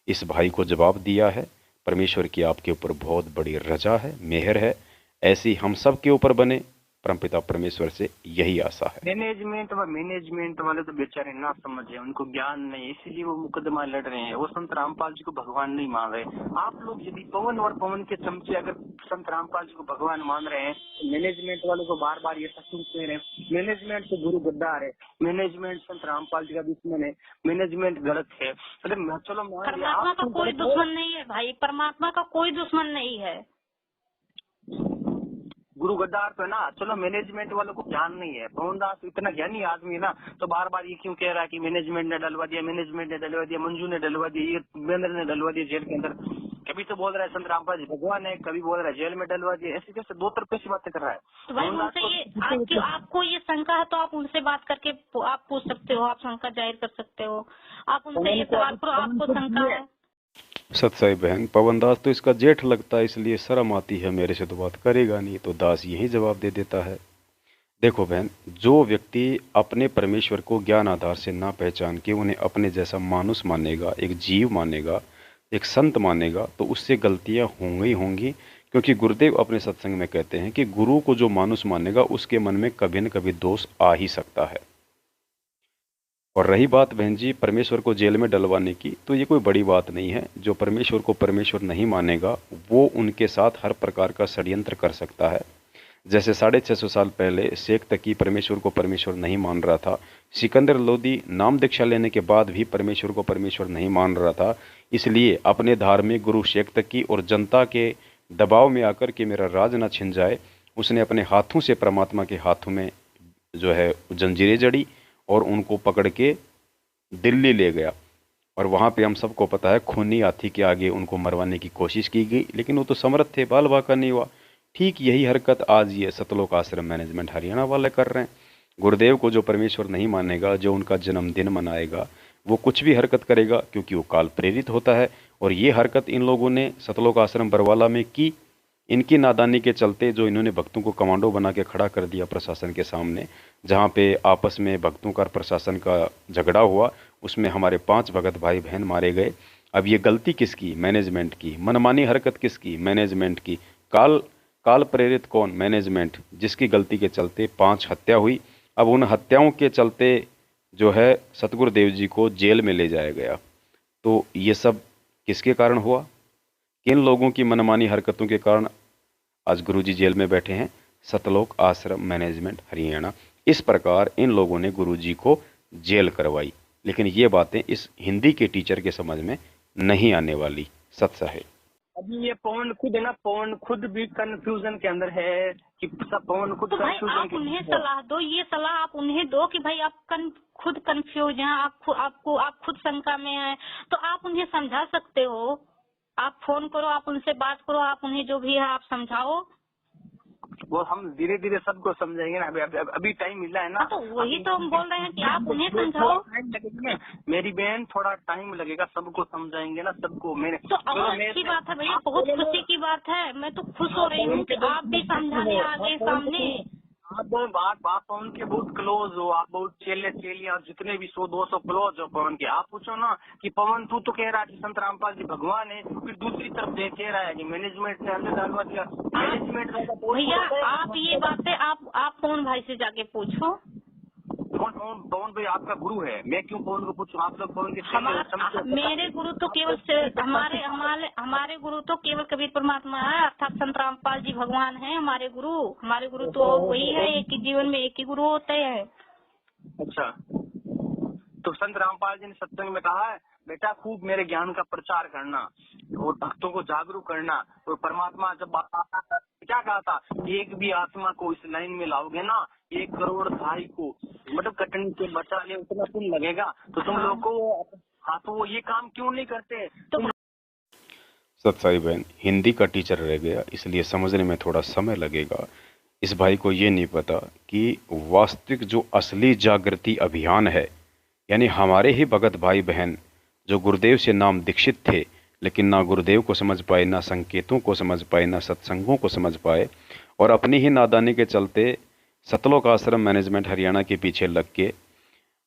इस भाई को जवाब दिया है। परमेश्वर की आपके ऊपर बहुत बड़ी रजा है, मेहर है। ऐसी हम सब के ऊपर बने, परमपिता परमेश्वर से यही आशा है। मैनेजमेंट वाले तो बेचारे ना समझे, उनको ज्ञान नहीं, इसीलिए वो मुकदमा लड़ रहे हैं। वो संत रामपाल जी को भगवान नहीं मान रहे। आप लोग यदि पवन और पवन के चमचे अगर संत रामपाल जी को भगवान मान रहे हैं, तो मैनेजमेंट वालों को बार बार ये तकलीफ दे रहे हैं। मैनेजमेंट तो गुरु गद्दार है, मैनेजमेंट संत रामपाल जी का दुश्मन है, मैनेजमेंट गलत है। अरे चलो परमात्मा का कोई दुश्मन नहीं है भाई, परमात्मा का कोई दुश्मन नहीं है। गुरु गद्दार तो है ना। चलो मैनेजमेंट वालों को ज्ञान नहीं है। पवनदास इतना ज्ञानी आदमी है ना, तो बार बार ये क्यों कह रहा है कि मैनेजमेंट ने डलवा दिया, मैनेजमेंट ने डलवा दिया, मंजू ने डलवा दिया, ये बेंद्र ने डलवा दिया जेल के अंदर। कभी तो बोल रहा है संत रामपाल जी भगवान है, कभी बोल रहा है जेल में डलवा दिया। ऐसे कैसे दो तरफे से बातें कर रहा है। तो भाई उनसे ये आपको ये शंका है तो आप उनसे बात करके आप पूछ सकते हो, आप शंका जाहिर कर सकते हो। आप उनसे ये सवाल करो, आपको शंका है। सत्साई बहन, पवनदास तो इसका जेठ लगता है, इसलिए शर्म आती है, मेरे से तो बात करेगा नहीं। तो दास यही जवाब दे देता है। देखो बहन, जो व्यक्ति अपने परमेश्वर को ज्ञान आधार से ना पहचान के उन्हें अपने जैसा मानुष मानेगा, एक जीव मानेगा, एक संत मानेगा, तो उससे गलतियां होंगी ही होंगी। क्योंकि गुरुदेव अपने सत्संग में कहते हैं कि गुरु को जो मानुष मानेगा उसके मन में कभी न कभी दोष आ ही सकता है। और रही बात बहन जी परमेश्वर को जेल में डलवाने की, तो ये कोई बड़ी बात नहीं है। जो परमेश्वर को परमेश्वर नहीं मानेगा वो उनके साथ हर प्रकार का षड्यंत्र कर सकता है। जैसे 650 साल पहले शेख तकी परमेश्वर को परमेश्वर नहीं मान रहा था, सिकंदर लोदी नाम दीक्षा लेने के बाद भी परमेश्वर को परमेश्वर नहीं मान रहा था, इसलिए अपने धार्मिक गुरु शेख तकी और जनता के दबाव में आकर के मेरा राज न छिन जाए, उसने अपने हाथों से परमात्मा के हाथों में जो है जंजीरें जड़ी और उनको पकड़ के दिल्ली ले गया। और वहाँ पे हम सबको पता है खूनी हाथी के आगे उनको मरवाने की कोशिश की गई, लेकिन वो तो समर्थ थे, बाल बाका नहीं हुआ। ठीक यही हरकत आज ये सतलोक आश्रम मैनेजमेंट हरियाणा वाले कर रहे हैं। गुरुदेव को जो परमेश्वर नहीं मानेगा, जो उनका जन्मदिन मनाएगा, वो कुछ भी हरकत करेगा क्योंकि वो काल प्रेरित होता है। और ये हरकत इन लोगों ने सतलोक आश्रम बरवाला में की। इनकी नादानी के चलते जो इन्होंने भक्तों को कमांडो बना के खड़ा कर दिया प्रशासन के सामने, जहाँ पे आपस में भक्तों का प्रशासन का झगड़ा हुआ, उसमें हमारे 5 भगत भाई बहन मारे गए। अब ये गलती किसकी? मैनेजमेंट की। मनमानी हरकत किसकी? मैनेजमेंट की। काल प्रेरित कौन? मैनेजमेंट, जिसकी गलती के चलते 5 हत्या हुई। अब उन हत्याओं के चलते जो है सतगुरुदेव जी को जेल में ले जाया गया। तो ये सब किसके कारण हुआ? किन लोगों की मनमानी हरकतों के कारण आज गुरुजी जेल में बैठे हैं? सतलोक आश्रम मैनेजमेंट हरियाणा। इस प्रकार इन लोगों ने गुरुजी को जेल करवाई। लेकिन ये बातें इस हिंदी के टीचर के समझ में नहीं आने वाली। सत्य है। अभी ये पवन खुद है ना, पवन खुद भी कंफ्यूजन के अंदर है कि सब पवन खुद तो भाई कंफ्यूजन आप उन्हें सलाह दो, ये सलाह आप उन्हें दो कि भाई आप खुद कंफ्यूज हैं, आप खुद शंका में हैं, तो आप उन्हें समझा सकते हो। आप फोन करो, आप उनसे बात करो, आप उन्हें जो भी है आप समझाओ। वो हम धीरे धीरे सबको समझाएंगे ना। अभी टाइम मिला है ना, तो वही तो हम बोल रहे हैं कि आप उन्हें समझाओ। मेरी बहन, थोड़ा टाइम लगेगा, सबको समझाएंगे ना, सबको। मैंने तो अच्छी बात है भैया, बहुत खुशी की बात है। मैं तो खुश हो रही हूँ कि आप भी समझाने आ गए सामने। आप पवन के बहुत क्लोज हो, आप बहुत चेलिया जितने भी 100-200 क्लोज हो पवन के। आप पूछो ना कि पवन तू तो कह रहा है कि संत रामपाल जी भगवान है, फिर दूसरी तरफ कह रहा है कि मैनेजमेंट ने अंदर डालवा दिया। मैनेजमेंट भैया आप ये बातें आप पवन भाई से जाके पूछो। पवन भाई आपका गुरु है, मैं क्यों पवन को पूछूं? आप लोग पवन के मेरे गुरु तो केवल हमारे गुरु तो केवल कबीर परमात्मा है, अर्थात संत रामपाल जी भगवान है हमारे गुरु तो वही है। एक ही जीवन में एक ही गुरु होते हैं। अच्छा, तो संत रामपाल जी ने सत्संग में कहा है, बेटा खूब मेरे ज्ञान का प्रचार करना और भक्तों को जागरूक करना। और परमात्मा जब क्या कहा था, एक भी आत्मा को इस लाइन में लाओगे ना, 1 करोड़ भाई को मतलब कटनी से बचा ले, उतना पुण्य लगेगा। तो तुम लोग को तो वो ये काम क्यों नहीं करते? तुम सत्साई बहन हिंदी का टीचर रह गया, इसलिए समझने में थोड़ा समय लगेगा। इस भाई को ये नहीं पता कि वास्तविक जो असली जागृति अभियान है, यानी हमारे ही भगत भाई बहन जो गुरुदेव से नाम दीक्षित थे, लेकिन ना गुरुदेव को समझ पाए, ना संकेतों को समझ पाए, ना सत्संगों को समझ पाए, और अपनी ही नादानी के चलते सतलोक आश्रम मैनेजमेंट हरियाणा के पीछे लग के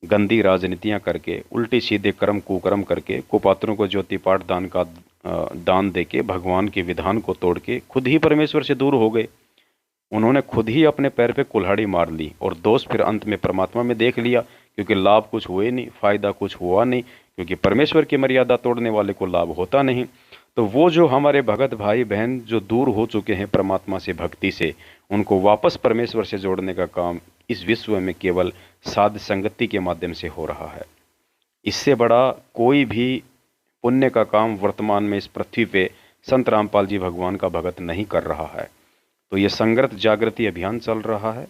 गंदी राजनीतियां करके, उल्टी सीधे कर्म कुकर्म करके, कुपात्रों को ज्योति पाठ दान दे के, भगवान के विधान को तोड़ के खुद ही परमेश्वर से दूर हो गए। उन्होंने खुद ही अपने पैर पे कुल्हाड़ी मार ली और दोष फिर अंत में परमात्मा में देख लिया, क्योंकि लाभ कुछ हुए नहीं, फायदा कुछ हुआ नहीं, क्योंकि परमेश्वर की मर्यादा तोड़ने वाले को लाभ होता नहीं। तो वो जो हमारे भगत भाई बहन जो दूर हो चुके हैं परमात्मा से, भक्ति से, उनको वापस परमेश्वर से जोड़ने का काम इस विश्व में केवल साध संगति के माध्यम से हो रहा है। इससे बड़ा कोई भी पुण्य का काम वर्तमान में इस पृथ्वी पे संत रामपाल जी भगवान का भगत नहीं कर रहा है। तो ये संगत जागृति अभियान चल रहा है।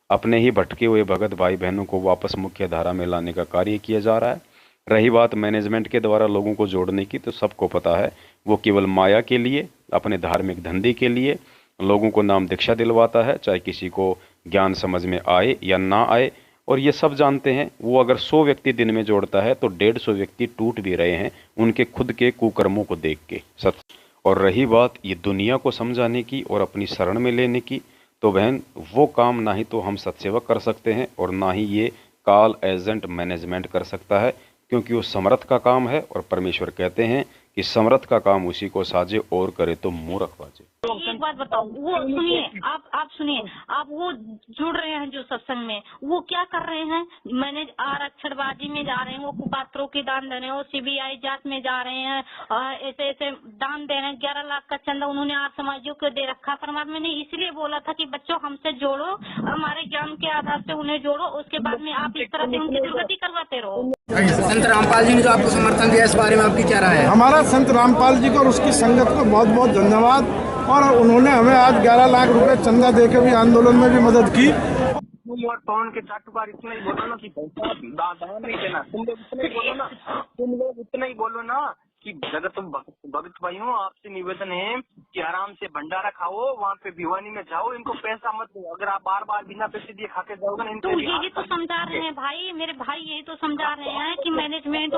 अपने ही भटके हुए भगत भाई बहनों को वापस मुख्य धारा में लाने का कार्य किया जा रहा है। रही बात मैनेजमेंट के द्वारा लोगों को जोड़ने की, तो सबको पता है वो केवल माया के लिए, अपने धार्मिक धंधे के लिए लोगों को नाम दीक्षा दिलवाता है, चाहे किसी को ज्ञान समझ में आए या ना आए। और ये सब जानते हैं, वो अगर 100 व्यक्ति दिन में जोड़ता है तो 150 व्यक्ति टूट भी रहे हैं उनके खुद के कुकर्मों को देख के। और रही बात ये दुनिया को समझाने की और अपनी शरण में लेने की, तो बहन वो काम ना ही तो हम सत्सेवक कर सकते हैं और ना ही ये कॉल एजेंट मैनेजमेंट कर सकता है, क्योंकि वो समर्थ का काम है और परमेश्वर कहते हैं कि समर्थ का काम उसी को साजे और करे तो मूर्ख बाजे। एक बात बताओ, वो सुनिए, आप सुनिए, आप वो जुड़ रहे हैं जो सत्संग में, वो क्या कर रहे हैं? मैंने आरक्षणबाजी में जा रहे हैं, वो कुपात्रों की दान दे रहे हैं, वो सीबीआई जांच में जा रहे हैं, ऐसे ऐसे दान दे रहे हैं। 11 लाख का चंदा उन्होंने आर्य समाजियों को दे रखा। परमात्मा ने इसलिए बोला था कि बच्चों हमसे जोड़ो, हमारे ज्ञान के आधार से उन्हें जोड़ो, उसके बाद में आप इस तरह से उनकी दुर्गति करवाते रहो। संत रामपाल जी ने जो आपको समर्थन दिया, इस बारे में आपकी क्या राय है? हमारा संत रामपाल जी को और उसकी संगत को बहुत बहुत धन्यवाद, और उन्होंने हमें आज 11 लाख रुपए चंदा देकर भी आंदोलन में भी मदद की। और पवन के चाटुकार इतना ही बोलो ना कि दान नहीं देना, तुम लोग इतना ही बोलो ना, तुम लोग इतना ही बोलो ना कि अगर तुम भगत भाई हो, आपसे निवेदन है कि आराम से भंडारा खाओ, वहाँ पे भिवानी में जाओ, इनको पैसा मत दो। अगर आप बार बार बिना पैसे दिए खाते जाओगे ना, तो यही तो समझा रहे हैं भाई, मेरे भाई यही तो समझा रहे हैं कि मैनेजमेंट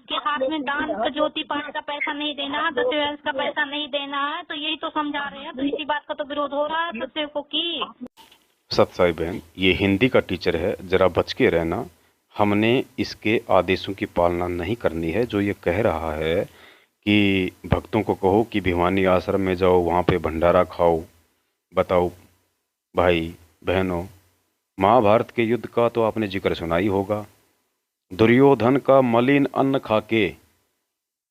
के हाथ में दान ज्योति पाठ का पैसा नहीं देना, दशवंश का पैसा नहीं देना है, तो यही तो समझा रहे हैं। तो इसी बात का तो विरोध हो रहा है सत्सेवकों की। सत्साई बहन, ये हिंदी का टीचर है, जरा बच के रहना। हमने इसके आदेशों की पालना नहीं करनी है। जो ये कह रहा है कि भक्तों को कहो कि भिवानी आश्रम में जाओ, वहाँ पे भंडारा खाओ। बताओ भाई बहनों, महाभारत के युद्ध का तो आपने जिक्र सुना ही होगा। दुर्योधन का मलिन अन्न खाके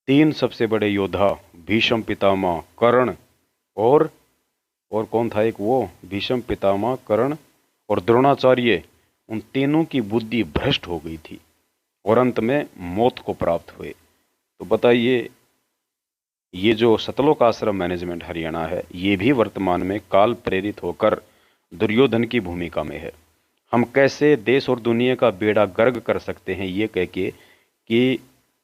3 सबसे बड़े योद्धा भीष्म पितामह, कर्ण और कौन था एक वो, भीष्म पितामह, कर्ण और द्रोणाचार्य, उन तीनों की बुद्धि भ्रष्ट हो गई थी और अंत में मौत को प्राप्त हुए। तो बताइए, ये जो सतलोक आश्रम मैनेजमेंट हरियाणा है, ये भी वर्तमान में काल प्रेरित होकर दुर्योधन की भूमिका में है। हम कैसे देश और दुनिया का बेड़ा गर्क कर सकते हैं ये कह के कि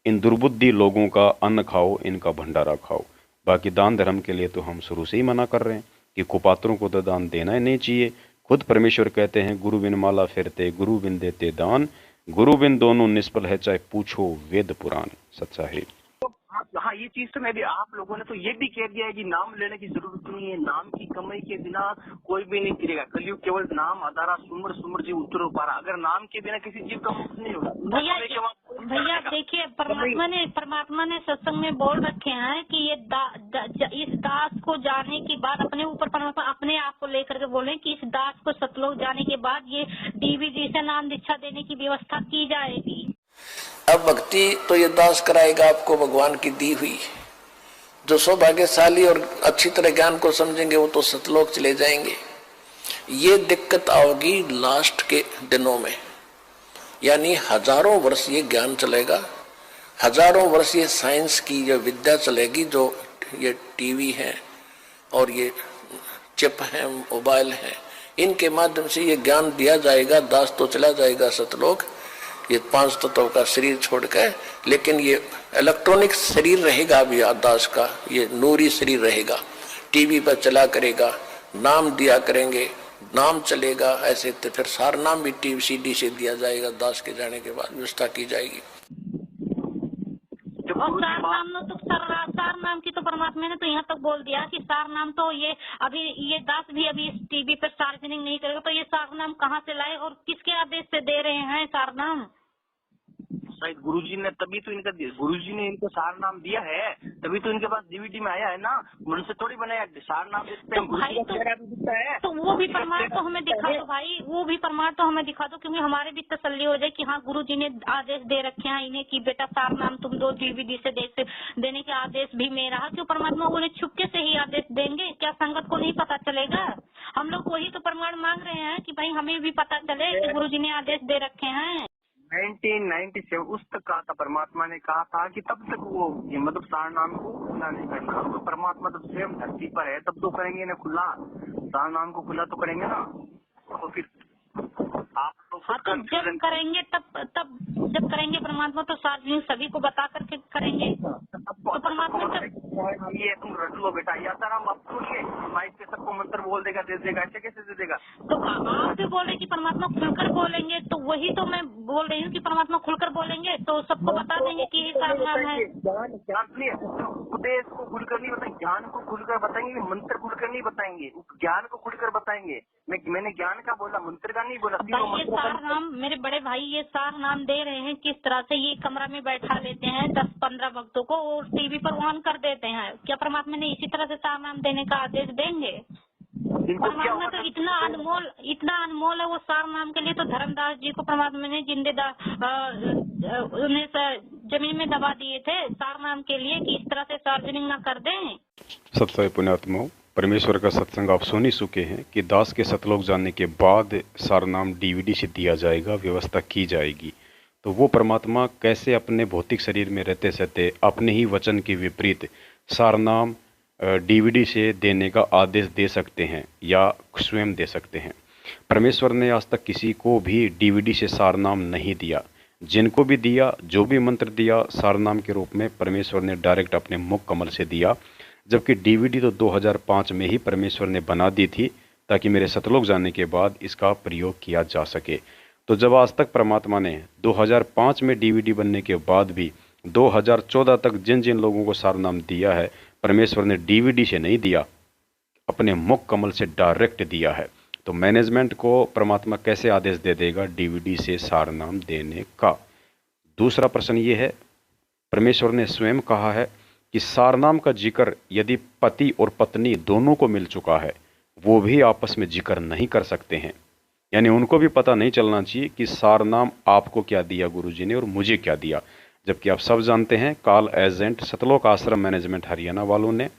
इन दुर्बुद्धि लोगों का अन्न खाओ, इनका भंडारा खाओ। बाकी दान धर्म के लिए तो हम शुरू से ही मना कर रहे हैं कि कुपात्रों को तो दान देना ही नहीं चाहिए। खुद परमेश्वर कहते हैं, गुरु बिन माला फेरते, गुरु बिन देते दान, गुरु बिन दोनों निष्फल है, चाहे पूछो वेद पुराण। सच्चा है। हाँ, ये चीज तो मैं भी, आप लोगों ने तो ये भी कह दिया है कि नाम लेने की जरूरत नहीं है, नाम की कमाई के बिना कोई भी नहीं करेगा। कलयुग केवल नाम आधारा सुमर सुमर जी उतरो पारा। अगर नाम के बिना किसी जीव का मुक्त नहीं होगा। भैया देखिए, परमात्मा ने सत्संग में बोल रखे हैं कि ये इस दास को जाने के बाद अपने ऊपर परमात्मा अपने आप को लेकर के बोले कि इस दास को सतलोक जाने के बाद ये डीवीडी से नाम दीक्षा देने की व्यवस्था की जाएगी। अब भक्ति तो ये दास कराएगा आपको भगवान की दी हुई। जो सौभाग्यशाली और अच्छी तरह ज्ञान को समझेंगे वो तो सतलोक चले जाएंगे। ये दिक्कत आओगी लास्ट के दिनों में, यानी हजारों वर्ष ये ज्ञान चलेगा, हजारों वर्ष ये साइंस की ये विद्या चलेगी। जो ये टीवी है और ये चिप है, मोबाइल है, इनके माध्यम से ये ज्ञान दिया जाएगा। दास तो चला जाएगा सतलोक, ये 5 तत्वों का शरीर छोड़कर, लेकिन ये इलेक्ट्रॉनिक शरीर रहेगा अभी दास का, ये नूरी शरीर रहेगा। टीवी पर चला करेगा, नाम दिया करेंगे, नाम चलेगा। ऐसे तो फिर सार नाम भी टीवी सीडी से दिया जाएगा। दास के जाने के बाद व्यवस्था की जाएगी। सार नाम की तो परमात्मा ने तो यहाँ तक बोल दिया कि सार नाम तो ये दास भी अभी इस टीवी पर सार्वजनिक नहीं करेगा। तो ये सार नाम कहाँ से लाए और किसके आदेश से दे रहे हैं सार नाम? शायद गुरुजी ने, तभी तो इनका गुरुजी ने इनको सार नाम दिया है, तभी तो इनके पास डीवीडी में आया है ना। मन से थोड़ी बनाया सार नाम देखते हैं। भाई तो वो भी प्रमाण तो हमें दिखा दो भाई, वो भी प्रमाण तो हमें दिखा दो, क्योंकि हमारे भी तसल्ली हो जाए कि हाँ गुरुजी ने आदेश दे रखे हैं इन्हें कि बेटा सार नाम तुम दो, डीवीडी से देने के आदेश भी मेरा है। क्यों परमात्मा उन्हें छुपके से ही आदेश देंगे? क्या संगत को नहीं पता चलेगा? हम लोग वही तो प्रमाण मांग रहे हैं कि भाई हमें भी पता चले कि गुरुजी ने आदेश दे रखे हैं। 1997 उस तक कहा था, परमात्मा ने कहा था कि तब तक वो ये मतलब सार नाम को खुला नहीं करना। तो परमात्मा तब स्वयं धरती पर है, तब तो करेंगे ना खुला, सार नाम को खुला तो करेंगे ना। तो फिर आप तो जब करेंगे तब जब करेंगे परमात्मा तो सार्वजनिक सभी को बता करके करेंगे। तो परमात्मा ये तुम रट लो बेटा, यादाराम आप सुनिए, माइक पे सबको मंत्र बोल देगा दे देगा, ऐसे कैसे दे देगा? तो आप जो बोल रहे हैं कि परमात्मा खुलकर बोलेंगे, तो वही तो मैं बोल रही हूँ कि परमात्मा खुलकर बोलेंगे तो सबको बता देंगे कि ये सारा नाम है। ज्ञान उपदेश को खुलकर नहीं बताएंगे, ज्ञान को खुलकर बताएंगे, मंत्र खुलकर नहीं बताएंगे, ज्ञान को खुलकर बताएंगे। मैंने ज्ञान का बोला, मंत्र का नहीं बोला। ये सार नाम मेरे बड़े भाई ये सार नाम दे रहे हैं, किस तरह से ये कमरा में बैठा लेते हैं 10-15 भक्तों को और टीवी पर ऑन कर देते हैं। क्या परमात्मा ने इसी तरह से सार नाम देने का आदेश देंगे? परमात्मा तो इतना अनमोल है वो सार नाम के लिए तो धर्मदास जी को परमात्मा ने उन्हें जमीन में दबा दिए थे सार नाम के लिए कि इस तरह से सार्वजनिक न कर दें। सत्य पुण्यात्माओं, परमेश्वर का सत्संग आप सुन ही चुके हैं कि दास के सतलोक जाने के बाद सारनाम डीवीडी से दिया जाएगा, व्यवस्था की जाएगी। तो वो परमात्मा कैसे अपने भौतिक शरीर में रहते सहते अपने ही वचन के विपरीत सारनाम डीवीडी से देने का आदेश दे सकते हैं या स्वयं दे सकते हैं? परमेश्वर ने आज तक किसी को भी डीवीडी से सारनाम नहीं दिया। जिनको भी दिया, जो भी मंत्र दिया सारनाम के रूप में, परमेश्वर ने डायरेक्ट अपने मुख कमल से दिया। जबकि डीवीडी तो 2005 में ही परमेश्वर ने बना दी थी ताकि मेरे सतलोक जाने के बाद इसका प्रयोग किया जा सके। तो जब आज तक परमात्मा ने 2005 में डीवीडी बनने के बाद भी 2014 तक जिन जिन लोगों को सारनाम दिया है, परमेश्वर ने डीवीडी से नहीं दिया, अपने मुख कमल से डायरेक्ट दिया है। तो मैनेजमेंट को परमात्मा कैसे आदेश दे देगा डीवीडी से सारनाम देने का? दूसरा प्रश्न ये है, परमेश्वर ने स्वयं कहा है कि सारनाम का जिक्र यदि पति और पत्नी दोनों को मिल चुका है, वो भी आपस में जिक्र नहीं कर सकते हैं। यानी उनको भी पता नहीं चलना चाहिए कि सारनाम आपको क्या दिया गुरुजी ने और मुझे क्या दिया। जबकि आप सब जानते हैं, कॉल एजेंट सतलोक आश्रम मैनेजमेंट हरियाणा वालों ने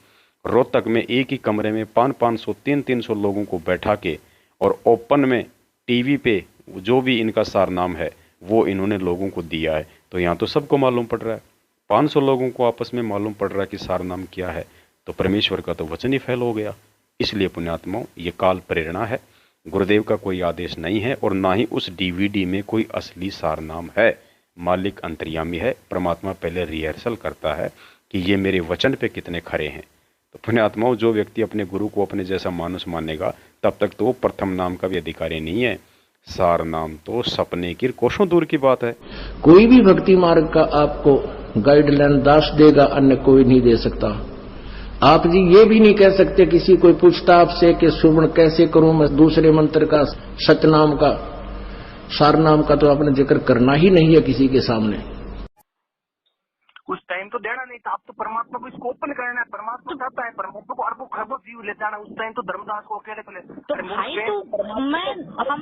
रोहतक में एक ही कमरे में 500-500, 300 लोगों को बैठा के और ओपन में टीवी पे जो भी इनका सारनाम है वो इन्होंने लोगों को दिया है। तो यहाँ तो सबको मालूम पड़ रहा है, 500 लोगों को आपस में मालूम पड़ रहा है कि सारनाम क्या है। तो परमेश्वर का तो वचन ही फैल हो गया। इसलिए पुण्यात्माओं, ये काल प्रेरणा है, गुरुदेव का कोई आदेश नहीं है और ना ही उस डीवीडी में कोई असली सारनाम है। मालिक अंतर्यामी है, परमात्मा पहले रिहर्सल करता है कि ये मेरे वचन पे कितने खरे हैं। तो पुण्यात्माओं, जो व्यक्ति अपने गुरु को अपने जैसा मानुस मानेगा तब तक तो वो प्रथम नाम का भी अधिकारी नहीं है। सार नाम तो सपने की कोसों दूर की बात है। कोई भी भक्ति मार्ग का आपको गाइडलाइन दास देगा, अन्य कोई नहीं दे सकता। आप जी ये भी नहीं कह सकते, किसी कोई पूछता आपसे कि सुमन कैसे करूं मैं दूसरे मंत्र का, सतनाम का, सारनाम का, तो आपने जिक्र करना ही नहीं है किसी के सामने। उस टाइम तो देना नहीं था, आप तो परमात्मा को इसको ओपन करना है। परमात्मा चाहता है परमात्मा को अरबों खरबों जीव ले जाना। उस टाइम तो धर्मदास को अकेले को ले तो भाई तो हम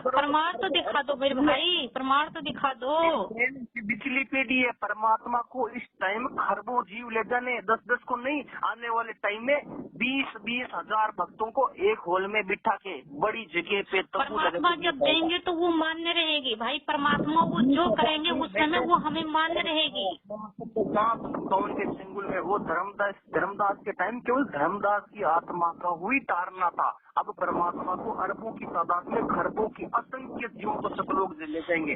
प्रमाण तो दिखा दो मेरे भाई, प्रमाण तो दिखा दो। पिछली पीढ़ी है, परमात्मा को इस टाइम खरबों जीव ले जाने, 10-10 को नहीं, आने वाले टाइम में 20-20 हजार भक्तों को एक हॉल में बिठा के बड़ी जगह पे परमात्मा जब देंगे तो वो मान्य रहेगी भाई। परमात्मा वो जो करेंगे उस समय वो हमें मान्य रहेगी। पवन के सिंगुल में वो धर्मदास के टाइम केवल धर्मदास की आत्मा का हुई तारना था। अब परमात्मा को अरबों की तादाद में खरबों की असंख्य जीवों को सब लोग ले जाएंगे।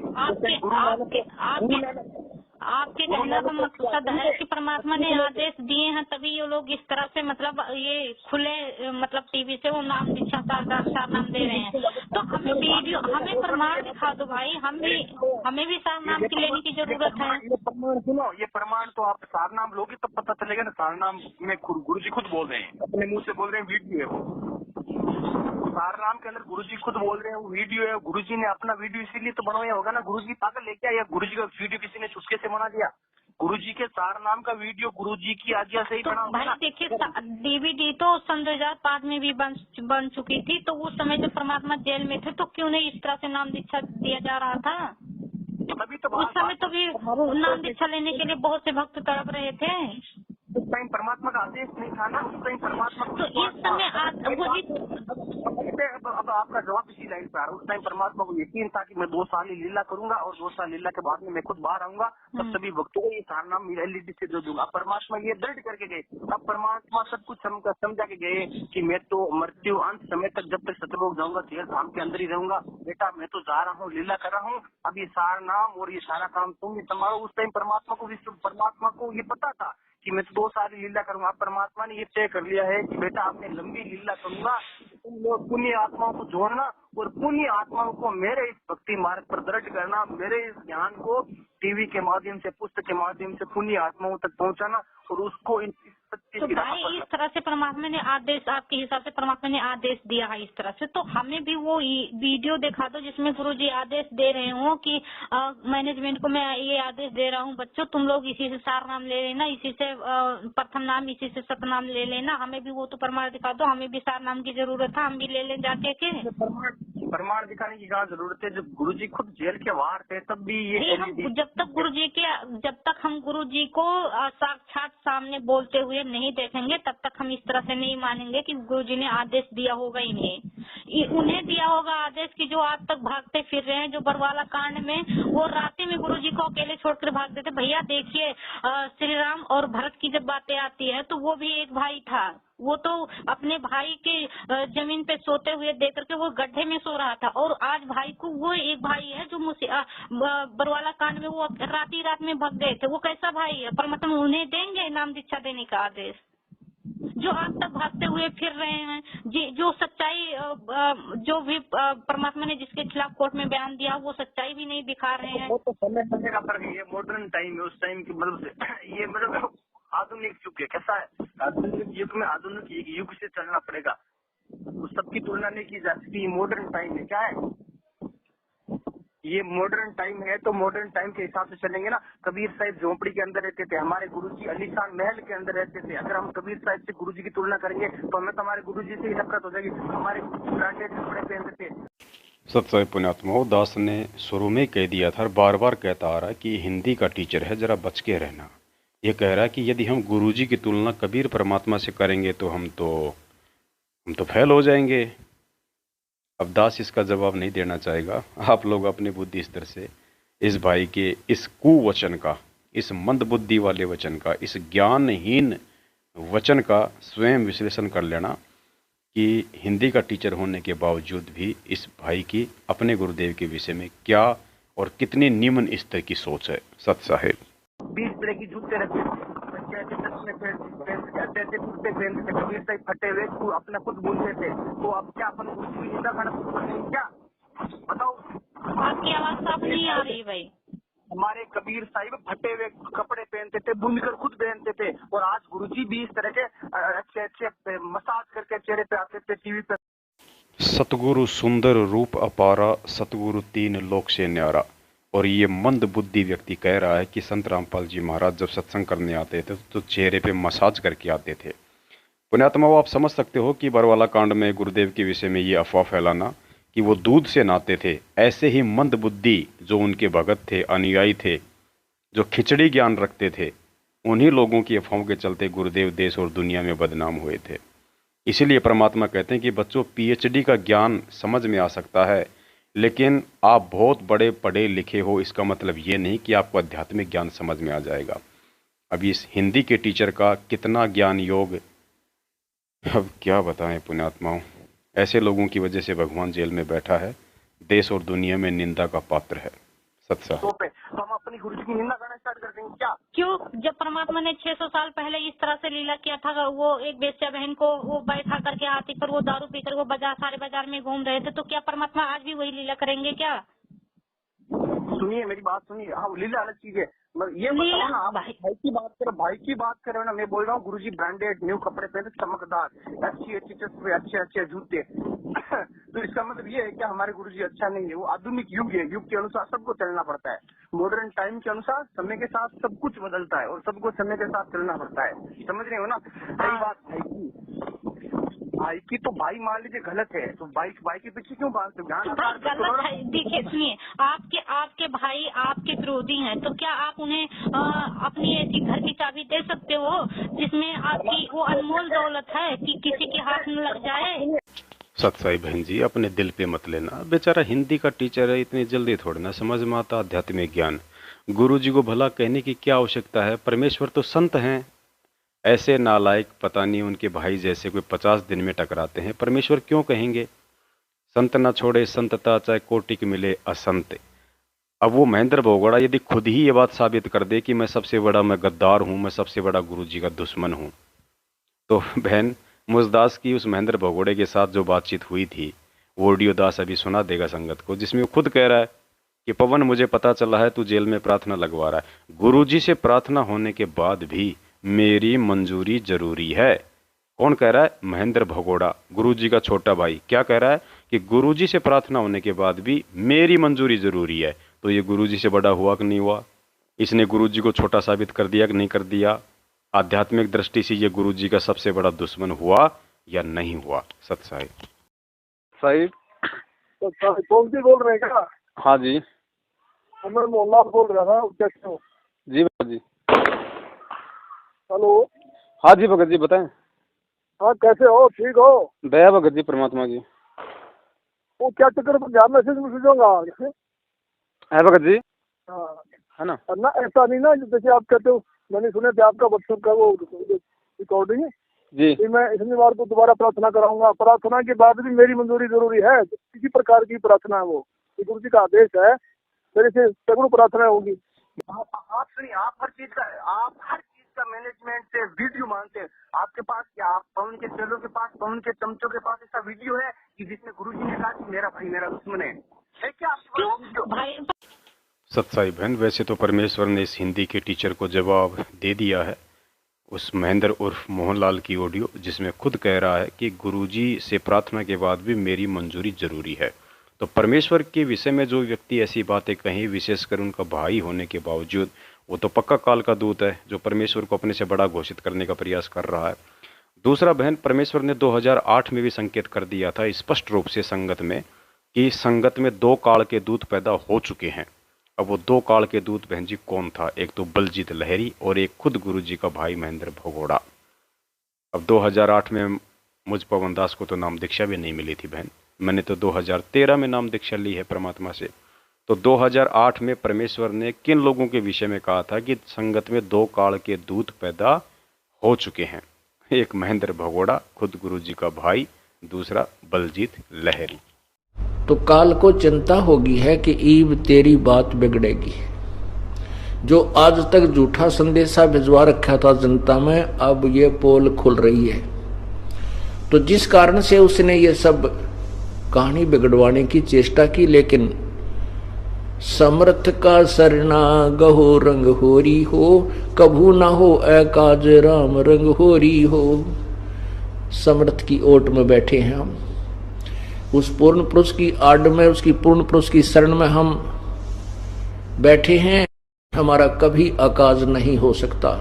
आपके कहने का मकसद है कि परमात्मा ने आदेश दिए हैं तभी ये लोग इस तरह से मतलब ये खुले मतलब टीवी से वो नाम दीक्षा सार नाम दे रहे हैं। तो हमें वीडियो, हमें प्रमाण दिखा दो भाई, हमें भी सार नाम की लेने की जरूरत है। ये प्रमाण सुनो, ये प्रमाण तो आप सार नाम लोगे तब पता चलेगा ना। सार नाम में गुरु जी खुद बोल रहे हैं, अपने मुंह से बोल रहे हैं, वीडियो है वो। सार नाम के अंदर गुरुजी खुद बोल रहे हैं, वो वीडियो है। गुरुजी ने अपना वीडियो इसीलिए तो बनवाया होगा ना, गुरुजी पागल लेके आया। गुरुजी का वीडियो किसी ने चुटके से बना दिया? गुरुजी के सार नाम का वीडियो गुरुजी की आज्ञा से ही बना। भाई देखिए, डीवीडी तो सन 2005 में भी बन चुकी थी। तो उस समय जब परमात्मा जेल में थे तो क्यों नहीं इस तरह से नाम दीक्षा दिया जा रहा था? तभी तो उस समय तो भी नाम दीक्षा लेने के लिए बहुत से भक्त तड़प रहे थे। उस टाइम परमात्मा का आदेश नहीं था ना, उस टाइम परमात्मा तो इस समय अब आपका जवाब इसी लाइन पे आ रहा है। उस टाइम परमात्मा को यकीन था कि मैं 2 साल ही लीला करूंगा और 2 साल लीला के बाद में मैं खुद बाहर आऊंगा, तब सभी भक्तों को ये सार नाम एलईडी से दे दूंगा। परमात्मा ये दृढ़ करके गए। अब परमात्मा सब कुछ समझा के गए कि मैं तो मृत्यु अंत समय तक जब तक सतलोक जाऊंगा जेल धाम के अंदर ही रहूंगा। बेटा मैं तो जा रहा हूँ, लीला कर रहा हूँ, अब ये सार नाम और ये सारा काम तुम ही संभालो। उस टाइम परमात्मा को ये पता था कि मैं तो 2 साल ही लीला करूंगा। परमात्मा ने ये तय कर लिया है कि बेटा आपने लंबी लीला करूंगा, तुम लोग पुण्य आत्माओं को जोड़ना और पुण्य आत्माओं को मेरे इस भक्ति मार्ग पर दृढ़ करना, मेरे इस ज्ञान को टीवी के माध्यम से, पुस्तक के माध्यम से पुण्य आत्माओं तक पहुंचाना और उसको तो भाई इस तरह से परमात्मा ने आदेश, आपके हिसाब से परमात्मा ने आदेश दिया है इस तरह से, तो हमें भी वो वीडियो दिखा दो जिसमें गुरुजी आदेश दे रहे हो कि मैनेजमेंट को मैं ये आदेश दे रहा हूँ, बच्चों तुम लोग इसी से सार नाम ले लेना, इसी से प्रथम नाम, इसी से सतनाम ले लेना। हमें भी वो तो प्रमाण दिखा दो, हमें भी सार नाम की जरूरत है, हम भी ले लें जाके के। प्रमाण दिखाने की क्या जरूरत है? जब गुरुजी खुद जेल के बाहर थे तब भी ये जब तक हम गुरुजी को साक्षात सामने बोलते हुए नहीं देखेंगे तब तक हम इस तरह से नहीं मानेंगे कि गुरुजी ने आदेश दिया होगा उन्हें दिया होगा आदेश कि जो आज तक भागते फिर रहे हैं, जो बरवाला कांड में वो रास्ते में गुरुजी को अकेले छोड़कर भागते थे। भैया देखिए, श्री राम और भरत की जब बातें आती है तो वो भी एक भाई था, वो तो अपने भाई के जमीन पे सोते हुए देख करके वो गड्ढे में सो रहा था, और आज भाई को वो एक भाई है जो बरवाला कांड में वो रात में भाग गए थे, वो कैसा भाई है? परमात्मा उन्हें देंगे नाम दीक्षा देने का आदेश? जो आज तक भागते हुए फिर रहे हैं, जो सच्चाई जो भी परमात्मा ने जिसके खिलाफ कोर्ट में बयान दिया वो सच्चाई भी नहीं दिखा रहे हैं। वो तो समय का फर्क है, मॉडर्न टाइम है, उस टाइम की मतलब से ये मतलब आधुनिक युग है। कैसा है? आधुनिक युग में आधुनिक युग से चलना पड़ेगा, उस सबकी तुलना नहीं की जा सकती। मॉडर्न टाइम है, क्या है ये? मॉडर्न टाइम है तो मॉडर्न टाइम के हिसाब से चलेंगे ना। कबीर साहिब झोपड़ी के अंदर रहते थे, हमारे गुरुजी अलीशान महल के अंदर रहते थे। अगर हम कबीर साहिब से गुरुजी की तुलना करेंगे तो हमें तो हमारे गुरुजी से ही नफरत हो जाएगी। हमारे ब्रांडेड कपड़े पहनते थे। सत्साई पुण्यात्मा, दास ने शुरू में कह दिया था और बार बार कहता आ रहा है कि हिंदी का टीचर है, जरा बच के रहना। ये कह रहा है कि यदि हम गुरुजी की तुलना कबीर परमात्मा से करेंगे तो हम तो फेल हो जाएंगे। अब दास इसका जवाब नहीं देना चाहेगा। आप लोग अपनी बुद्धि स्तर से इस भाई के इस कुवचन का, इस मंद बुद्धि वाले वचन का, इस ज्ञानहीन वचन का स्वयं विश्लेषण कर लेना कि हिंदी का टीचर होने के बावजूद भी इस भाई की अपने गुरुदेव के विषय में क्या और कितनी निम्न स्तर की सोच है। सत साहेब 20 तरह की जूते रखे, कुर्ते पहनते थे, कबीर साहिब फटे हुए अपना खुद बोलते थे, तो अब क्या अपन निंदा करना क्या? बताओ, आपकी आवाज साफ नहीं आ रही भाई। हमारे कबीर साहिब फटे हुए कपड़े पहनते थे, बुनकर खुद पहनते थे, और आज गुरुजी भी इस तरह के अच्छे मसाज करके चेहरे पे आते थे टीवी पे। सतगुरु सुंदर रूप अपारा, सतगुरु 3 लोक से न्यारा। और ये मंद बुद्धि व्यक्ति कह रहा है कि संत रामपाल जी महाराज जब सत्संग करने आते थे तो चेहरे पे मसाज करके आते थे। पुण्यात्मा, आप समझ सकते हो कि बरवाला कांड में गुरुदेव के विषय में ये अफवाह फैलाना कि वो दूध से नहाते थे। ऐसे ही मंद बुद्धि जो उनके भगत थे, अनुयायी थे, जो खिचड़ी ज्ञान रखते थे, उन्हीं लोगों की अफवाहों के चलते गुरुदेव देश और दुनिया में बदनाम हुए थे। इसीलिए परमात्मा कहते हैं कि बच्चों, PhD का ज्ञान समझ में आ सकता है, लेकिन आप बहुत बड़े पढ़े लिखे हो इसका मतलब ये नहीं कि आपको आध्यात्मिक ज्ञान समझ में आ जाएगा। अब इस हिंदी के टीचर का कितना ज्ञान योग, अब क्या बताएं पुण्यात्माओं। ऐसे लोगों की वजह से भगवान जेल में बैठा है, देश और दुनिया में निंदा का पात्र है। सत्सा तो हम अपनी गुरु जी की निंदा करना स्टार्ट कर देंगे क्या? क्यों? जब परमात्मा ने 600 साल पहले इस तरह से लीला किया था, वो एक बेस्या बहन को वो बैठा करके हाथी पर वो दारू पीकर वो सारे बाजार में घूम रहे थे, तो क्या परमात्मा आज भी वही लीला करेंगे क्या? सुनिए मेरी बात सुनिए। हाँ, लीला अलग चीज है, ये बताओ ना। आप भाई की बात करो ना। मैं बोल रहा हूँ गुरुजी ब्रांडेड न्यू कपड़े पहनते, चमकदार, अच्छी चश्मे, अच्छे जूते तो इसका मतलब ये है कि हमारे गुरुजी अच्छा नहीं है। वो आधुनिक युग है, युग के अनुसार सबको चलना पड़ता है। मॉडर्न टाइम के अनुसार समय के साथ सब कुछ बदलता है और सबको समय के साथ चलना पड़ता है। समझ रहे हो ना? सही बात भाई की तो भाई मान लीजिए गलत है तो भाई के पीछे क्यों बात गलत है? देखिए सुनिए, आपके भाई आपके विरोधी हैं, तो क्या आप उन्हें अपनी ऐसी घर की चाबी दे सकते हो जिसमें आपकी वो अनमोल दौलत है कि किसी के हाथ में लग जाए? सत्साई बहन जी, अपने दिल पे मत लेना। बेचारा हिंदी का टीचर है, इतनी जल्दी थोड़ी ना समझ में आता आध्यात्मिक ज्ञान। गुरु जी को भला कहने की क्या आवश्यकता है? परमेश्वर तो संत हैं। ऐसे नालायक, पता नहीं उनके भाई जैसे कोई 50 दिन में टकराते हैं, परमेश्वर क्यों कहेंगे? संत ना छोड़े संतता, चाहे कोटि के मिले असंत। अब वो महेंद्र भगोड़ा यदि खुद ही ये बात साबित कर दे कि मैं गद्दार हूँ, मैं सबसे बड़ा गुरुजी का दुश्मन हूँ, तो बहन मुजदास की उस महेंद्र भगोड़े के साथ जो बातचीत हुई थी वो ऑडियो दास अभी सुना देगा संगत को, जिसमें वो खुद कह रहा है कि पवन मुझे पता चला है तू जेल में प्रार्थना लगवा रहा है, गुरुजी से प्रार्थना होने के बाद भी मेरी मंजूरी जरूरी है। कौन कह रहा है? महेंद्र भगोड़ा, गुरुजी का छोटा भाई। क्या कह रहा है कि गुरुजी से प्रार्थना होने के बाद भी मेरी मंजूरी जरूरी है। तो ये गुरुजी से बड़ा हुआ कि नहीं हुआ? इसने गुरुजी को छोटा साबित कर दिया कि नहीं कर दिया? आध्यात्मिक दृष्टि से ये गुरुजी का सबसे बड़ा दुश्मन हुआ या नहीं हुआ? सत साहिब साहिब कौन सी बोल रहे हैं क्या? हाँ जी, मैं मोहम्मद बोल रहा था। कैसे हो? जी भगत जी। हेलो। हाँ जी भगत जी बताएं। हाँ कैसे हो? ठीक हो? दया भगत जी परमात्मा की। वो क्या चक्कर में क्या मैसेज होगा है भगत जी? हाँ है ना? ना ऐसा नहीं ना, जैसे आप कहते हो, मैंने सुने थे आपका व्हाट्सएप का वो रिकॉर्डिंग जी। मैं इतनी बार को दोबारा प्रार्थना कराऊंगा, प्रार्थना के बाद भी मेरी मंजूरी जरूरी है। किसी प्रकार की प्रार्थना है, वो गुरु जी का आदेश है, मेरे से सगुण प्रार्थना होगी। आप सुनिए, आप हर चीज का मैनेजमेंट से वीडियो मांगते हैं। आपके पास क्या, आप पवन के चेलों के पास, पवन के चमचों के पास ऐसा वीडियो है कि जिसमें गुरुजी ने कहा कि मेरा भाई मेरा दुश्मन है क्या आपके पास वीडियो? सत्साई बहन, वैसे तो परमेश्वर ने इस हिंदी के टीचर को जवाब दे दिया है उस महेंद्र उर्फ मोहनलाल की ऑडियो, जिसमें खुद कह रहा है कि गुरुजी से प्रार्थना के बाद भी मेरी मंजूरी जरूरी है। तो परमेश्वर के विषय में जो व्यक्ति ऐसी बातें कहें, विशेषकर उनका भाई होने के बावजूद, वो तो पक्का काल का दूत है जो परमेश्वर को अपने से बड़ा घोषित करने का प्रयास कर रहा है। दूसरा बहन, परमेश्वर ने 2008 में भी संकेत कर दिया था स्पष्ट रूप से संगत में कि संगत में 2 काल के दूत पैदा हो चुके हैं। अब वो 2 काल के दूत बहन जी कौन था? एक तो बलजीत लहरी और एक खुद गुरुजी का भाई महेंद्र भगोड़ा। अब 2008 में मुझ पवन दास को तो नाम दीक्षा भी नहीं मिली थी बहन, मैंने तो 2013 में नाम दीक्षा ली है परमात्मा से। तो 2008 में परमेश्वर ने किन लोगों के विषय में कहा था कि संगत में 2 काल के दूत पैदा हो चुके हैं? एक महेंद्र भगोड़ा, खुद गुरुजी का भाई, दूसरा बलजीत लहरी। तो काल को चिंता होगी है कि ईब तेरी बात बिगड़ेगी। जो आज तक झूठा संदेशा भिजवा रखा था जनता में, अब ये पोल खुल रही है। तो जिस कारण से उसने ये सब कहानी बिगड़वाने की चेष्टा की, लेकिन समर्थ का सरना गहो रंग होरी हो, कभू ना हो एकाज राम रंग होरी हो। समर्थ की ओट में बैठे हैं हम, उस पूर्ण पुरुष की आड़ में, उसकी पूर्ण पुरुष की शरण में हम बैठे हैं। हमारा कभी अकाज नहीं हो सकता।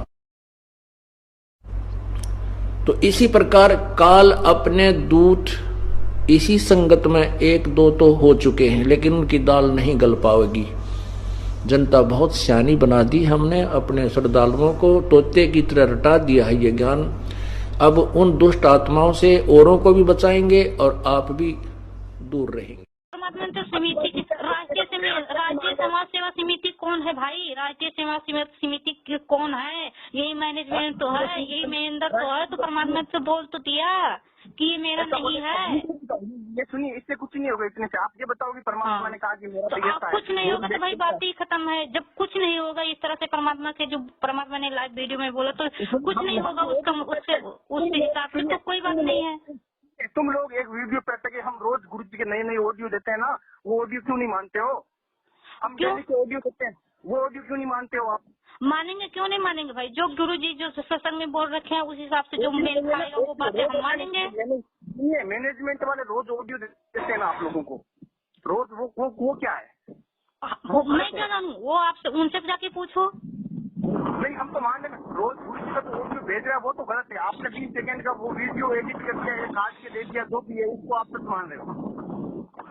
तो इसी प्रकार काल अपने दूत इसी संगत में 1-2 तो हो चुके हैं, लेकिन उनकी दाल नहीं गल पाएगी। जनता बहुत सियानी बना दी हमने, अपने श्रद्धालुओं को तोते की तरह रटा दिया है ये ज्ञान। अब उन दुष्ट आत्माओं से औरों को भी बचाएंगे और आप भी दूर रहेंगे। समिति, राज्य समाज सेवा समिति कौन है भाई? राज्य सेवा समिति कौन है? यही मैनेजमेंट तो है, यही महेंद्र तो है। तो परमात्मा से बोल तो दिया कि ये मेरा नहीं है। ये सुनिए, इससे कुछ नहीं होगा। इतने से आप ये बताओ कि परमात्मा ने कहा कि मेरा तो आप कुछ नहीं होगा तो भाई बात ही खत्म है। जब कुछ नहीं होगा इस तरह से परमात्मा से, जो परमात्मा ने लाइव वीडियो में बोला, तो कुछ नहीं होगा उस हिसाब से तो कोई बात नहीं है। तुम लोग एक वीडियो पर टके, हम रोज गुरु जी के नए ऑडियो देते हैं ना, वो ऑडियो क्यों नहीं मानते हो? हम डेली के ऑडियो देते हैं, वो ऑडियो क्यों नहीं मानते हो आप? मानेंगे, क्यों नहीं मानेंगे भाई? जो गुरु जी जो सत्संग में बोल रखे हैं उस हिसाब से जो मेल खाएगा वो बातें हम मानेंगे। मैनेजमेंट वाले रोज ऑडियो देते हैं ना आप लोगों को, रोज वो क्या है? मैं क्या जानूँ? वो आपसे उनसे जाके पूछो। नहीं, हम तो मान रहे, रोज गुरु जी का तो ऑडियो भेज रहा है, वो तो गलत है। आपने 20 सेकंड का वो वीडियो एडिट करके काट के दे दिया, जो भी है उसको आप सच मान रहे हो।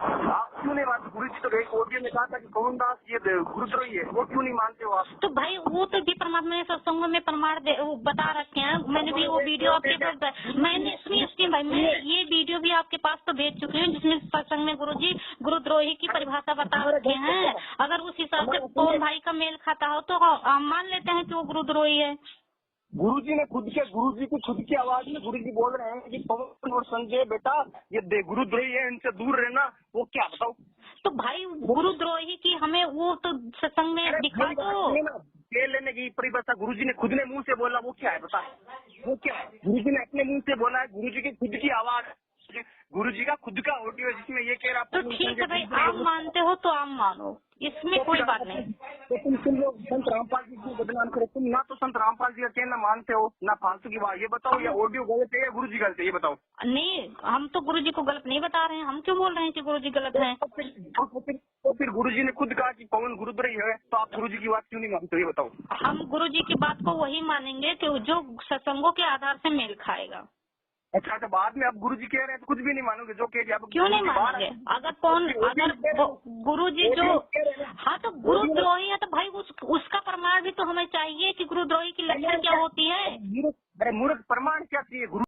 आप क्यों नहीं मानते? गुरु जी तो एक ऑडियो में कहा था कि पवन दास ये गुरुद्रोही है, वो क्यों नहीं मानते हो आप? तो भाई वो तो भी परमात्मा ने सत्संगों में प्रमाण वो बता रखे हैं। मैंने भी वो वीडियो आपके पास, मैंने सुनिए भाई, मैं ये वीडियो भी आपके पास तो भेज चुकी हूँ, जिसमें सत्संग में गुरु जी गुरुद्रोही की परिभाषा बता रखे हैं। अगर उस हिसाब से पवन भाई का मेल खाता हो तो हम मान लेते हैं कि वो गुरुद्रोही है। गुरुजी ने खुद की आवाज में गुरुजी बोल रहे हैं कि पवन और संजय बेटा ये गुरुद्रोही है, इनसे दूर रहना। वो क्या बताओ? तो भाई गुरुद्रोही की हमें वो तो सत्संग में दिखा दो। तेल लेने की परिभाषा गुरुजी ने खुद ने मुंह से बोला, वो क्या है बता, वो क्या है? गुरुजी ने अपने मुंह से बोला है, गुरुजी की खुद की आवाज, गुरुजी का खुद का ऑडियो जिसमें ये कह रहा। तो ठीक है भाई, आप मानते हो तो आप मानो, इसमें कोई बात नहीं। तो तुम लोग संत रामपाल जी को बदनाम करो, तुम ना तो संत रामपाल जी का कहना मानते हो ना फालतू की बात। ये बताओ, या ऑडियो गलत है या गुरुजी गलत है, ये बताओ। नहीं, हम तो गुरुजी को गलत नहीं बता रहे हैं, हम क्यों बोल रहे हैं कि गुरुजी गलत है? तो फिर गुरुजी ने खुद कहा कि पवन गुरुद्रोही है, तो आप गुरुजी की बात क्यों नहीं मानते, ये बताओ। हम गुरुजी की बात को वही मानेंगे कि जो सत्संगों के आधार से मेल खाएगा। अच्छा, तो बाद में आप गुरुजी कह रहे हैं तो कुछ भी नहीं मानोगे जो कह दिया? क्यों नहीं मानोगे? अगर गुरुजी जो, हाँ तो गुरुद्रोही है तो भाई उसका प्रमाण भी तो हमें चाहिए कि गुरुद्रोही की लक्षण क्या होती है। अरे मूर्ख, प्रमाण क्या चाहिए? गुरु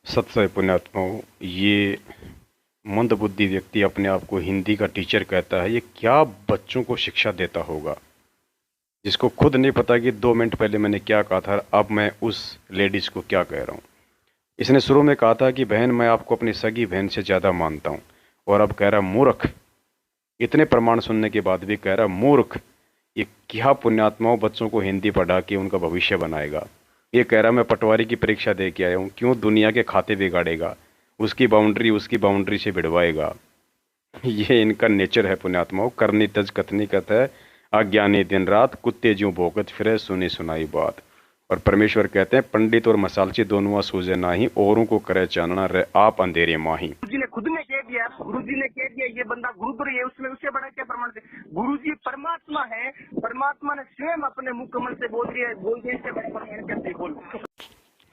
सत्संग पुण्यात्माओं, ये मंदबुद्धि व्यक्ति अपने आप को हिंदी का टीचर कहता है, ये क्या बच्चों को शिक्षा देता होगा, जिसको खुद नहीं पता कि 2 मिनट पहले मैंने क्या कहा था, अब मैं उस लेडीज को क्या कह रहा हूँ। इसने शुरू में कहा था कि बहन मैं आपको अपनी सगी बहन से ज़्यादा मानता हूँ, और अब कह रहा मूर्ख। इतने प्रमाण सुनने के बाद भी कह रहा मूर्ख। ये क्या पुण्यात्माओं बच्चों को हिंदी पढ़ा के उनका भविष्य बनाएगा। ये कह रहा मैं पटवारी की परीक्षा दे के आया हूँ, क्यों दुनिया के खाते बिगाड़ेगा, उसकी बाउंड्री से भिड़वाएगा। ये इनका नेचर है पुण्यात्माओं। करनी तज कथनी कथ है, अज्ञानी दिन रात, कुत्ते ज्यों भोगत फिरे, सुनी सुनाई बात। और परमेश्वर कहते हैं पंडित और मसालची दोनों सूझे नाही, औरों को करे चानना रे आप अंधेरे माही। गुरुजी ने खुद ने कह दिया, गुरुजी ने कह दिया ये बंदा गुरुद्रोही है, उसमें उससे बड़ा क्या प्रमाण है? गुरुजी परमात्मा है, परमात्मा ने स्वयं अपने मुख कमल से बोल दिया, इससे बड़ा प्रमाण कैसे बोल?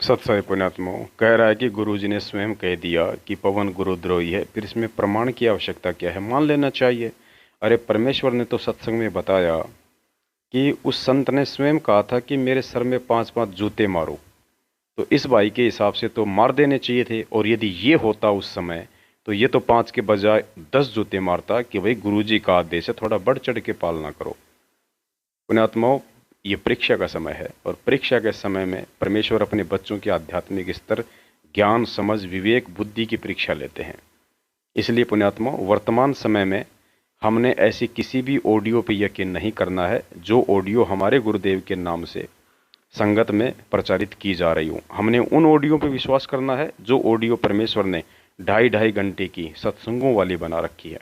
सत्संग पुण्यात्मा कह रहा है कि गुरुजी ने स्वयं कह दिया कि पवन गुरुद्रोही है, फिर इसमें प्रमाण की आवश्यकता क्या है, मान लेना चाहिए। अरे परमेश्वर ने तो सत्संग में बताया कि उस संत ने स्वयं कहा था कि मेरे सर में 5-5 जूते मारो, तो इस भाई के हिसाब से तो मार देने चाहिए थे। और यदि ये होता उस समय तो ये तो 5 के बजाय 10 जूते मारता कि भाई गुरुजी का आदेश है, थोड़ा बढ़ चढ़ के पालना करो। पुण्यात्माओं, ये परीक्षा का समय है, और परीक्षा के समय में परमेश्वर अपने बच्चों के आध्यात्मिक स्तर, ज्ञान, समझ, विवेक, बुद्धि की परीक्षा लेते हैं। इसलिए पुण्यात्माओं, वर्तमान समय में हमने ऐसी किसी भी ऑडियो पे यकीन नहीं करना है जो ऑडियो हमारे गुरुदेव के नाम से संगत में प्रचारित की जा रही हो। हमने उन ऑडियो पे विश्वास करना है जो ऑडियो परमेश्वर ने 2.5 घंटे की सत्संगों वाली बना रखी है।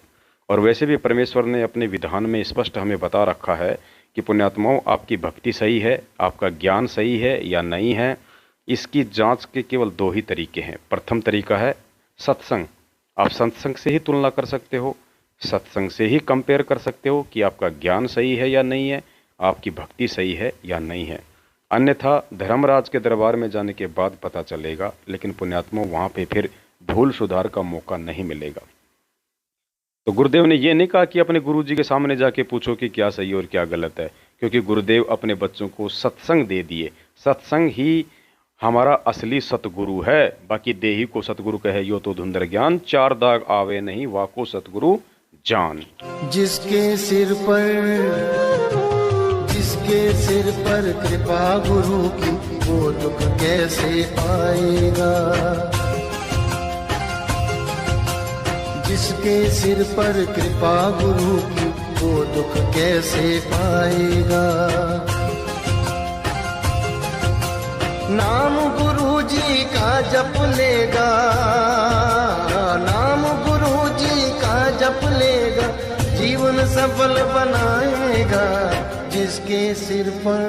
और वैसे भी परमेश्वर ने अपने विधान में स्पष्ट हमें बता रखा है कि पुण्यात्माओं, आपकी भक्ति सही है, आपका ज्ञान सही है या नहीं है, इसकी जांच के केवल 2 ही तरीके हैं। प्रथम तरीका है सत्संग। आप सत्संग से ही तुलना कर सकते हो, सत्संग से ही कंपेयर कर सकते हो कि आपका ज्ञान सही है या नहीं है, आपकी भक्ति सही है या नहीं है। अन्यथा धर्मराज के दरबार में जाने के बाद पता चलेगा, लेकिन पुण्यात्मा वहाँ पे फिर भूल सुधार का मौका नहीं मिलेगा। तो गुरुदेव ने ये नहीं कहा कि अपने गुरुजी के सामने जाके पूछो कि क्या सही और क्या गलत है, क्योंकि गुरुदेव अपने बच्चों को सत्संग दे दिए। सत्संग ही हमारा असली सतगुरु है। बाकी देही को सतगुरु कहे यो तो धुंधर ज्ञान, 4 दाग आवे नहीं वाको सतगुरु जान। जिसके सिर पर कृपा गुरु की, वो दुख कैसे पाएगा। जिसके सिर पर कृपा गुरु की, वो दुख कैसे पाएगा। नाम गुरु जी का जप लेगा, नाम गुरु जी का जप लेगा, जीवन सफल बनाएगा। जिसके सिर पर